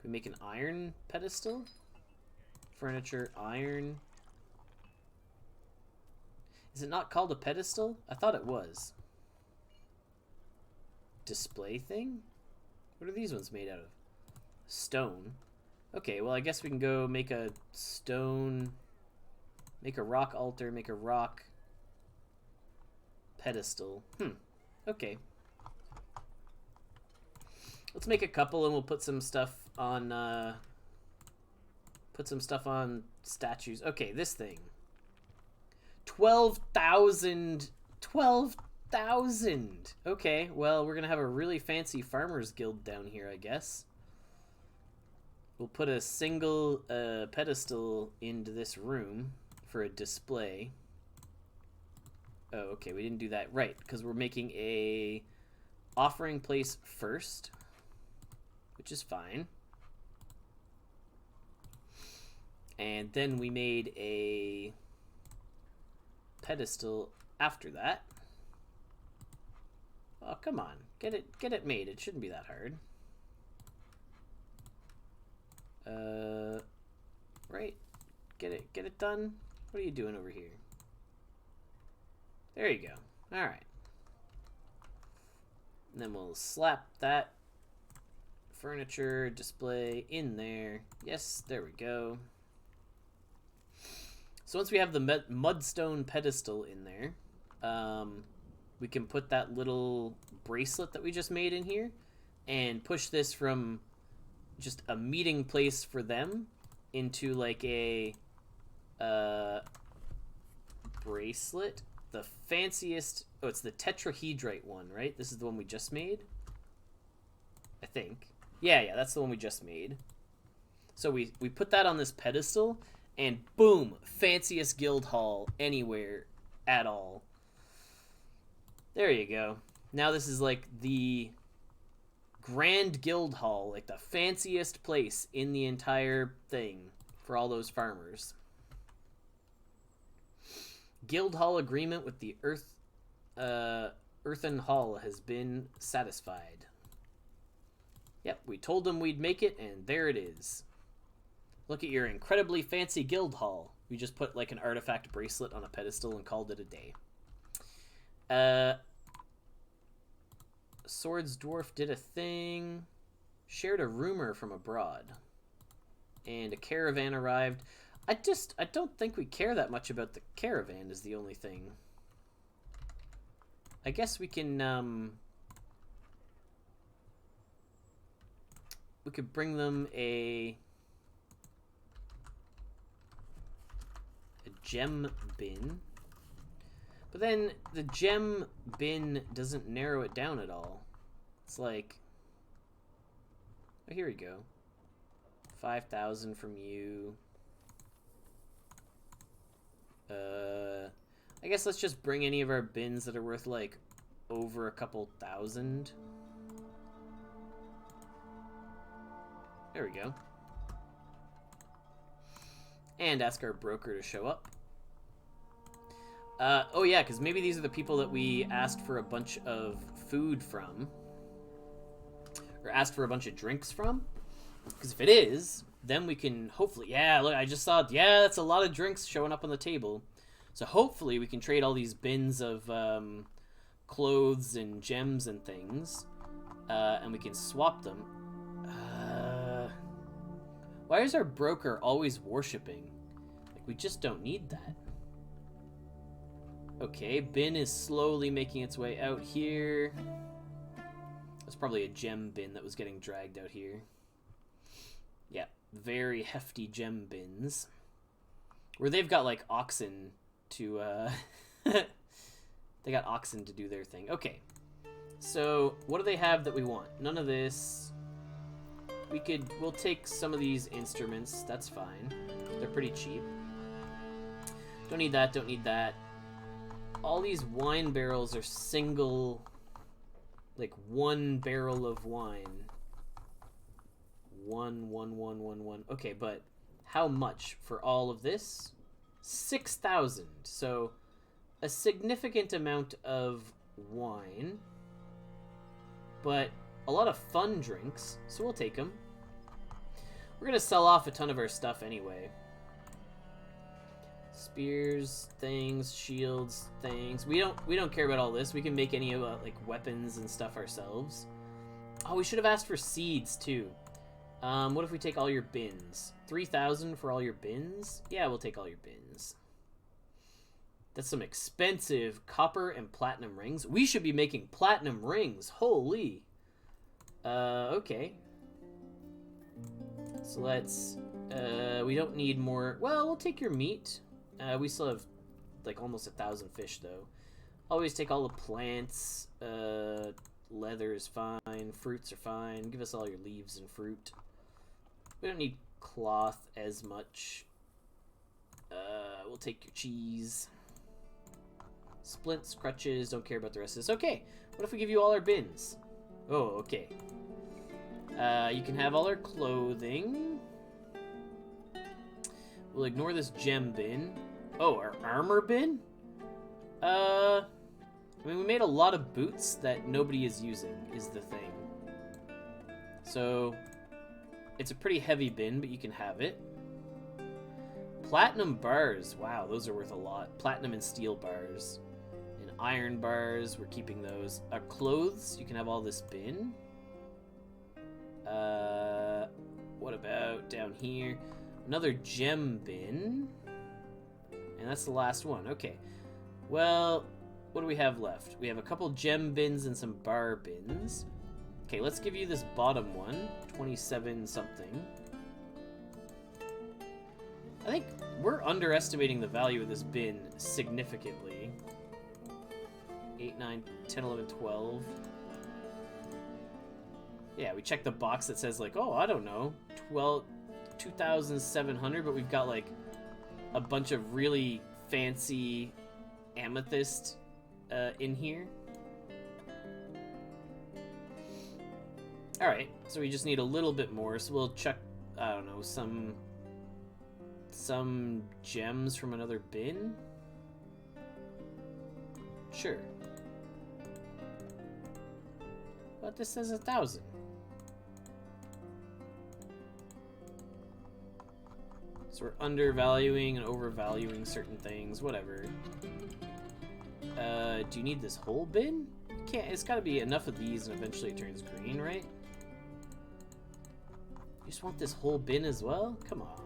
Can we make an iron pedestal? Furniture, iron. Is it not called a pedestal? I thought it was. Display thing? What are these ones made out of? Stone. Okay, well, I guess we can go make a stone, make a rock altar, make a rock pedestal. Okay. Let's make a couple and we'll put some stuff on, statues. Okay, this thing. 12,000. 12,000. Okay, well, we're going to have a really fancy farmers guild down here, I guess. We'll put a single pedestal into this room for a display. Oh, okay, we didn't do that right, because we're making a offering place first, which is fine. And then we made a pedestal after that. Oh, come on. Get it made. It shouldn't be that hard. Right. Get it done. What are you doing over here? There you go. Alright. And then we'll slap that furniture display in there. Yes, there we go. So once we have the mudstone pedestal in there, we can put that little bracelet that we just made in here and push this from just a meeting place for them into like a bracelet. The fanciest... Oh, it's the tetrahedrite one, right? This is the one we just made? I think. Yeah, that's the one we just made. So we put that on this pedestal, and boom! Fanciest guild hall anywhere at all. There you go. Now this is like the Grand Guild Hall, like the fanciest place in the entire thing for all those farmers. Guild Hall agreement with the Earthen Hall has been satisfied. Yep, we told them we'd make it, and there it is. Look at your incredibly fancy guild hall. We just put like an artifact bracelet on a pedestal and called it a day. Swords Dwarf did a thing. Shared a rumor from abroad. And a caravan arrived. I don't think we care that much about the caravan is the only thing. I guess we can, we could bring them a gem bin. But then the gem bin doesn't narrow it down at all. It's like, oh, here we go. 5,000 from you. I guess let's just bring any of our bins that are worth like over a couple thousand. There we go. And ask our broker to show up. Oh yeah, because maybe these are the people that we asked for a bunch of food from. Or asked for a bunch of drinks from. Because if it is, then we can hopefully... Yeah, look, I just saw... Yeah, that's a lot of drinks showing up on the table. So hopefully we can trade all these bins of clothes and gems and things. And we can swap them. Why is our broker always worshipping? Like, we just don't need that. Okay, bin is slowly making its way out here. That's probably a gem bin that was getting dragged out here. Yeah, very hefty gem bins. Where they've got, like, oxen to, they got oxen to do their thing. Okay, so what do they have that we want? None of this. We'll take some of these instruments. That's fine. They're pretty cheap. Don't need that, don't need that. all these wine barrels are single, like 1 barrel of wine. 1. Okay, but how much for all of this? 6,000. So a significant amount of wine, but a lot of fun drinks, so we'll take them. We're gonna sell off a ton of our stuff anyway. Spears, things, shields, things. We don't care about all this. We can make any of like weapons and stuff ourselves. Oh, we should have asked for seeds too. What if we take all your bins? 3,000 for all your bins? Yeah, we'll take all your bins. That's some expensive copper and platinum rings. We should be making platinum rings. Holy. Okay. So let's, we don't need more. Well, we'll take your meat. We still have like almost 1,000 fish though. Always take all the plants. Leather is fine. Fruits are fine. Give us all your leaves and fruit. We don't need cloth as much. We'll take your cheese. Splints, crutches, don't care about the rest of this. Okay, what if we give you all our bins? Oh, okay. You can have all our clothing. We'll ignore this gem bin. Oh, our armor bin? I mean, we made a lot of boots that nobody is using, is the thing. So, it's a pretty heavy bin, but you can have it. Platinum bars. Wow, those are worth a lot. Platinum and steel bars. And iron bars, we're keeping those. Our clothes, you can have all this bin. What about down here? Another gem bin. And that's the last one. Okay. Well, what do we have left? We have a couple gem bins and some bar bins. Okay, let's give you this bottom one. 27 something. I think we're underestimating the value of this bin significantly. 8, 9, 10, 11, 12. Yeah, we checked the box that says like, oh, I don't know, 2,700, but we've got like a bunch of really fancy amethyst in here. Alright, so we just need a little bit more, so we'll check, I don't know, some gems from another bin? Sure. But this says 1,000. So we're undervaluing and overvaluing certain things, whatever. Do you need this whole bin? You can't, it's gotta be enough of these and eventually it turns green, right? You just want this whole bin as well? Come on.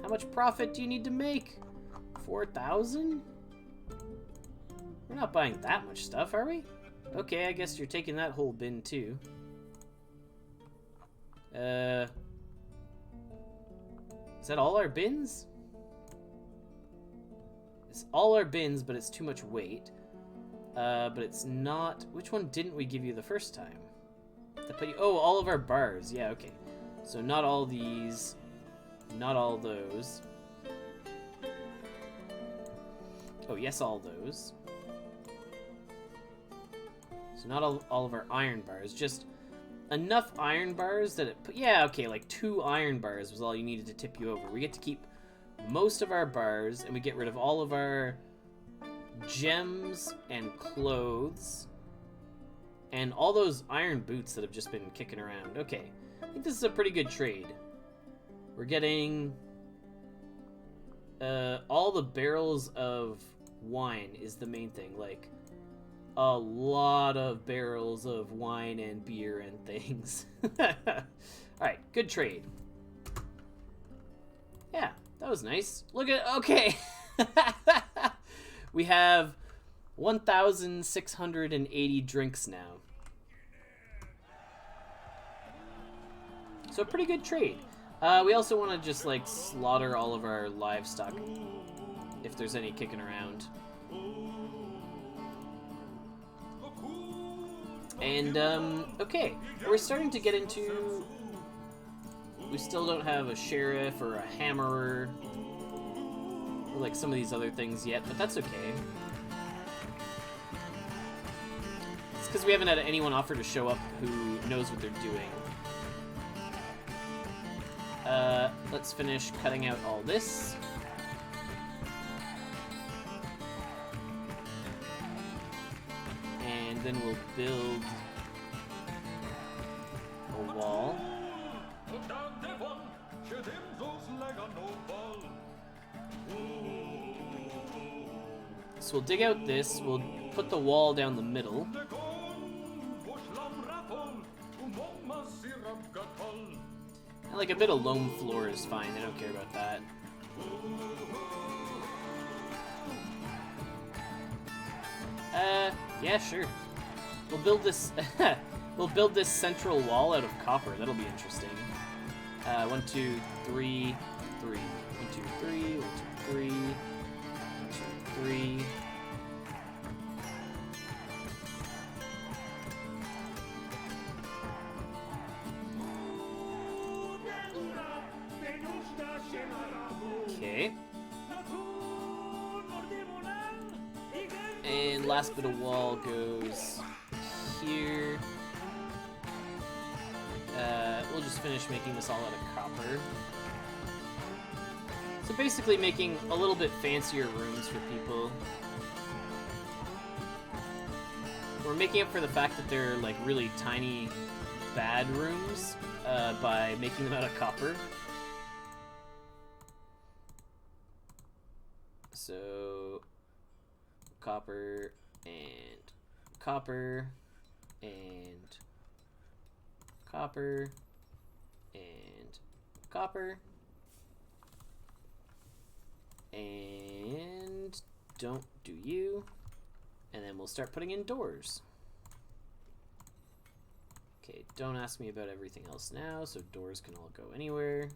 How much profit do you need to make? 4,000? We're not buying that much stuff, are we? Okay, I guess you're taking that whole bin too. Is that all our bins? It's all our bins, but it's too much weight. But it's not... Which one didn't we give you the first time? Oh, all of our bars. Yeah, okay. So not all these. Not all those. Oh, yes, all those. So not all of our iron bars. Just enough iron bars that it... Yeah, okay, like 2 iron bars was all you needed to tip you over. We get to keep most of our bars, and we get rid of all of our gems and clothes. And all those iron boots that have just been kicking around. Okay, I think this is a pretty good trade. We're getting... all the barrels of wine is the main thing. Like, a lot of barrels of wine and beer and things. Alright, good trade. Yeah, that was nice. Look at... Okay! We have 1,680 drinks now. So a pretty good trade. We also want to just like slaughter all of our livestock if there's any kicking around. And okay, we're starting to get into... We still don't have a sheriff or a hammerer. We're like some of these other things yet, but that's okay. It's because we haven't had anyone offer to show up who knows what they're doing. Let's finish cutting out all this. And then we'll build a wall. So we'll dig out this, we'll put the wall down the middle. And like a bit of loam floor is fine, I don't care about that. Yeah, sure. We'll build this we'll build this central wall out of copper. That'll be interesting. 1, 2, 3, 3. 1, 2, 3, 1, 2, 3. 1, 2, 3. Okay. And last bit of wall goes here. We'll just finish making this all out of copper. So basically making a little bit fancier rooms for people. We're making up for the fact that they're like really tiny, bad rooms by making them out of copper. So copper and copper and copper and copper and don't do you, and then we'll start putting in doors. Okay, don't ask me about everything else now, so doors can all go anywhere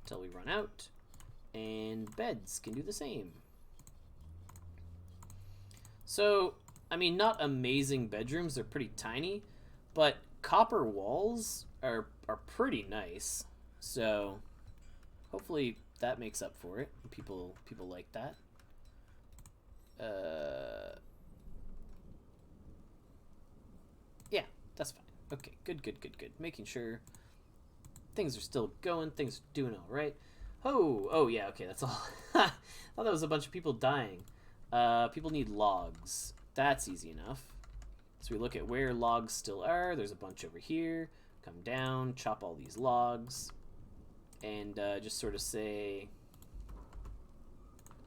until we run out, and beds can do the same. So, I mean, not amazing bedrooms, they're pretty tiny, but copper walls are pretty nice. So, hopefully that makes up for it. People like that. Yeah, that's fine. Okay, good. Making sure things are still going, things are doing all right. Oh yeah, okay, that's all. I thought that was a bunch of people dying. People need logs. That's easy enough. So we look at where logs still are. There's a bunch over here. Come down, chop all these logs, and just sort of say,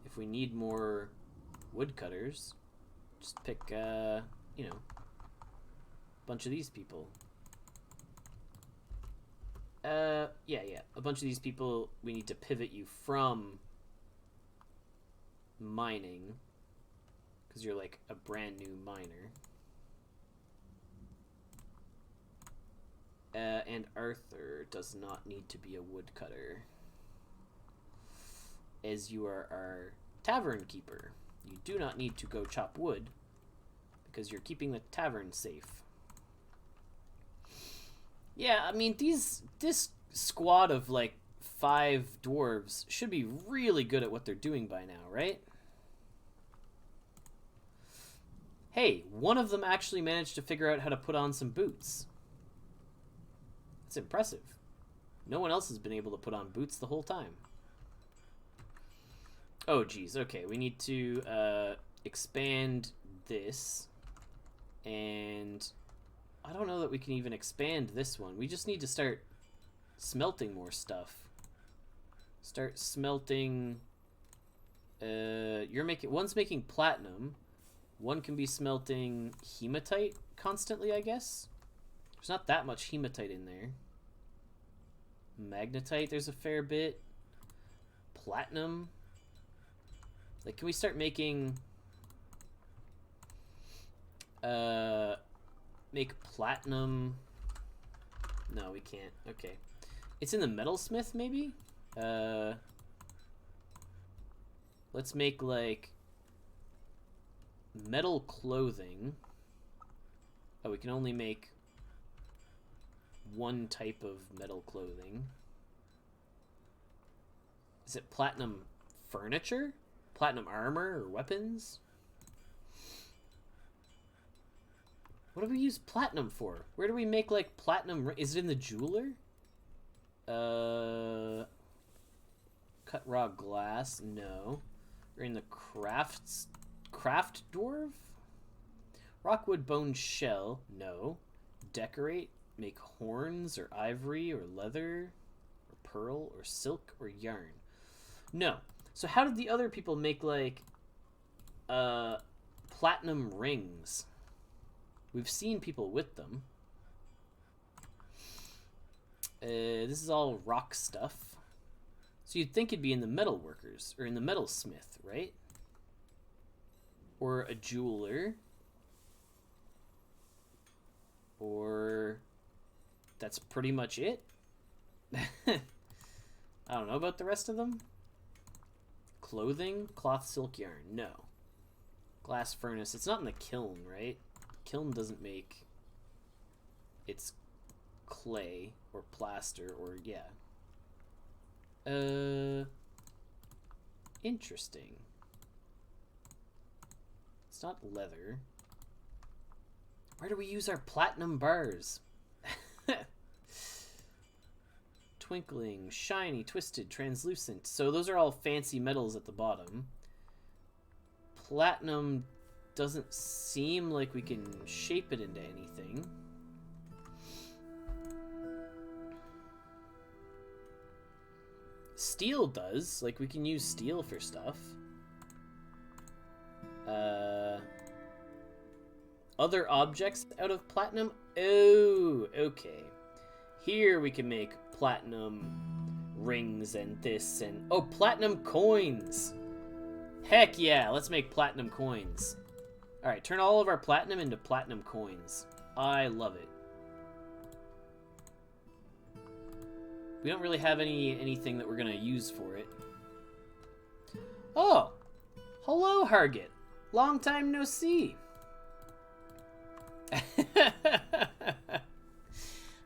if we need more woodcutters, just pick, you know, a bunch of these people. Yeah, a bunch of these people, we need to pivot you from mining, because you're like a brand new miner. And Arthur does not need to be a woodcutter, as you are our tavern keeper. You do not need to go chop wood, because you're keeping the tavern safe. Yeah, I mean, this squad of like 5 dwarves should be really good at what they're doing by now, right? Hey, one of them actually managed to figure out how to put on some boots. That's impressive. No one else has been able to put on boots the whole time. Oh, geez. Okay, we need to expand this. And I don't know that we can even expand this one. We just need to start smelting more stuff. Start smelting. One's making platinum. One can be smelting hematite constantly, I guess. There's not that much hematite in there. Magnetite, there's a fair bit. Platinum. Like, can we start making... make platinum... No, we can't. Okay. It's in the metalsmith, maybe? Let's make, like... metal clothing. Oh, we can only make one type of metal clothing. Is it platinum furniture? Platinum armor or weapons? What do we use platinum for? Where do we make, like, platinum? Is it in the jeweler? Cut raw glass? No. We're in the craft dwarf? Rockwood bone shell? No. Decorate? Make horns or ivory or leather or pearl or silk or yarn? No. So how did the other people make, like, platinum rings? We've seen people with them. This is all rock stuff. So you'd think it'd be in the metal workers, or in the metalsmith, right? Or a jeweler. Or that's pretty much it. I don't know about the rest of them. Clothing, cloth, silk, yarn. No. Glass furnace. It's not in the kiln, right? Kiln doesn't make. It's clay or plaster or yeah. Interesting. It's not leather. Where do we use our platinum bars? Twinkling, shiny, twisted, translucent. So those are all fancy metals at the bottom. Platinum doesn't seem like we can shape it into anything. Steel does. Like, we can use steel for stuff. Other objects out of platinum? Oh, okay. Here we can make platinum rings and this and... Oh, platinum coins! Heck yeah, let's make platinum coins. Alright, turn all of our platinum into platinum coins. I love it. We don't really have anything that we're gonna use for it. Oh! Hello, Hargit. Long time no see.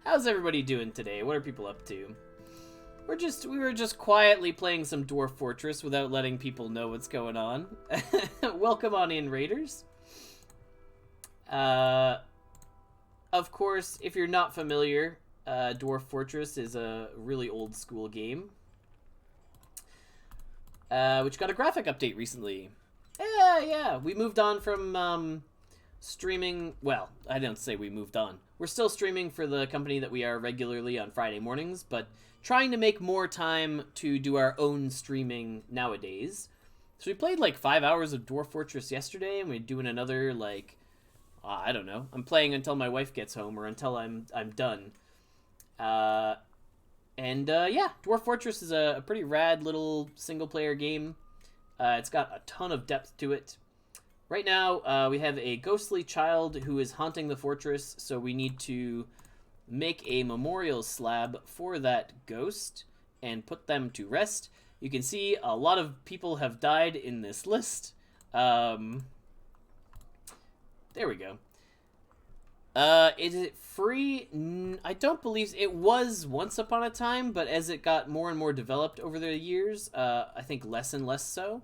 How's everybody doing today? What are people up to? We were just quietly playing some Dwarf Fortress without letting people know what's going on. Welcome on in, Raiders. Of course, if you're not familiar, Dwarf Fortress is a really old school game, which got a graphic update recently. Yeah, we moved on from streaming. Well, I don't say we moved on. We're still streaming for the company that we are regularly on Friday mornings, but trying to make more time to do our own streaming nowadays. So we played like 5 hours of Dwarf Fortress yesterday, and we're doing another, like, I don't know. I'm playing until my wife gets home or until I'm done. Yeah, Dwarf Fortress is a pretty rad little single-player game. It's got a ton of depth to it. Right now, we have a ghostly child who is haunting the fortress, so we need to make a memorial slab for that ghost and put them to rest. You can see a lot of people have died in this list. There we go. Is it free? I don't believe it was once upon a time, but as it got more and more developed over the years, I think less and less so.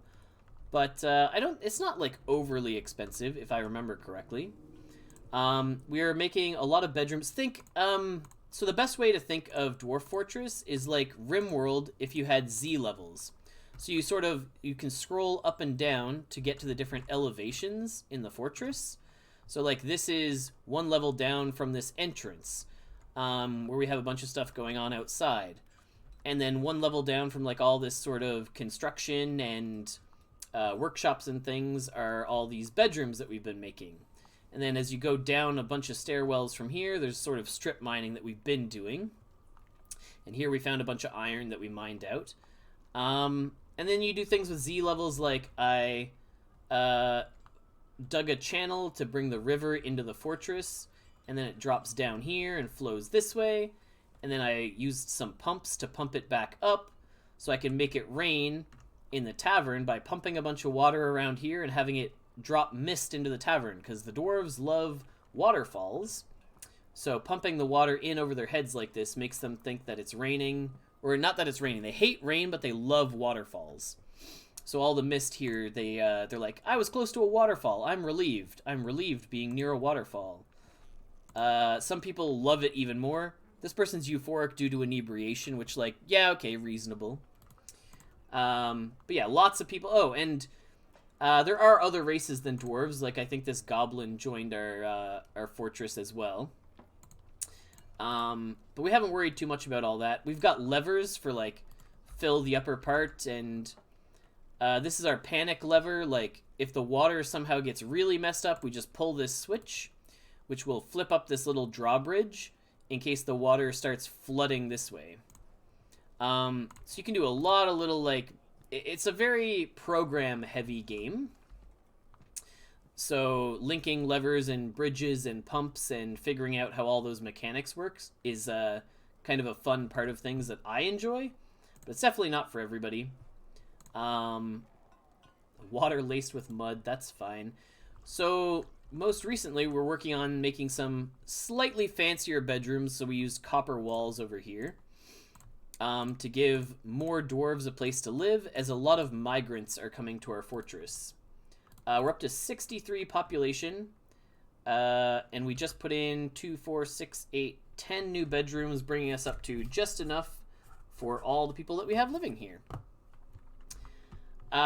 But it's not like overly expensive, if I remember correctly. We are making a lot of bedrooms. So the best way to think of Dwarf Fortress is like RimWorld if you had Z levels. So you can scroll up and down to get to the different elevations in the fortress. So, like, this is one level down from this entrance, where we have a bunch of stuff going on outside. And then one level down from, like, all this sort of construction and workshops and things are all these bedrooms that we've been making. And then as you go down a bunch of stairwells from here, there's sort of strip mining that we've been doing. And here we found a bunch of iron that we mined out. And then you do things with Z levels, like I... dug a channel to bring the river into the fortress, and then it drops down here and flows this way, and then I used some pumps to pump it back up so I can make it rain in the tavern by pumping a bunch of water around here and having it drop mist into the tavern, because the dwarves love waterfalls. So pumping the water in over their heads like this makes them think that it's raining, or not that it's raining. They hate rain, but they love waterfalls. So all the mist here, they're like, I was close to a waterfall. I'm relieved. I'm relieved being near a waterfall. Some people love it even more. This person's euphoric due to inebriation, which, like, yeah, okay, reasonable. But yeah, lots of people. Oh, and there are other races than dwarves. Like, I think this goblin joined our fortress as well. But we haven't worried too much about all that. We've got levers for, like, fill the upper part, and this is our panic lever. Like, if the water somehow gets really messed up, we just pull this switch, which will flip up this little drawbridge in case the water starts flooding this way. So you can do a lot of little, like, it's a very program-heavy game. So linking levers and bridges and pumps and figuring out how all those mechanics works is kind of a fun part of things that I enjoy, but it's definitely not for everybody. Water laced with mud, that's fine. So most recently, we're working on making some slightly fancier bedrooms, so we used copper walls over here to give more dwarves a place to live, as a lot of migrants are coming to our fortress. We're up to 63 population, and we just put in 2, 4, 6, 8, 10 new bedrooms, bringing us up to just enough for all the people that we have living here.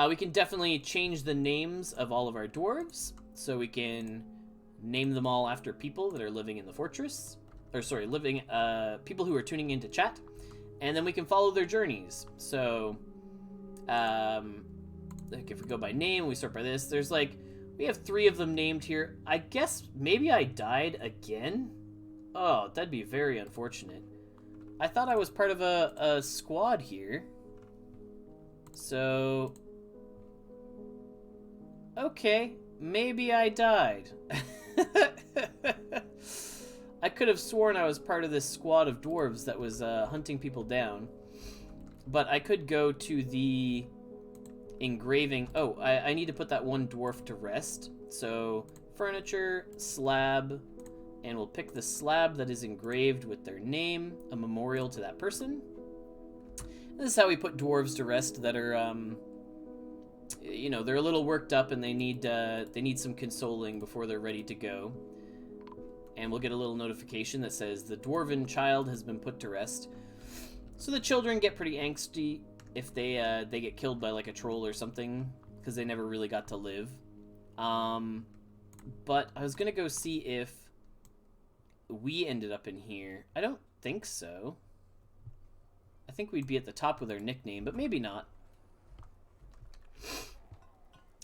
We can definitely change the names of all of our dwarves, so we can name them all after people that are living in the fortress. Or, sorry, people who are tuning into chat. And then we can follow their journeys. So, like if we go by name, we start by this. There's like, we have 3 of them named here. I guess maybe I died again? Oh, that'd be very unfortunate. I thought I was part of a squad here. So, okay, maybe I died. I could have sworn I was part of this squad of dwarves that was hunting people down. But I could go to the engraving. Oh, I need to put that one dwarf to rest. So, furniture, slab, and we'll pick the slab that is engraved with their name, a memorial to that person. This is how we put dwarves to rest that are, you know, they're a little worked up and they need some consoling before they're ready to go. And we'll get a little notification that says the dwarven child has been put to rest. So the children get pretty angsty if they get killed by like a troll or something, because they never really got to live. But I was gonna go see if we ended up in here. I don't think so. I think we'd be at the top with our nickname, but maybe not.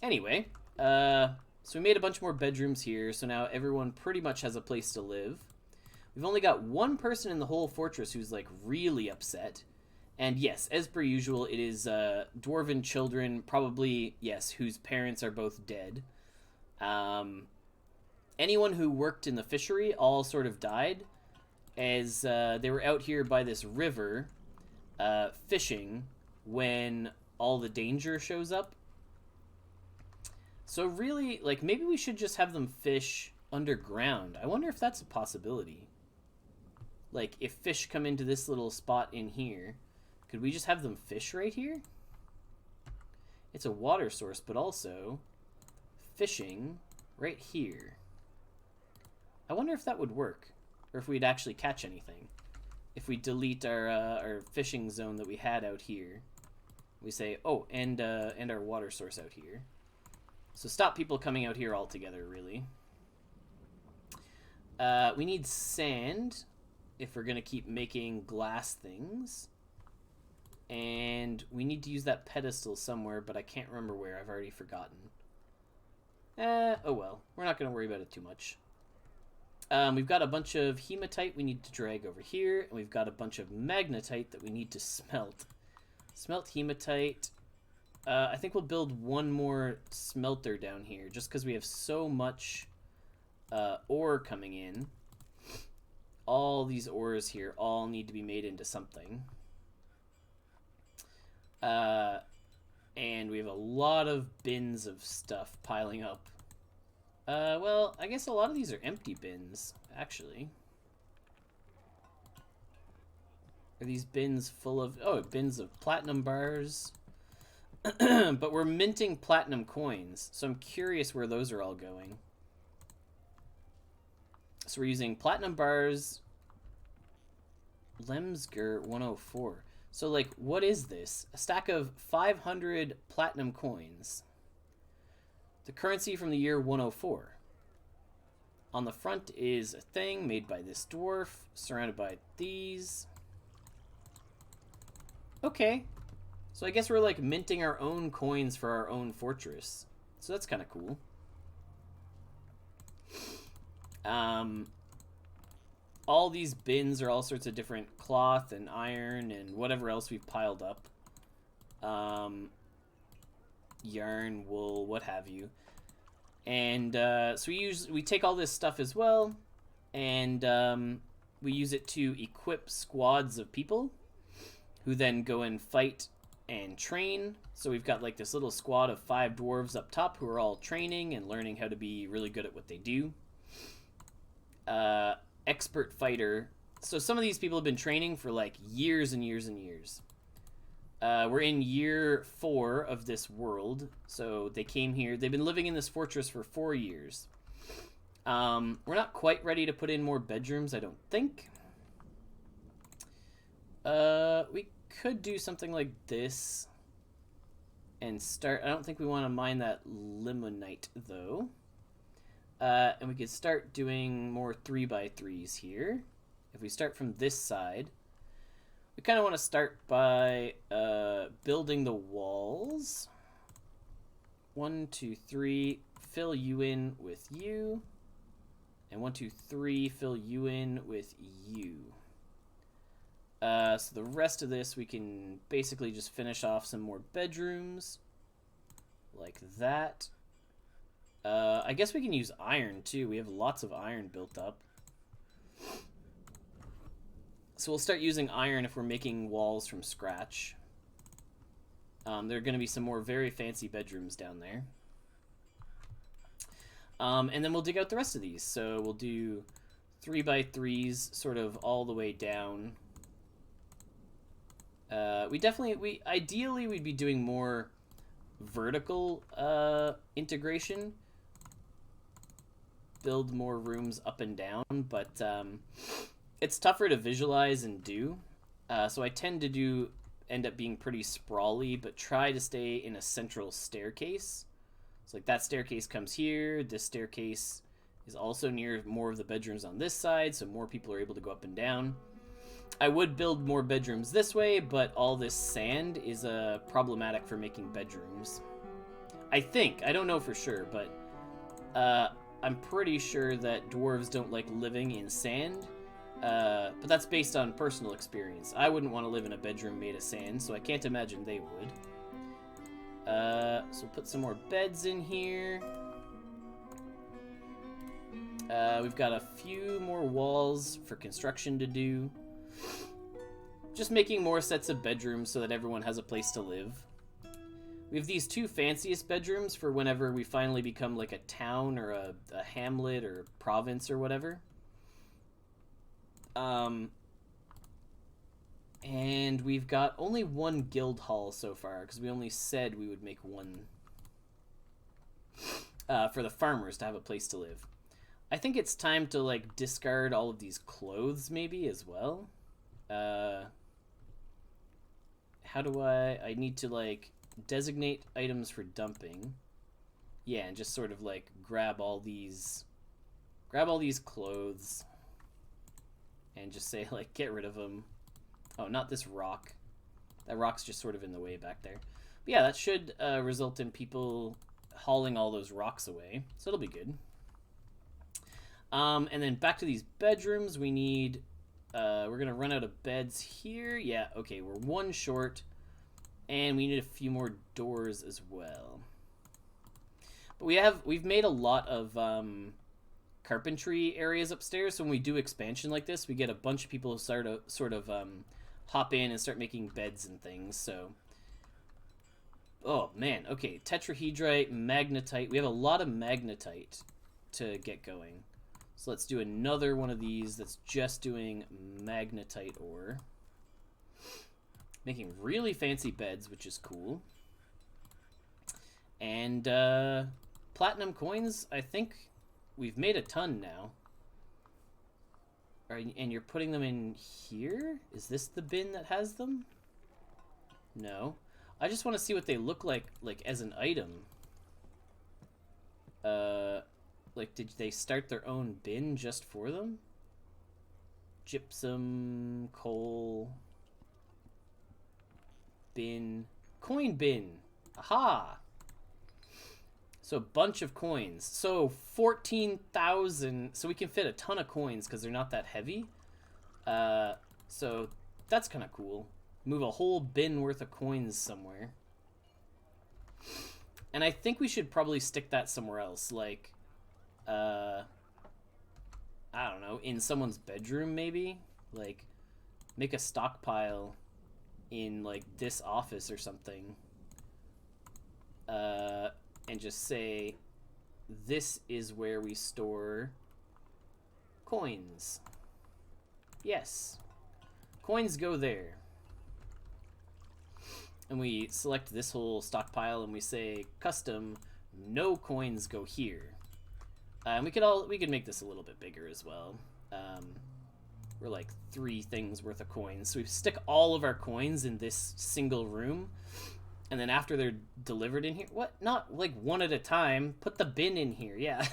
Anyway, so we made a bunch more bedrooms here, so now everyone pretty much has a place to live. We've only got one person in the whole fortress who's, like, really upset. And yes, as per usual, it is dwarven children, probably, yes, whose parents are both dead. Anyone who worked in the fishery all sort of died, as they were out here by this river fishing when all the danger shows up. So really, like, maybe we should just have them fish underground. I wonder if that's a possibility. Like, if fish come into this little spot in here, could we just have them fish right here? It's a water source, but also fishing right here. I wonder if that would work, or if we'd actually catch anything. If we delete our fishing zone that we had out here, we say, oh, and our water source out here. So stop people coming out here altogether, really. We need sand if we're going to keep making glass things. And we need to use that pedestal somewhere, but I can't remember where. I've already forgotten. Oh well. We're not going to worry about it too much. We've got a bunch of hematite we need to drag over here. And we've got a bunch of magnetite that we need to smelt. Smelt hematite. I think we'll build one more smelter down here, just because we have so much ore coming in. All these ores here all need to be made into something. And we have a lot of bins of stuff piling up. Well, I guess a lot of these are empty bins, actually. Are these bins full of... Oh, bins of platinum bars. But we're minting platinum coins, so I'm curious where those are all going. So we're using platinum bars, Lemsger 104. So, like, what is this? A stack of 500 platinum coins. The currency from the year 104. On the front is a thing made by this dwarf, surrounded by these. Okay. So I guess we're, like, minting our own coins for our own fortress. So that's kind of cool. All these bins are all sorts of different cloth and iron and whatever else we've piled up. Yarn, wool, what have you. And so we take all this stuff as well, and we use it to equip squads of people who then go and fight and train. So we've got like this little squad of 5 dwarves up top who are all training and learning how to be really good at what they do. Expert fighter. So some of these people have been training for like years and years and years. We're in year 4 of this world. So they came here. They've been living in this fortress for 4 years. We're not quite ready to put in more bedrooms, I don't think. We could do something like this and start. I don't think we want to mine that limonite though. And we could start doing more 3x3s here. If we start from this side, we kind of want to start by building the walls. 1, 2, 3, fill you in with you. And 1, 2, 3, fill you in with you. So the rest of this, we can basically just finish off some more bedrooms. Like that. I guess we can use iron, too. We have lots of iron built up. So we'll start using iron if we're making walls from scratch. There are going to be some more very fancy bedrooms down there. And then we'll dig out the rest of these. So we'll do 3x3s sort of all the way down. Ideally, we'd be doing more vertical integration. Build more rooms up and down, but it's tougher to visualize and do. So I tend to end up being pretty sprawly, but try to stay in a central staircase. So like that staircase comes here. This staircase is also near more of the bedrooms on this side, so more people are able to go up and down. I would build more bedrooms this way, but all this sand is problematic for making bedrooms. I think. I don't know for sure, but I'm pretty sure that dwarves don't like living in sand. But that's based on personal experience. I wouldn't want to live in a bedroom made of sand, so I can't imagine they would. So we'll put some more beds in here. We've got a few more walls for construction to do. Just making more sets of bedrooms so that everyone has a place to live. We have these 2 fanciest bedrooms for whenever we finally become like a town or a hamlet or province or whatever. And we've got only 1 guild hall so far because we only said we would make 1 for the farmers to have a place to live. I think it's time to like discard all of these clothes maybe as well. How do I need to like designate items for dumping. Yeah, and just sort of like grab all these clothes and just say like get rid of them. Oh, not this rock. That rock's just sort of in the way back there. But yeah, that should result in people hauling all those rocks away. So it'll be good. And then back to these bedrooms, we need we're gonna run out of beds here. Yeah, okay, we're 1 short. And we need a few more doors as well. But we've made a lot of carpentry areas upstairs. So when we do expansion like this, we get a bunch of people who sort of hop in and start making beds and things. So, oh man, okay, tetrahedrite, magnetite. We have a lot of magnetite to get going. So let's do another one of these that's just doing magnetite ore. Making really fancy beds, which is cool. And platinum coins, I think we've made a ton now. And you're putting them in here? Is this the bin that has them? No. I just want to see what they look like as an item. Like, did they start their own bin just for them? Gypsum, coal, bin, coin bin. Aha! So a bunch of coins. So 14,000. So we can fit a ton of coins because they're not that heavy. So that's kind of cool. Move a whole bin worth of coins somewhere. And I think we should probably stick that somewhere else. Like, I don't know, in someone's bedroom maybe? Like, make a stockpile in, like, this office or something. And just say, this is where we store coins. Yes. Coins go there. And we select this whole stockpile and we say, custom, no coins go here. And we could make this a little bit bigger as well. We're like 3 things worth of coins. So we stick all of our coins in this single room. And then after they're delivered in here... What? Not like one at a time. Put the bin in here. Yeah.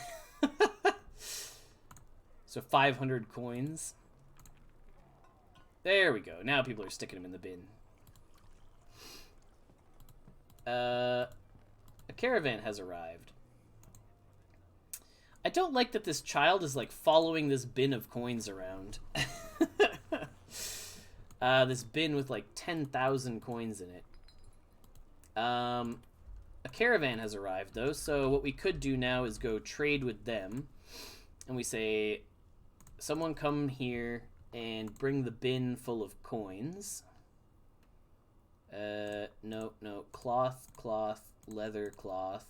So 500 coins. There we go. Now people are sticking them in the bin. A caravan has arrived. I don't like that this child is like following this bin of coins around. This bin with like 10,000 coins in it. A caravan has arrived though, so what we could do now is go trade with them. And we say, someone come here and bring the bin full of coins. No, cloth, leather, cloth.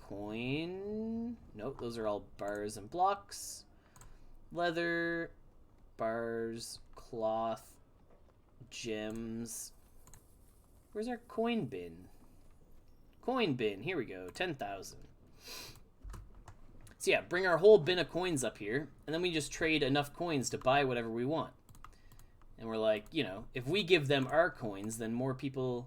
Coin. Nope, those are all bars and blocks. Leather, bars, cloth, gems. Where's our coin bin? Coin bin, here we go, 10,000. So yeah, bring our whole bin of coins up here, and then we just trade enough coins to buy whatever we want. And we're like, you know, if we give them our coins, then more people...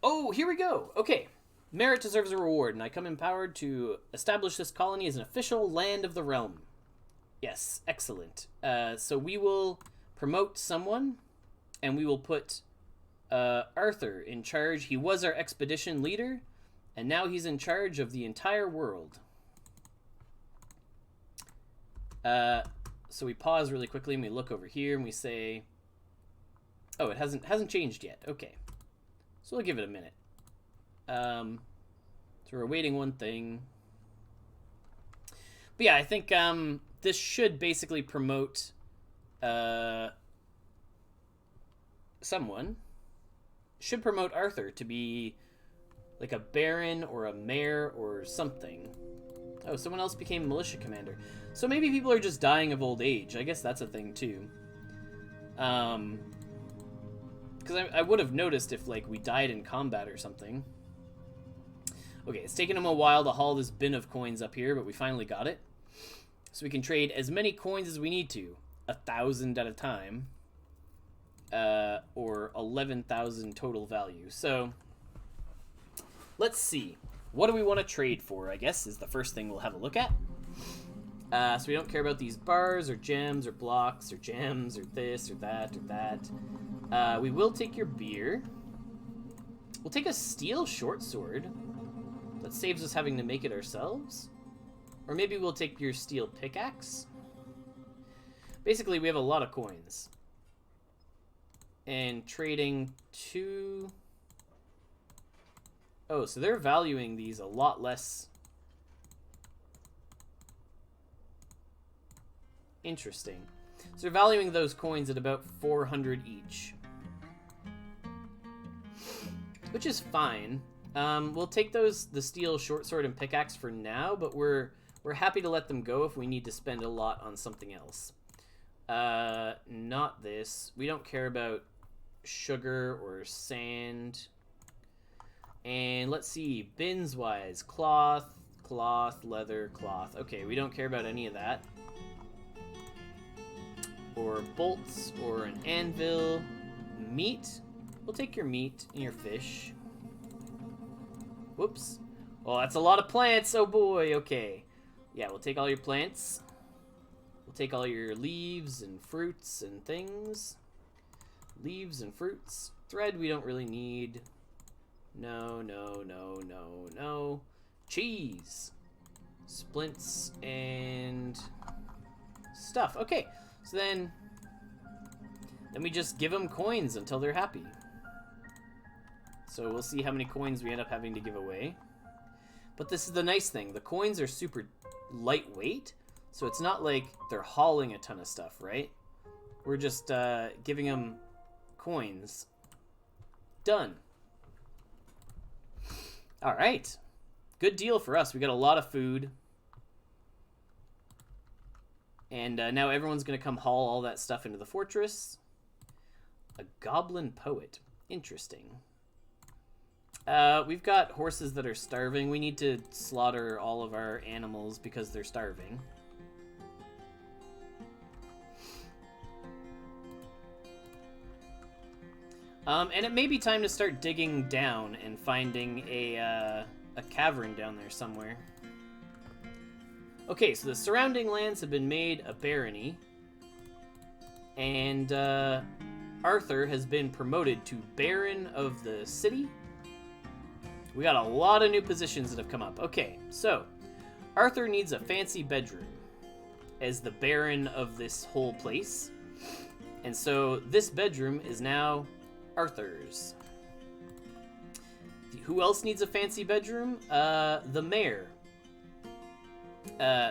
Oh, here we go. Okay. Merit deserves a reward, and I come empowered to establish this colony as an official land of the realm. Yes, excellent. So we will promote someone, and we will put Arthur in charge. He was our expedition leader, and now he's in charge of the entire world. So we pause really quickly and we look over here and we say, oh, it hasn't changed yet. Okay. So we'll give it a minute. So we're waiting one thing. But yeah, I think this should basically promote someone. Should promote Arthur to be like a baron or a mayor or something. Oh, someone else became militia commander. So maybe people are just dying of old age. I guess that's a thing too. Because I would have noticed if like we died in combat or something. Okay, it's taken him a while to haul this bin of coins up here, but we finally got it. So we can trade as many coins as we need to. 1,000 at a time. Or 11,000 total value. So, let's see. What do we want to trade for, I guess, is the first thing we'll have a look at. So we don't care about these bars or gems or blocks or gems or this or that or that. We will take your beer. We'll take a steel short sword. That saves us having to make it ourselves. Or maybe we'll take your steel pickaxe. Basically, we have a lot of coins. And trading 2... Oh, so they're valuing these a lot less. Interesting. So they're valuing those coins at about 400 each. Which is fine. We'll take the steel short sword and pickaxe for now, but we're happy to let them go if we need to spend a lot on something else. Not this. We don't care about sugar or sand. And let's see, bins wise, cloth, leather, cloth. Okay, we don't care about any of that. Or bolts, or an anvil. Meat. We'll take your meat and your fish. Whoops. Oh, that's a lot of plants. Oh boy, okay. Yeah, we'll take all your plants. We'll take all your leaves and fruits and things. Leaves and fruits. Thread we don't really need. No. Cheese. Splints and stuff. Okay, so then we just give them coins until they're happy. So we'll see how many coins we end up having to give away. But this is the nice thing. The coins are super lightweight, so it's not like they're hauling a ton of stuff, right? We're just giving them coins. Done. All right. Good deal for us. We got a lot of food. And now everyone's going to come haul all that stuff into the fortress. A goblin poet. Interesting. We've got horses that are starving. We need to slaughter all of our animals because they're starving. And it may be time to start digging down and finding a cavern down there somewhere. Okay, so the surrounding lands have been made a barony. And Arthur has been promoted to Baron of the city. We got a lot of new positions that have come up. Okay, so Arthur needs a fancy bedroom as the Baron of this whole place. And so this bedroom is now Arthur's. Who else needs a fancy bedroom? The mayor.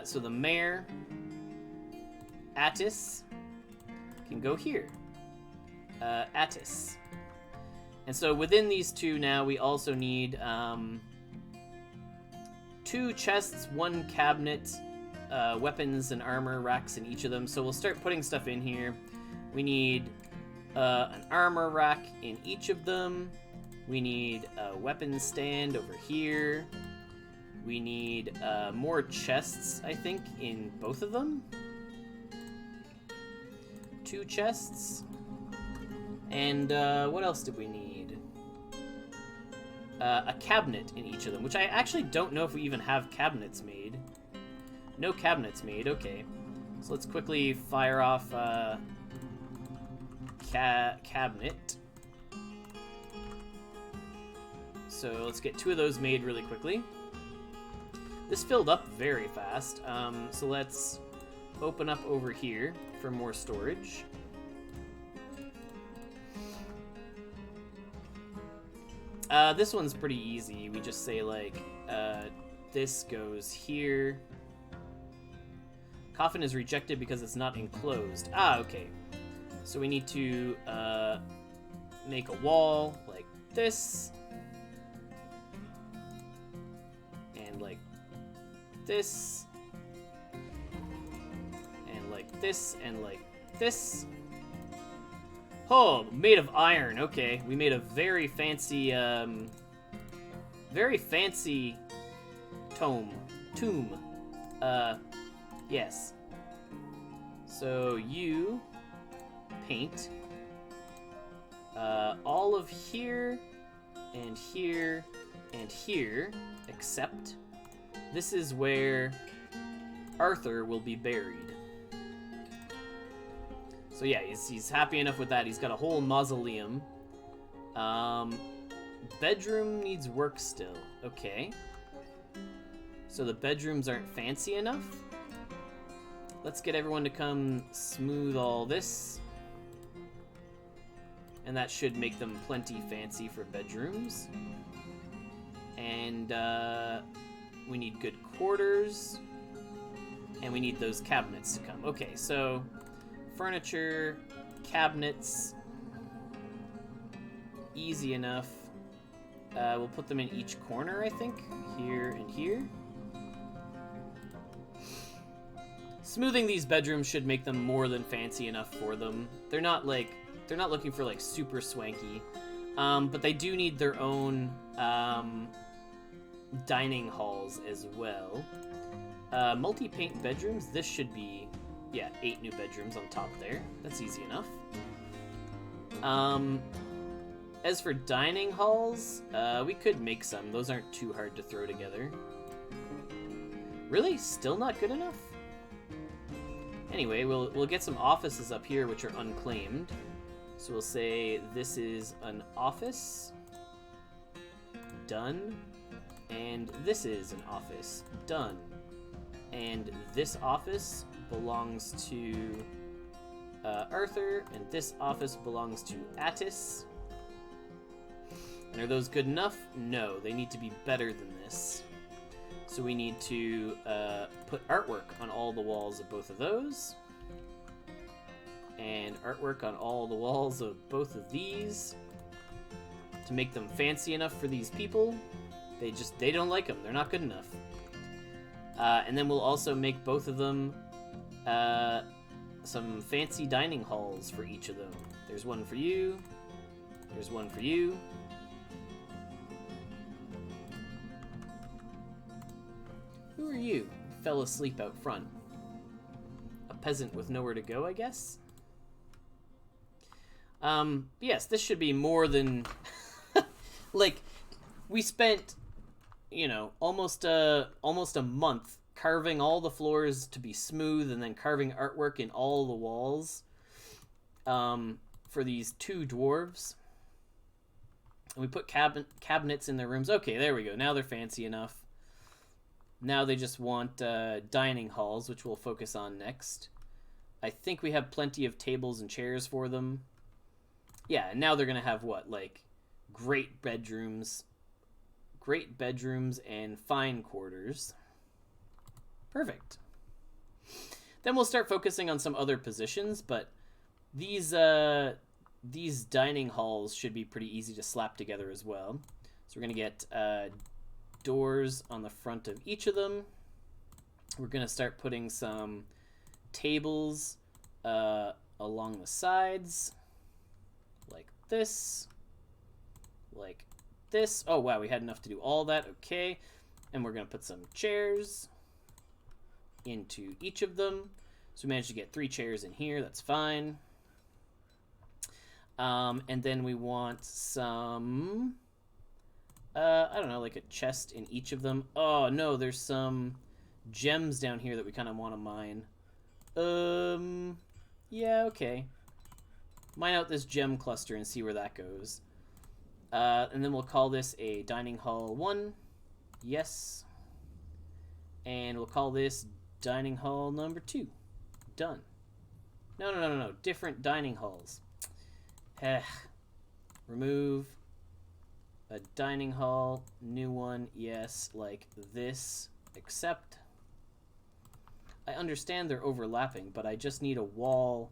So the mayor, Attis, can go here. Attis. And so within these two now, we also need 2 chests, 1 cabinet, weapons and armor racks in each of them. So we'll start putting stuff in here. We need an armor rack in each of them. We need a weapons stand over here. We need more chests, I think, in both of them. 2 chests. And what else did we need? A cabinet in each of them, which I actually don't know if we even have cabinets made. No cabinets made, okay. So let's quickly fire off cabinet. So let's get 2 of those made really quickly. This filled up very fast, so let's open up over here for more storage. This one's pretty easy. We just say, like, this goes here. Coffin is rejected because it's not enclosed. Ah, okay. So we need to make a wall like this. And like this. And like this. And like this. Oh, made of iron. Okay, we made a very fancy tomb. Yes. So you paint all of here and here and here, except this is where Arthur will be buried. So yeah, he's happy enough with that. He's got a whole mausoleum. Bedroom needs work still. Okay. So the bedrooms aren't fancy enough. Let's get everyone to come smooth all this. And that should make them plenty fancy for bedrooms. And we need good quarters. And we need those cabinets to come. Okay, so furniture, cabinets, easy enough. We'll put them in each corner, I think. Here and here. Smoothing these bedrooms should make them more than fancy enough for them. They're not, like, they're not looking for like super swanky, but they do need their own dining halls as well. Multi-paint bedrooms. This should be, yeah, 8 new bedrooms on top there. That's easy enough. As for dining halls, we could make some. Those aren't too hard to throw together. Really? Still not good enough? Anyway, we'll get some offices up here which are unclaimed. So we'll say this is an office. Done. And this is an office. Done. And this office belongs to Arthur, and this office belongs to Attis. And are those good enough? No, they need to be better than this. So we need to put artwork on all the walls of both of those. And artwork on all the walls of both of these. To make them fancy enough for these people. They don't like them. They're not good enough. And then we'll also make both of them some fancy dining halls for each of them. There's one for you. There's one for you. Who are you? Fell asleep out front. A peasant with nowhere to go, I guess? Yes, this should be more than... like, we spent, you know, almost a month carving all the floors to be smooth and then carving artwork in all the walls for these 2 dwarves. And we put cabinets in their rooms. Okay, there we go. Now they're fancy enough. Now they just want dining halls, which we'll focus on next. I think we have plenty of tables and chairs for them. Yeah, and now they're going to have what? Like, great bedrooms and fine quarters. Perfect. Then we'll start focusing on some other positions, but these dining halls should be pretty easy to slap together as well. So we're going to get doors on the front of each of them. We're going to start putting some tables along the sides, like this, like this. Oh, wow, we had enough to do all that. Okay. And we're going to put some chairs into each of them. So we managed to get 3 chairs in here. That's fine. And then we want some... I don't know, like a chest in each of them. Oh, no, there's some gems down here that we kind of want to mine. Yeah, okay. Mine out this gem cluster and see where that goes. And then we'll call this a dining hall 1. Yes. And we'll call this dining hall number 2. Done. No. Different dining halls. Remove a dining hall, new one, yes, like this, except I understand they're overlapping, but I just need a wall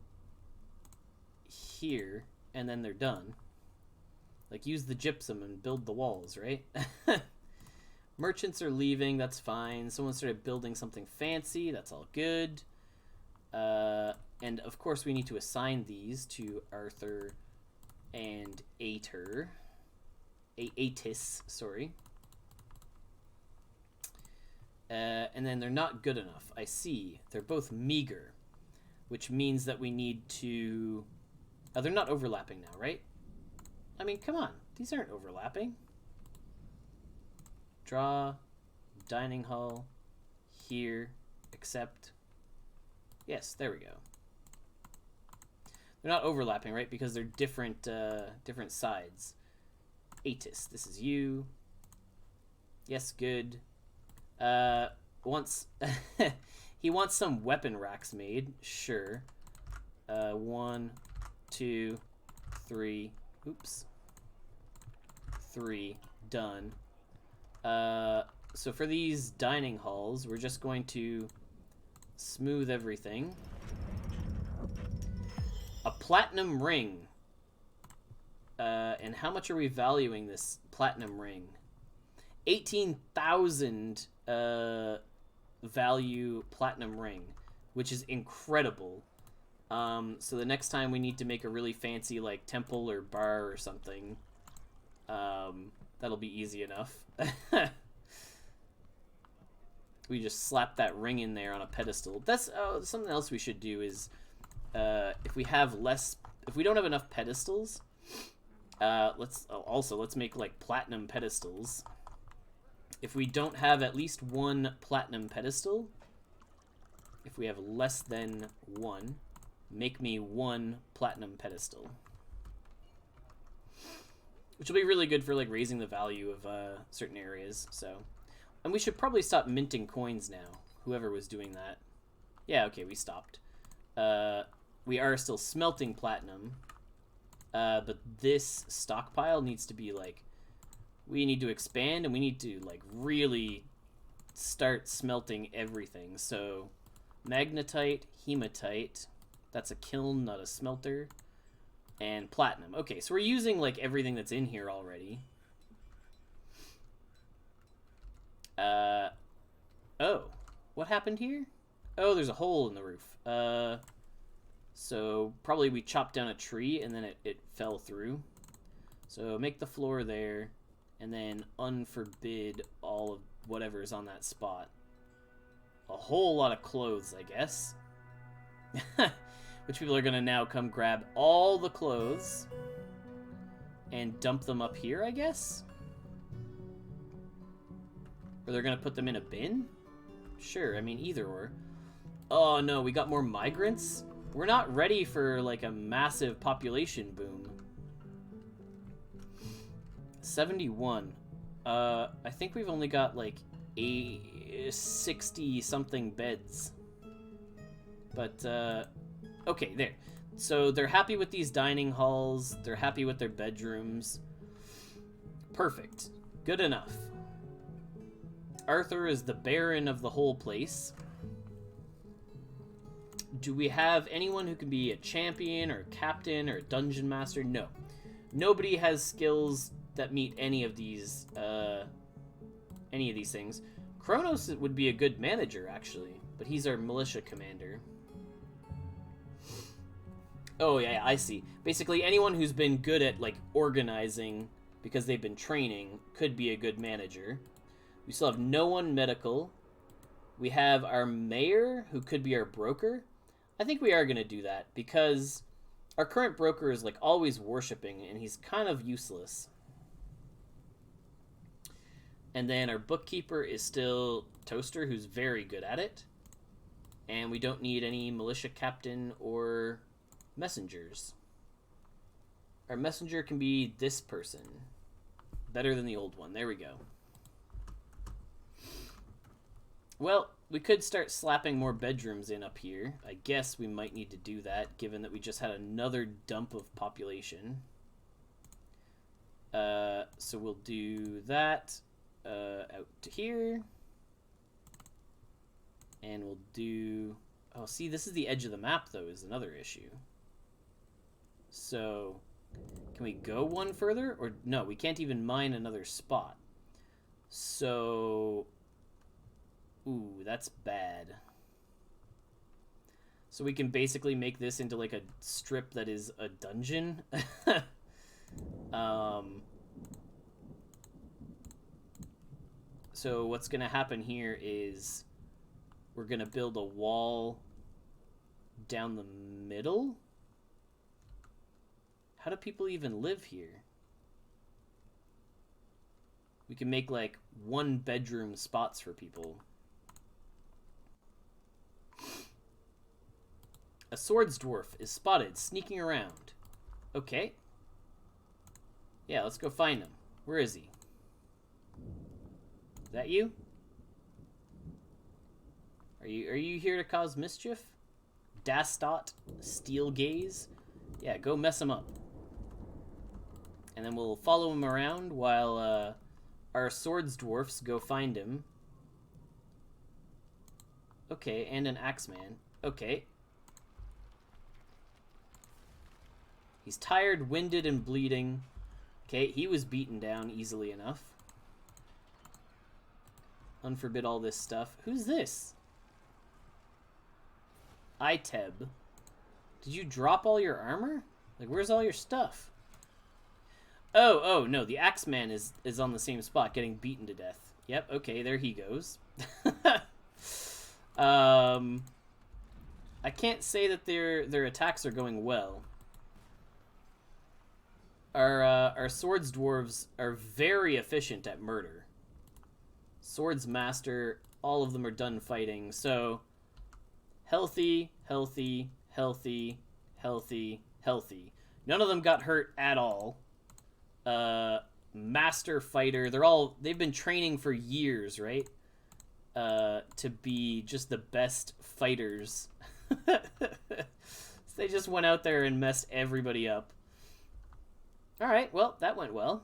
here, and then they're done. Like, use the gypsum and build the walls, right? Merchants are leaving, that's fine. Someone started building something fancy, that's all good. And, of course, we need to assign these to Arthur and Atis, sorry. And then they're not good enough. I see. They're both meager, which means that we need to... Oh, they're not overlapping now, right? I mean, come on. These aren't overlapping. Draw, dining hall, here, accept. Yes, there we go. They're not overlapping, right? Because they're different sides. Atis, this is you. Yes, good. He wants some weapon racks made. Sure. 1, 2, 3. Oops. 3. Done. So for these dining halls, we're just going to smooth everything. A platinum ring. And how much are we valuing this platinum ring? 18,000 value platinum ring, which is incredible. So the next time we need to make a really fancy, like, temple or bar or something, that'll be easy enough. We just slap that ring in there on a pedestal. That's something else we should do is, if we don't have enough pedestals, let's make, like, platinum pedestals. If we don't have at least one platinum pedestal, if we have less than one, make me one platinum pedestal. Which will be really good for, like, raising the value of certain areas, so. And we should probably stop minting coins now, whoever was doing that. Yeah, okay, we stopped. We are still smelting platinum, but this stockpile needs to be, like, we need to expand, and we need to, like, really start smelting everything. So, magnetite, hematite, that's a kiln, not a smelter, and platinum. Okay, so we're using, like, everything that's in here already. Oh, what happened here? Oh, there's a hole in the roof. So probably we chopped down a tree and then it fell through. So make the floor there, and then unforbid all of whatever's on that spot. A whole lot of clothes, I guess. Which people are gonna now come grab all the clothes and dump them up here, I guess? Or they're gonna put them in a bin? Sure, I mean, either or. Oh no, we got more migrants? We're not ready for, like, a massive population boom. 71. I think we've only got, like, 60-something beds. But, okay, there. So they're happy with these dining halls. They're happy with their bedrooms. Perfect. Good enough. Arthur is the baron of the whole place. Do we have anyone who can be a champion or a captain or a dungeon master? No. Nobody has skills that meet any of these things. Kronos would be a good manager, actually, but he's our militia commander. Oh, yeah, I see. Basically, anyone who's been good at, like, organizing because they've been training could be a good manager. We still have no one medical. We have our mayor, who could be our broker. I think we are going to do that, because our current broker is, like, always worshipping, and he's kind of useless. And then our bookkeeper is still Toaster, who's very good at it. And we don't need any militia captain or messengers. Our messenger can be this person. Better than the old one. There we go. Well, we could start slapping more bedrooms in up here. I guess we might need to do that, given that we just had another dump of population. So we'll do that out to here. And we'll do... Oh, see, this is the edge of the map, though, is another issue. So, can we go one further? Or, no, we can't even mine another spot. So... Ooh, that's bad. So we can basically make this into, like, a strip that is a dungeon. So what's going to happen here is we're going to build a wall down the middle. How do people even live here? We can make, like, 1-bedroom spots for people. A swords dwarf is spotted sneaking around. Okay. Yeah, let's go find him. Where is he? Is that you? Are you here to cause mischief? Dastot, Steel Gaze? Yeah, go mess him up. And then we'll follow him around while our swords dwarfs go find him. Okay, and an axeman. Okay. He's tired, winded, and bleeding. Okay, he was beaten down easily enough. Unforbid all this stuff. Who's this? Iteb. Did you drop all your armor? Like, where's all your stuff? Oh, no, the Axeman is on the same spot, getting beaten to death. Yep, okay, there he goes. I can't say that their attacks are going well. Our swords dwarves are very efficient at murder. Swords master, all of them are done fighting, so healthy, healthy, healthy, healthy, healthy. None of them got hurt at all. Master fighter, they've been training for years, right? To be just the best fighters. So they just went out there and messed everybody up. Alright, well, that went well.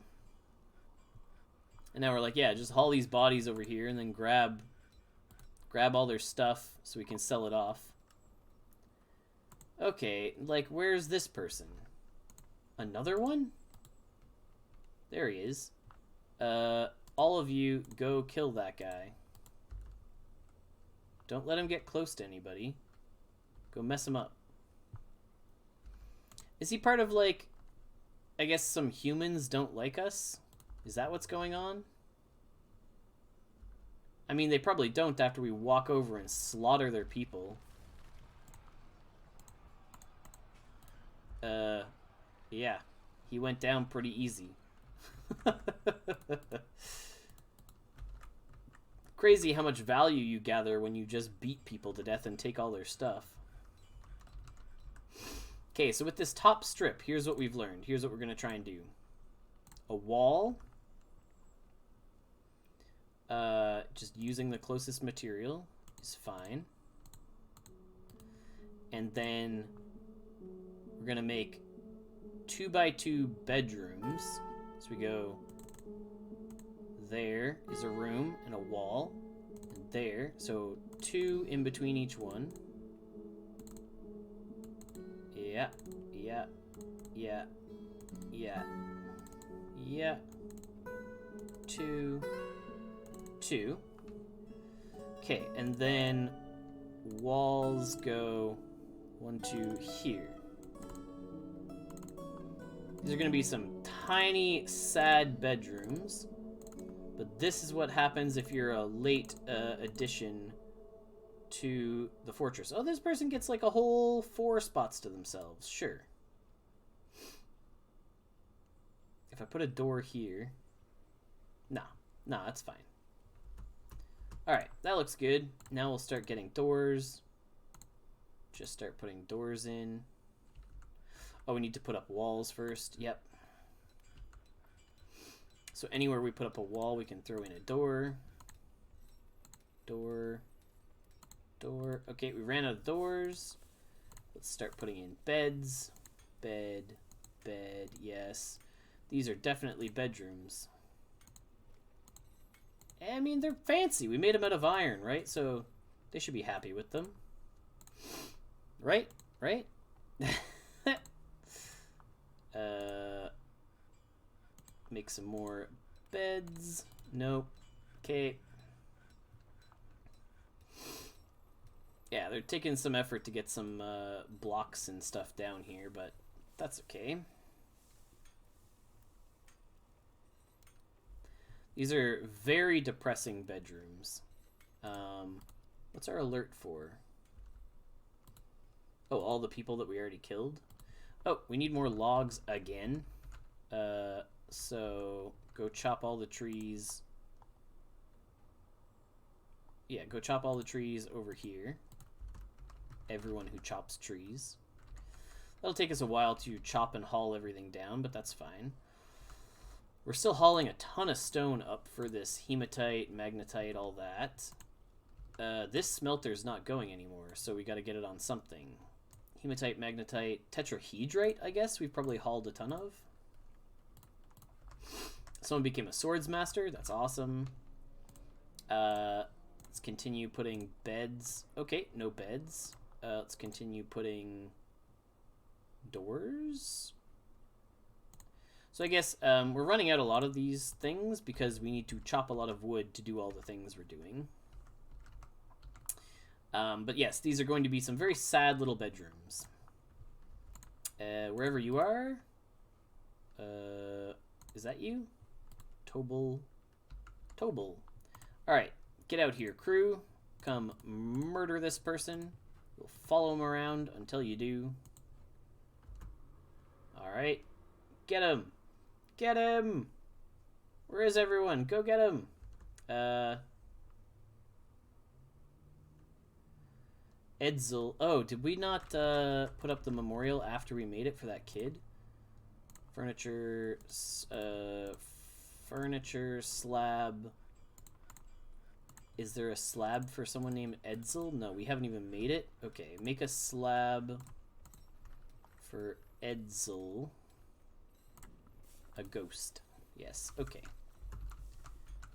And now we're like, yeah, just haul these bodies over here and then grab all their stuff so we can sell it off. Okay, like, where's this person? Another one? There he is. All of you, go kill that guy. Don't let him get close to anybody. Go mess him up. Is he part of, like, I guess some humans don't like us? Is that what's going on? I mean, they probably don't after we walk over and slaughter their people. Yeah. He went down pretty easy. Crazy how much value you gather when you just beat people to death and take all their stuff. Okay, so with this top strip, here's what we've learned. Here's what we're going to try and do. A wall. Just using the closest material is fine. And then we're going to make 2x2 bedrooms. So we go, there is a room and a wall. And there, so 2 in between each one. Yeah, yeah, yeah, yeah, yeah. 2, 2. Okay, and then walls go 1, 2 here. These are going to be some tiny, sad bedrooms. But this is what happens if you're a late addition to the fortress. Oh, this person gets like a whole 4 spots to themselves. Sure. If I put a door here... Nah, that's fine. Alright, that looks good. Now we'll start getting doors. Just start putting doors in. Oh, we need to put up walls first. Yep. So anywhere we put up a wall, we can throw in a door. Door. Door. Okay, we ran out of doors. Let's start putting in beds. Bed. Bed. Yes. These are definitely bedrooms. I mean, they're fancy. We made them out of iron, right? So they should be happy with them. Right? Right? Make some more beds. Nope. Okay. Yeah, they're taking some effort to get some blocks and stuff down here, but that's okay. These are very depressing bedrooms. What's our alert for? Oh, all the people that we already killed? Oh, we need more logs again. So go chop all the trees. Yeah, go chop all the trees over here. Everyone who chops trees. That'll take us a while to chop and haul everything down, but that's fine. We're still hauling a ton of stone up for this hematite, magnetite, all that. This smelter's not going anymore, so we gotta get it on something. Hematite, magnetite, tetrahedrite, I guess we've probably hauled a ton of. Someone became a swords master. That's awesome. Let's continue putting beds. Okay, no beds. Let's continue putting doors. So I guess we're running out a lot of these things because we need to chop a lot of wood to do all the things we're doing. But yes, these are going to be some very sad little bedrooms. Wherever you are. Is that you? Tobal. Alright, get out here, crew. Come murder this person. We'll follow him around until you do. Alright. Get him! Get him! Where is everyone? Go get him! Edsel. Oh, did we not put up the memorial after we made it for that kid? Furniture, furniture slab. Is there a slab for someone named Edsel? No, we haven't even made it. Okay, make a slab for Edsel. A ghost. Yes, okay.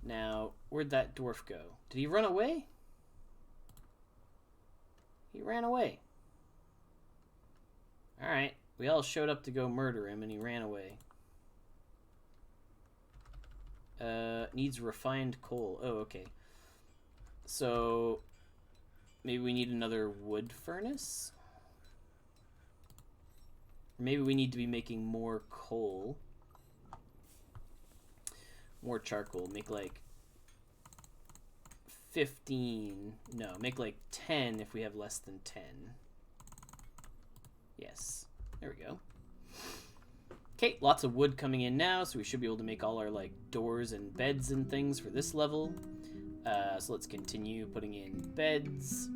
Now, where'd that dwarf go? Did he run away? He ran away. Alright, we all showed up to go murder him and he ran away. Needs refined coal. Oh, okay. So, maybe we need another wood furnace? Maybe we need to be making more coal. More charcoal. Make like 15. No, make like 10 if we have less than 10. Yes. There we go. Okay, lots of wood coming in now, so we should be able to make all our like doors and beds and things for this level. So let's continue putting in beds.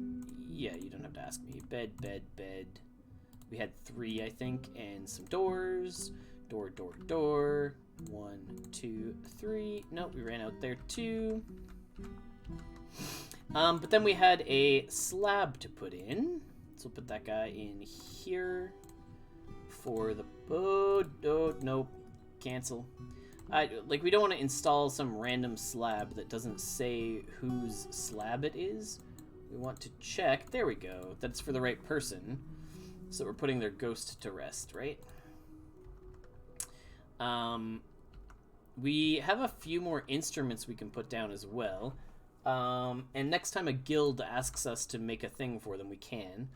Yeah, you don't have to ask me. Bed. We had 3, I think, and some doors. Door. 1, 2, 3. Nope, we ran out there too. But then we had a slab to put in. So we'll put that guy in here for the... Oh, nope. Cancel. We don't want to install some random slab that doesn't say whose slab it is. We want to check, there we go, that it's for the right person. So we're putting their ghost to rest, right? We have a few more instruments we can put down as well. And next time a guild asks us to make a thing for them, we can.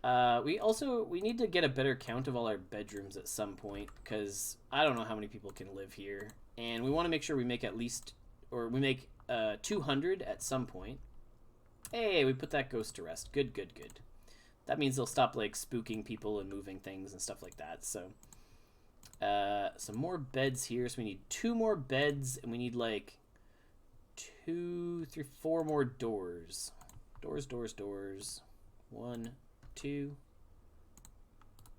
We need to get a better count of all our bedrooms at some point, because I don't know how many people can live here. And we want to make sure we make at least, or we make 200 at some point. Hey, we put that ghost to rest. Good. That means they'll stop, like, spooking people and moving things and stuff like that, so... some more beds here, so we need 2 more beds, and we need, like, 2, 3, 4 more doors. Doors. 1, 2.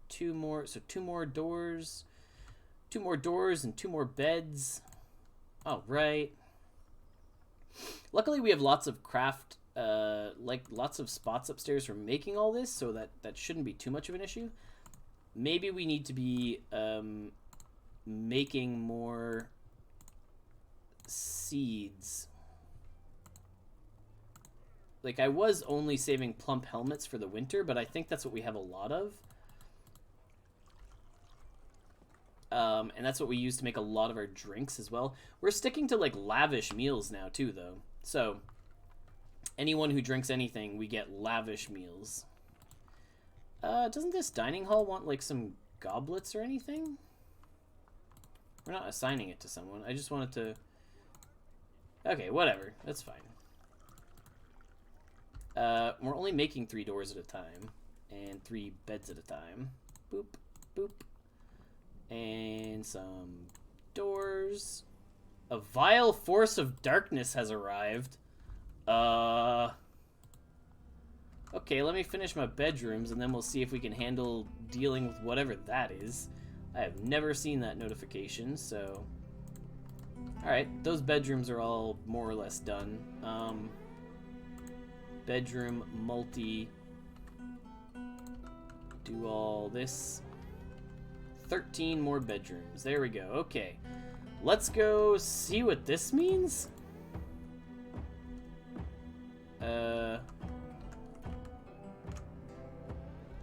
2 more, so 2 more doors. 2 more doors and 2 more beds. All right. Luckily, we have lots of craft, lots of spots upstairs for making all this, so that shouldn't be too much of an issue. Maybe we need to be making more seeds. Like, I was only saving plump helmets for the winter, but I think that's what we have a lot of. And that's what we use to make a lot of our drinks as well. We're sticking to, like, lavish meals now, too, though. So, anyone who drinks anything, we get lavish meals. Doesn't this dining hall want, like, some goblets or anything? We're not assigning it to someone. I just wanted to... Okay, whatever. That's fine. We're only making 3 doors at a time. And 3 beds at a time. Boop, boop. And some doors. A vile force of darkness has arrived. Okay, let me finish my bedrooms, and then we'll see if we can handle dealing with whatever that is. I have never seen that notification, so... Alright, those bedrooms are all more or less done. Bedroom, multi... Do all this. 13 more bedrooms. There we go. Okay. Let's go see what this means.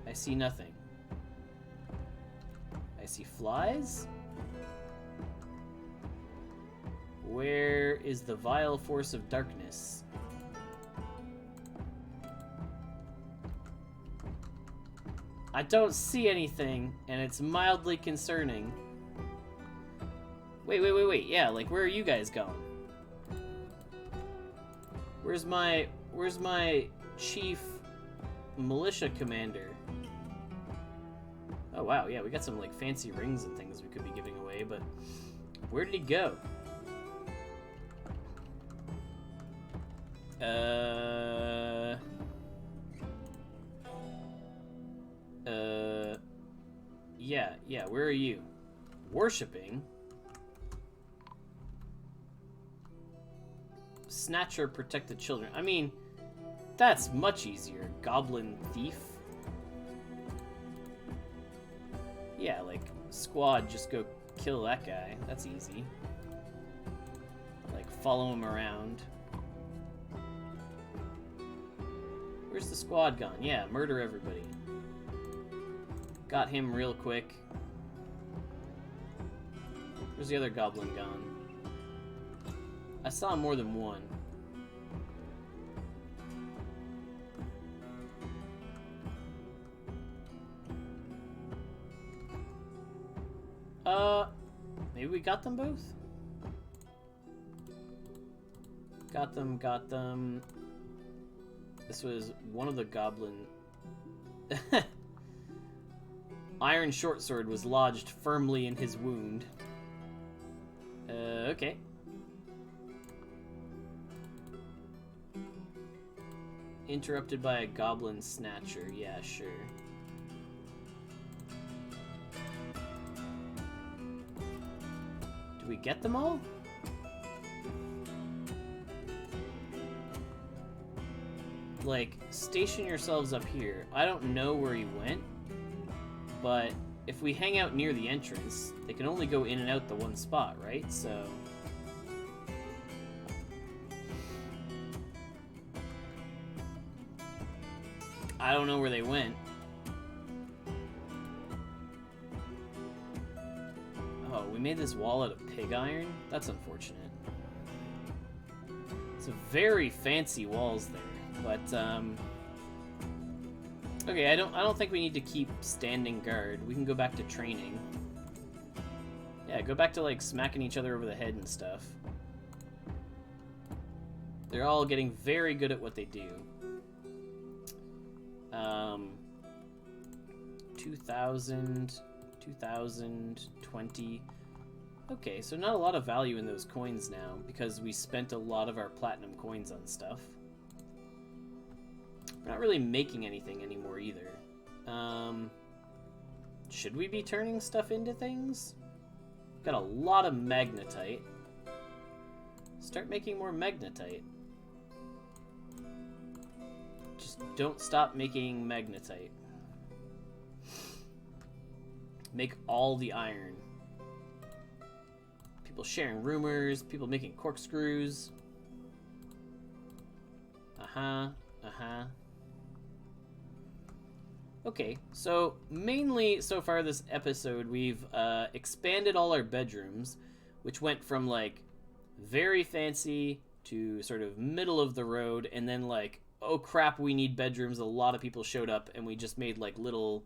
I see nothing. I see flies. Where is the vile force of darkness? I don't see anything, and it's mildly concerning. Wait. Yeah, like, where are you guys going? Where's my chief militia commander? Oh, wow, yeah, we got some, like, fancy rings and things we could be giving away, but where did he go? Yeah, where are you? Worshipping? Snatcher, protect the children. I mean, that's much easier. Goblin thief? Yeah, like, squad, just go kill that guy. That's easy. Like, follow him around. Where's the squad gone? Yeah, murder everybody. Got him real quick. Where's the other goblin gone? I saw more than one. Maybe we got them both? Got them. This was one of the goblin... Iron short sword was lodged firmly in his wound. Okay. Interrupted by a goblin snatcher. Yeah, sure. Do we get them all? Like, station yourselves up here. I don't know where he went, but if we hang out near the entrance, they can only go in and out the one spot, right? So... I don't know where they went. Oh, we made this wall out of pig iron? That's unfortunate. It's a very fancy walls there, but okay, I don't think we need to keep standing guard. We can go back to training. Yeah, go back to like smacking each other over the head and stuff. They're all getting very good at what they do. 2,000, 2,020. Okay, so not a lot of value in those coins now because we spent a lot of our platinum coins on stuff. We're not really making anything anymore either. Should we be turning stuff into things? Got a lot of magnetite. Start making more magnetite. Just don't stop making magnetite. Make all the iron. People sharing rumors, people making corkscrews. Okay, so mainly so far this episode we've expanded all our bedrooms, which went from like very fancy to sort of middle of the road, and then like, oh crap, we need bedrooms. A lot of people showed up, and we just made like little,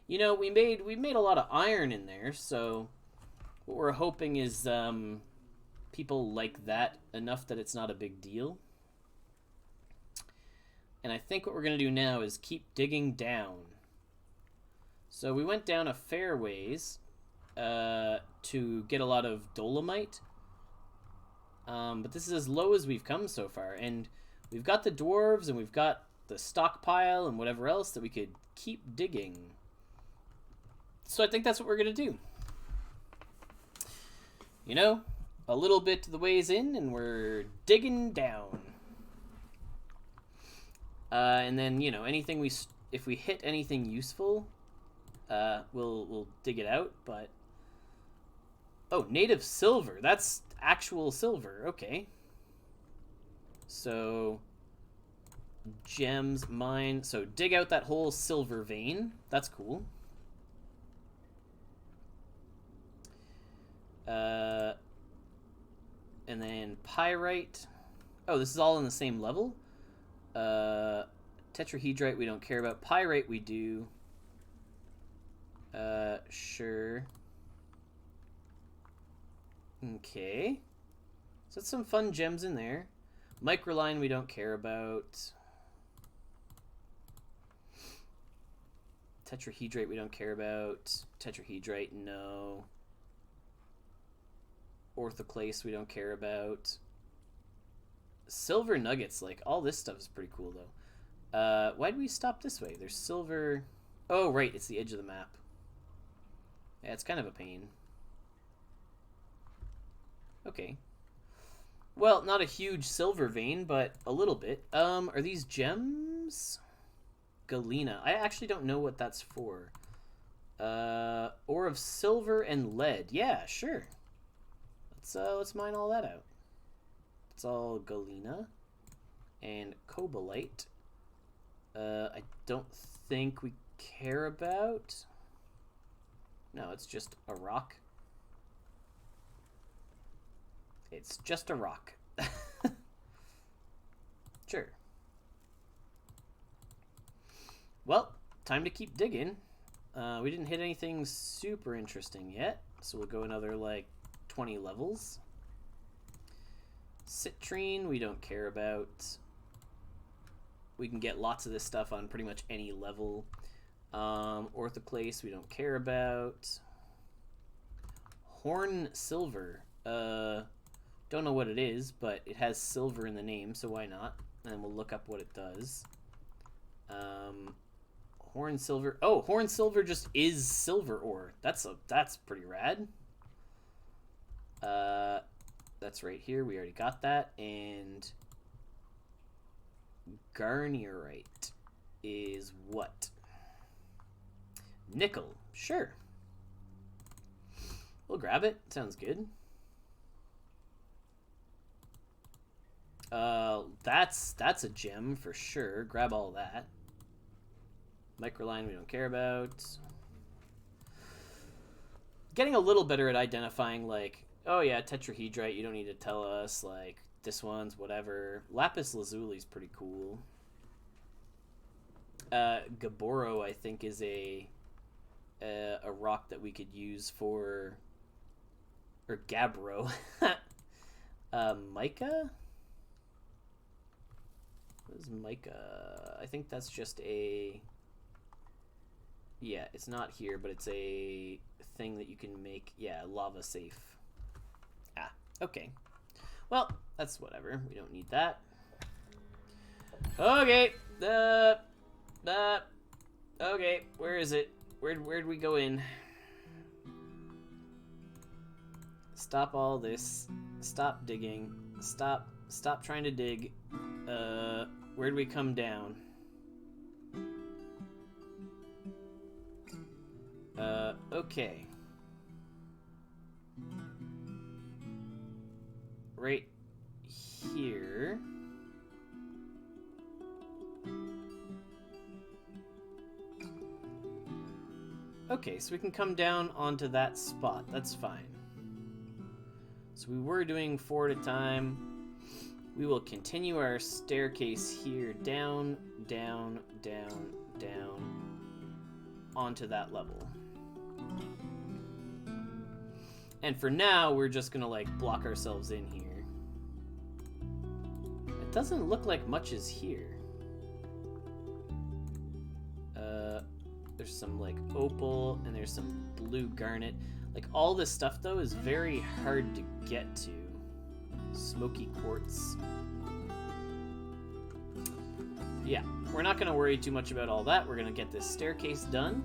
you know, we made a lot of iron in there. So what we're hoping is people like that enough that it's not a big deal. And I think what we're gonna do now is keep digging down. So we went down a fair ways to get a lot of dolomite. But this is as low as we've come so far, and we've got the dwarves, and we've got the stockpile, and whatever else that we could keep digging. So I think that's what we're going to do. You know, a little bit the ways in, and we're digging down. And then, you know, anything if we hit anything useful, we'll dig it out, but... Oh, native silver. That's actual silver. Okay. So, gems, mine. So, dig out that whole silver vein. That's cool. And then pyrite. Oh, this is all in the same level. Tetrahedrite we don't care about. Pyrite we do. Sure. Okay. So that's some fun gems in there. Microline we don't care about. Tetrahedrite we don't care about. Tetrahedrite, no. Orthoclase we don't care about. Silver nuggets, like, all this stuff is pretty cool, though. Why'd we stop this way? There's silver... Oh, right, it's the edge of the map. Yeah, it's kind of a pain. Okay. Well, not a huge silver vein, but a little bit. Are these gems? Galena. I actually don't know what that's for. Ore of silver and lead. Yeah, sure. Let's mine all that out. It's all galena and cobalite. I don't think we care about. No, it's just a rock. It's just a rock. Sure. Well, time to keep digging. We didn't hit anything super interesting yet, so we'll go another, like, 20 levels. Citrine, we don't care about. We can get lots of this stuff on pretty much any level. Orthoclase, we don't care about. Horn silver. Don't know what it is, but it has silver in the name, so why not? And we'll look up what it does. Horn silver. Oh, horn silver just is silver ore. That's pretty rad. That's right here. We already got that. And garnierite is what? Nickel. Sure. We'll grab it. Sounds good. That's a gem for sure. Grab all that. Microline we don't care about. Getting a little better at identifying, like, oh yeah, tetrahedrite, you don't need to tell us, like, this one's whatever. Lapis lazuli is pretty cool. Gaboro, I think, is a rock that we could use for, or gabbro. Mica? What is mica? I think that's just a... Yeah, it's not here, but it's a thing that you can make, yeah, lava safe. Ah, okay. Well, that's whatever. We don't need that. Okay. Okay, where is it? Where'd we go in? Stop all this. Stop digging. Stop trying to dig. Where'd we come down? Okay. Right here. Okay, so we can come down onto that spot. That's fine. So we were doing 4 at a time. We will continue our staircase here, down, down, down, down, onto that level. And for now, we're just gonna, like, block ourselves in here. It doesn't look like much is here. There's some, like, opal, and there's some blue garnet. Like, all this stuff, though, is very hard to get to. Smoky quartz. Yeah, we're not gonna worry too much about all that. We're gonna get this staircase done.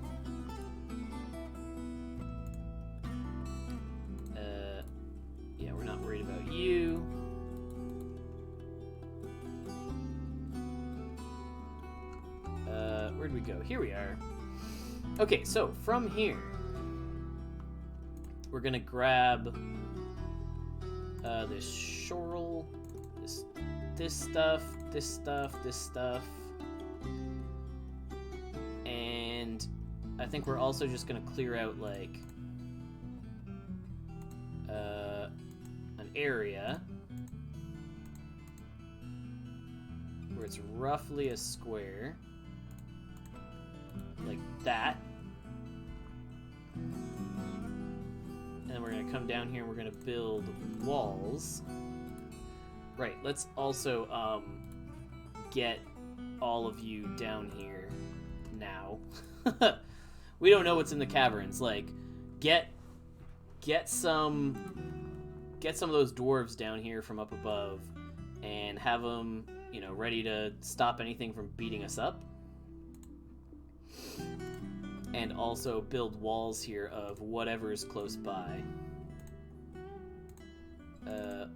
Yeah, we're not worried about you. Where'd we go? Here we are. Okay, so from here, we're gonna grab this shoral, this stuff, this stuff, this stuff, and I think we're also just gonna clear out, like, an area where it's roughly a square, like that. And then we're going to come down here and we're going to build walls. Right, let's also get all of you down here now. We don't know what's in the caverns. Like, get some of those dwarves down here from up above and have them, you know, ready to stop anything from beating us up. And also build walls here of whatever's close by.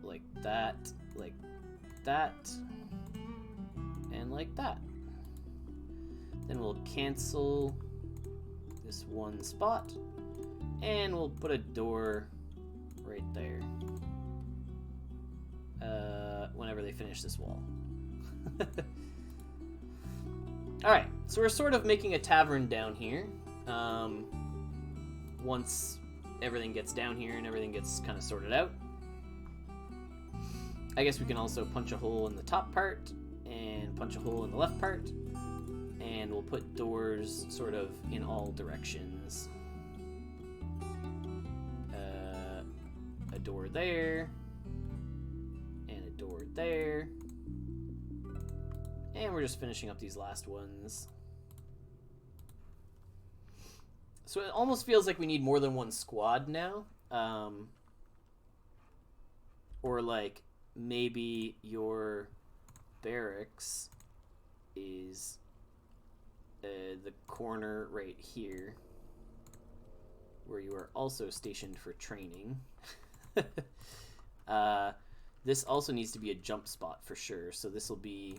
Like that, and like that. Then we'll cancel this one spot, and we'll put a door right there. Whenever they finish this wall. Alright, so we're sort of making a tavern down here. Once everything gets down here and everything gets kind of sorted out. I guess we can also punch a hole in the top part and punch a hole in the left part. And we'll put doors sort of in all directions. A door there. And a door there. And we're just finishing up these last ones. So it almost feels like we need more than one squad now. Or like maybe your barracks is the corner right here where you are also stationed for training. This also needs to be a jump spot for sure. So this will be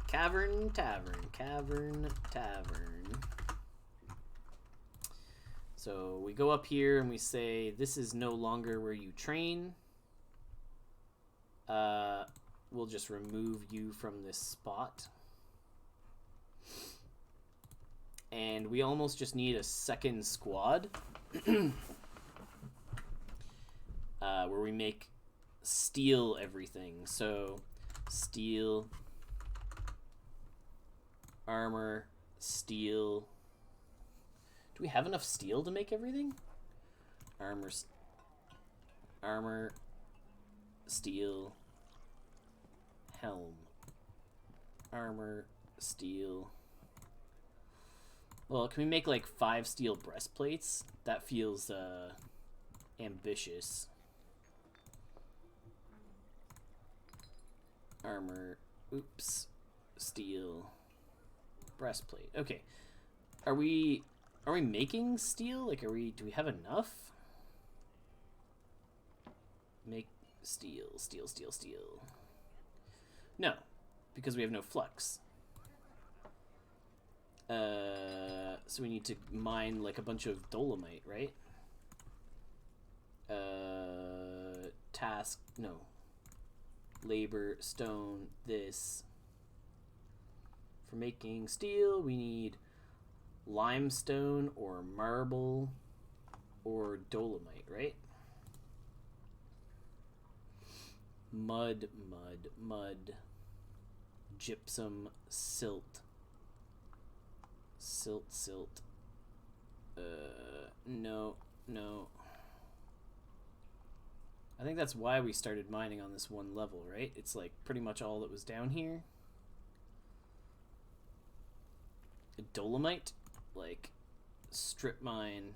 cavern, tavern. So we go up here and we say, this is no longer where you train. We'll just remove you from this spot. And we almost just need a second squad. Where we make steel everything. So steel, armor, steel. Do we have enough steel to make everything? Armor, steel, helm, armor, steel. Well, can we make like 5 steel breastplates? That feels ambitious. Armor, oops, steel, breastplate. Okay, are we making steel? Like, do we have enough? Make steel. No, because we have no flux. So we need to mine like a bunch of dolomite, right? Labor, stone, this. For making steel, we need limestone or marble or dolomite, right? Mud, gypsum, silt. No. I think that's why we started mining on this one level, right? It's like pretty much all that was down here. A dolomite, like strip mine.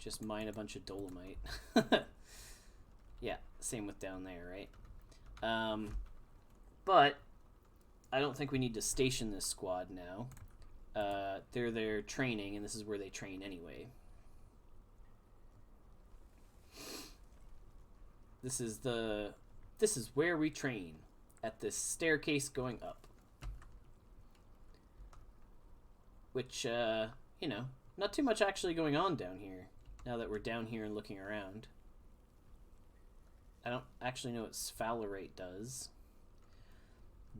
Just mine a bunch of dolomite. Yeah, same with down there, right? But I don't think we need to station this squad now. They're there training, and this is where they train anyway. This is where we train, at this staircase going up. Which, you know, not too much actually going on down here, now that we're down here and looking around. I don't actually know what sphalerite does.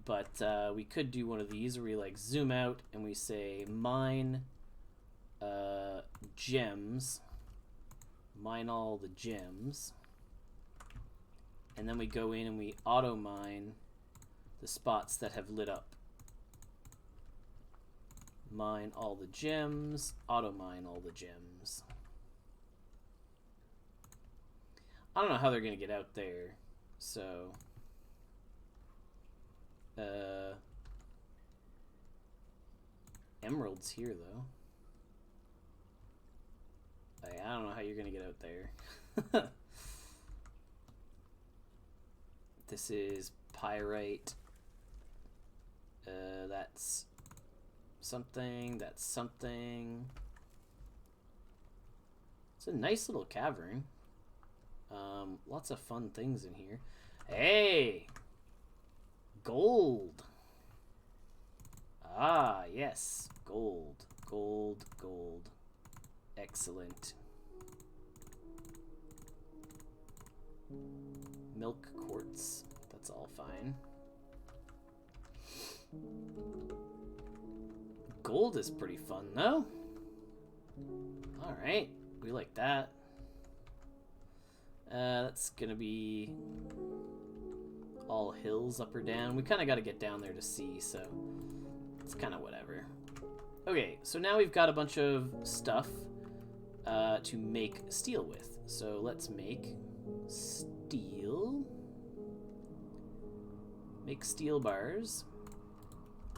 But we could do one of these where we like zoom out and we say mine gems. Mine all the gems. And then we go in and we auto mine the spots that have lit up. Mine all the gems. Auto mine all the gems. I don't know how they're gonna get out there, so emeralds here though. I don't know how you're gonna get out there. This is pyrite. That's something. That's something. It's a nice little cavern. Lots of fun things in here. Hey! Gold! Ah, yes. Gold. Gold, gold. Excellent. Milk quartz. That's all fine. Gold is pretty fun, though. Alright. We like that. That's gonna be all hills up or down. We kind of got to get down there to see, so it's kind of whatever. Okay, so now we've got a bunch of stuff to make steel with. So let's make steel. Make steel bars.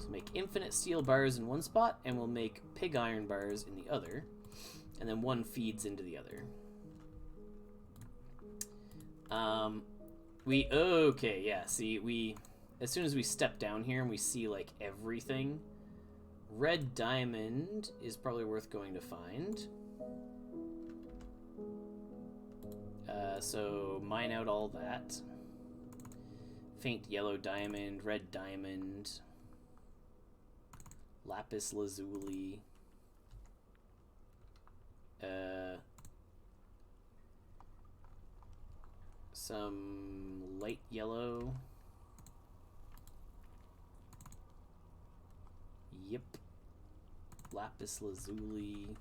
So make infinite steel bars in one spot, and we'll make pig iron bars in the other. And then one feeds into the other. Okay, yeah, see, as soon as we step down here and we see, like, everything, red diamond is probably worth going to find. So mine out all that. Faint yellow diamond, red diamond, lapis lazuli, some light yellow. Yep. Lapis lazuli.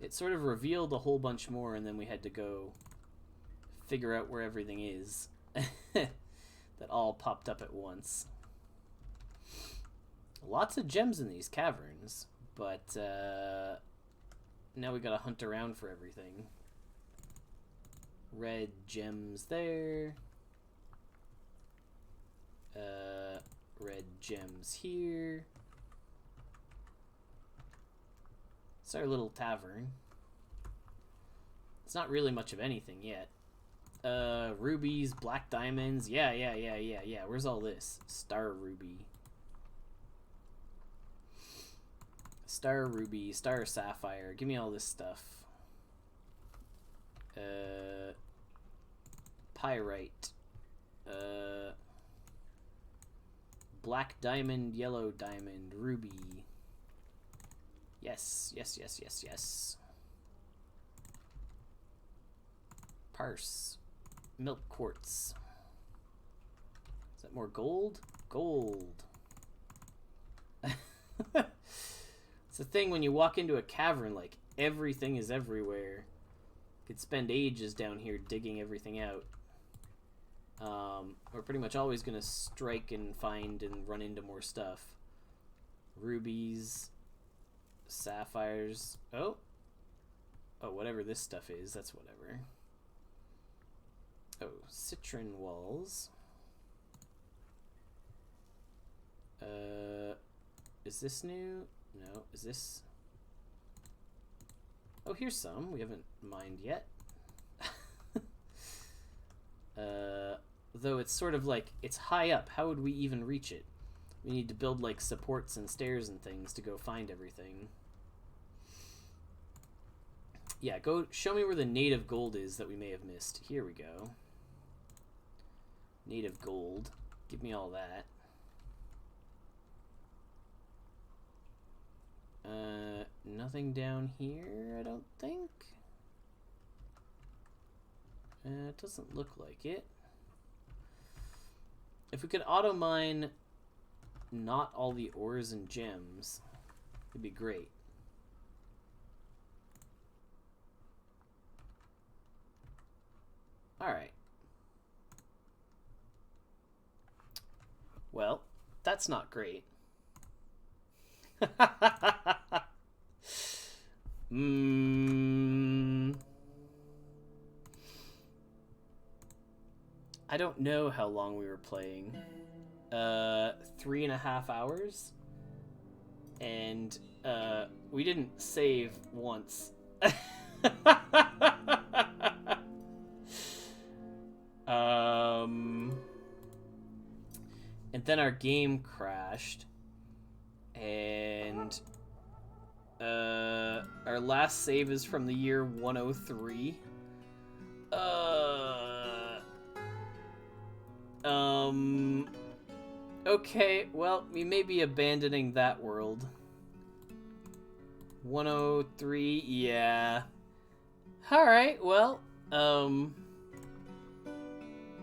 It sort of revealed a whole bunch more, and then we had to go figure out where everything is. That all popped up at once. Lots of gems in these caverns, but now we gotta hunt around for everything. Red gems there. Red gems here. It's our little tavern. It's not really much of anything yet. Rubies, black diamonds. Yeah. Where's all this? Star ruby. Star ruby, star sapphire. Give me all this stuff. Pyrite. Black diamond, yellow diamond, ruby. Yes. Parse. Milk quartz. Is that more gold? Gold. It's the thing when you walk into a cavern, like, everything is everywhere. You could spend ages down here digging everything out. We're pretty much always going to strike and find and run into more stuff. Rubies. Sapphires. Oh, whatever this stuff is, that's whatever. Oh, citron walls. Is this new? No, is this? Oh, here's some. We haven't mined yet. Though it's sort of like, it's high up. How would we even reach it? We need to build, like, supports and stairs and things to go find everything. Yeah, go show me where the native gold is that we may have missed. Here we go. Native gold. Give me all that. Nothing down here, I don't think. It doesn't look like it. If we could auto mine not all the ores and gems, it'd be great. Alright. Well, that's not great. I don't know how long we were playing. 3.5 hours. And we didn't save once. And then our game crashed. And our last save is from the year 103. Okay, well, we may be abandoning that world. 103, yeah. Alright, well,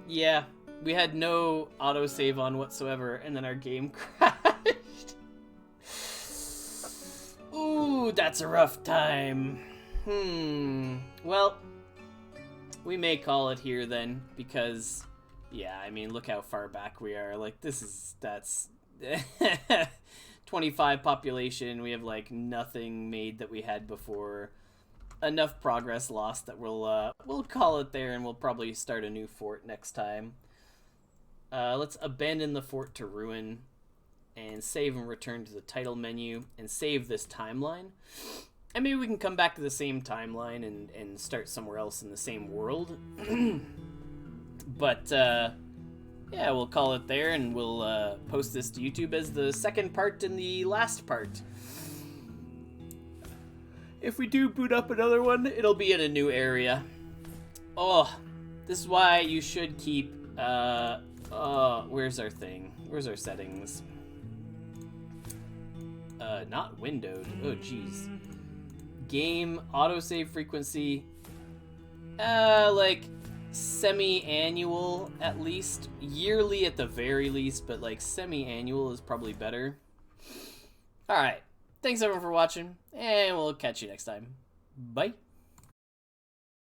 yeah, we had no autosave on whatsoever, and then our game crashed. Ooh, that's a rough time. Well, we may call it here then, because, yeah, I mean, look how far back we are. Like, that's 25 population. We have, like, nothing made that we had before. Enough progress lost that we'll call it there, and we'll probably start a new fort next time. Let's abandon the fort to ruin, and save and return to the title menu, and save this timeline. And maybe we can come back to the same timeline and start somewhere else in the same world. But, yeah, we'll call it there, and we'll post this to YouTube as the second part and the last part. If we do boot up another one, it'll be in a new area. Oh, this is why you should keep, where's our thing? Where's our settings? Not windowed. Oh, jeez. Game, autosave frequency, like, semi-annual at least. Yearly at the very least, but, like, semi-annual is probably better. Alright. Thanks everyone for watching, and we'll catch you next time. Bye.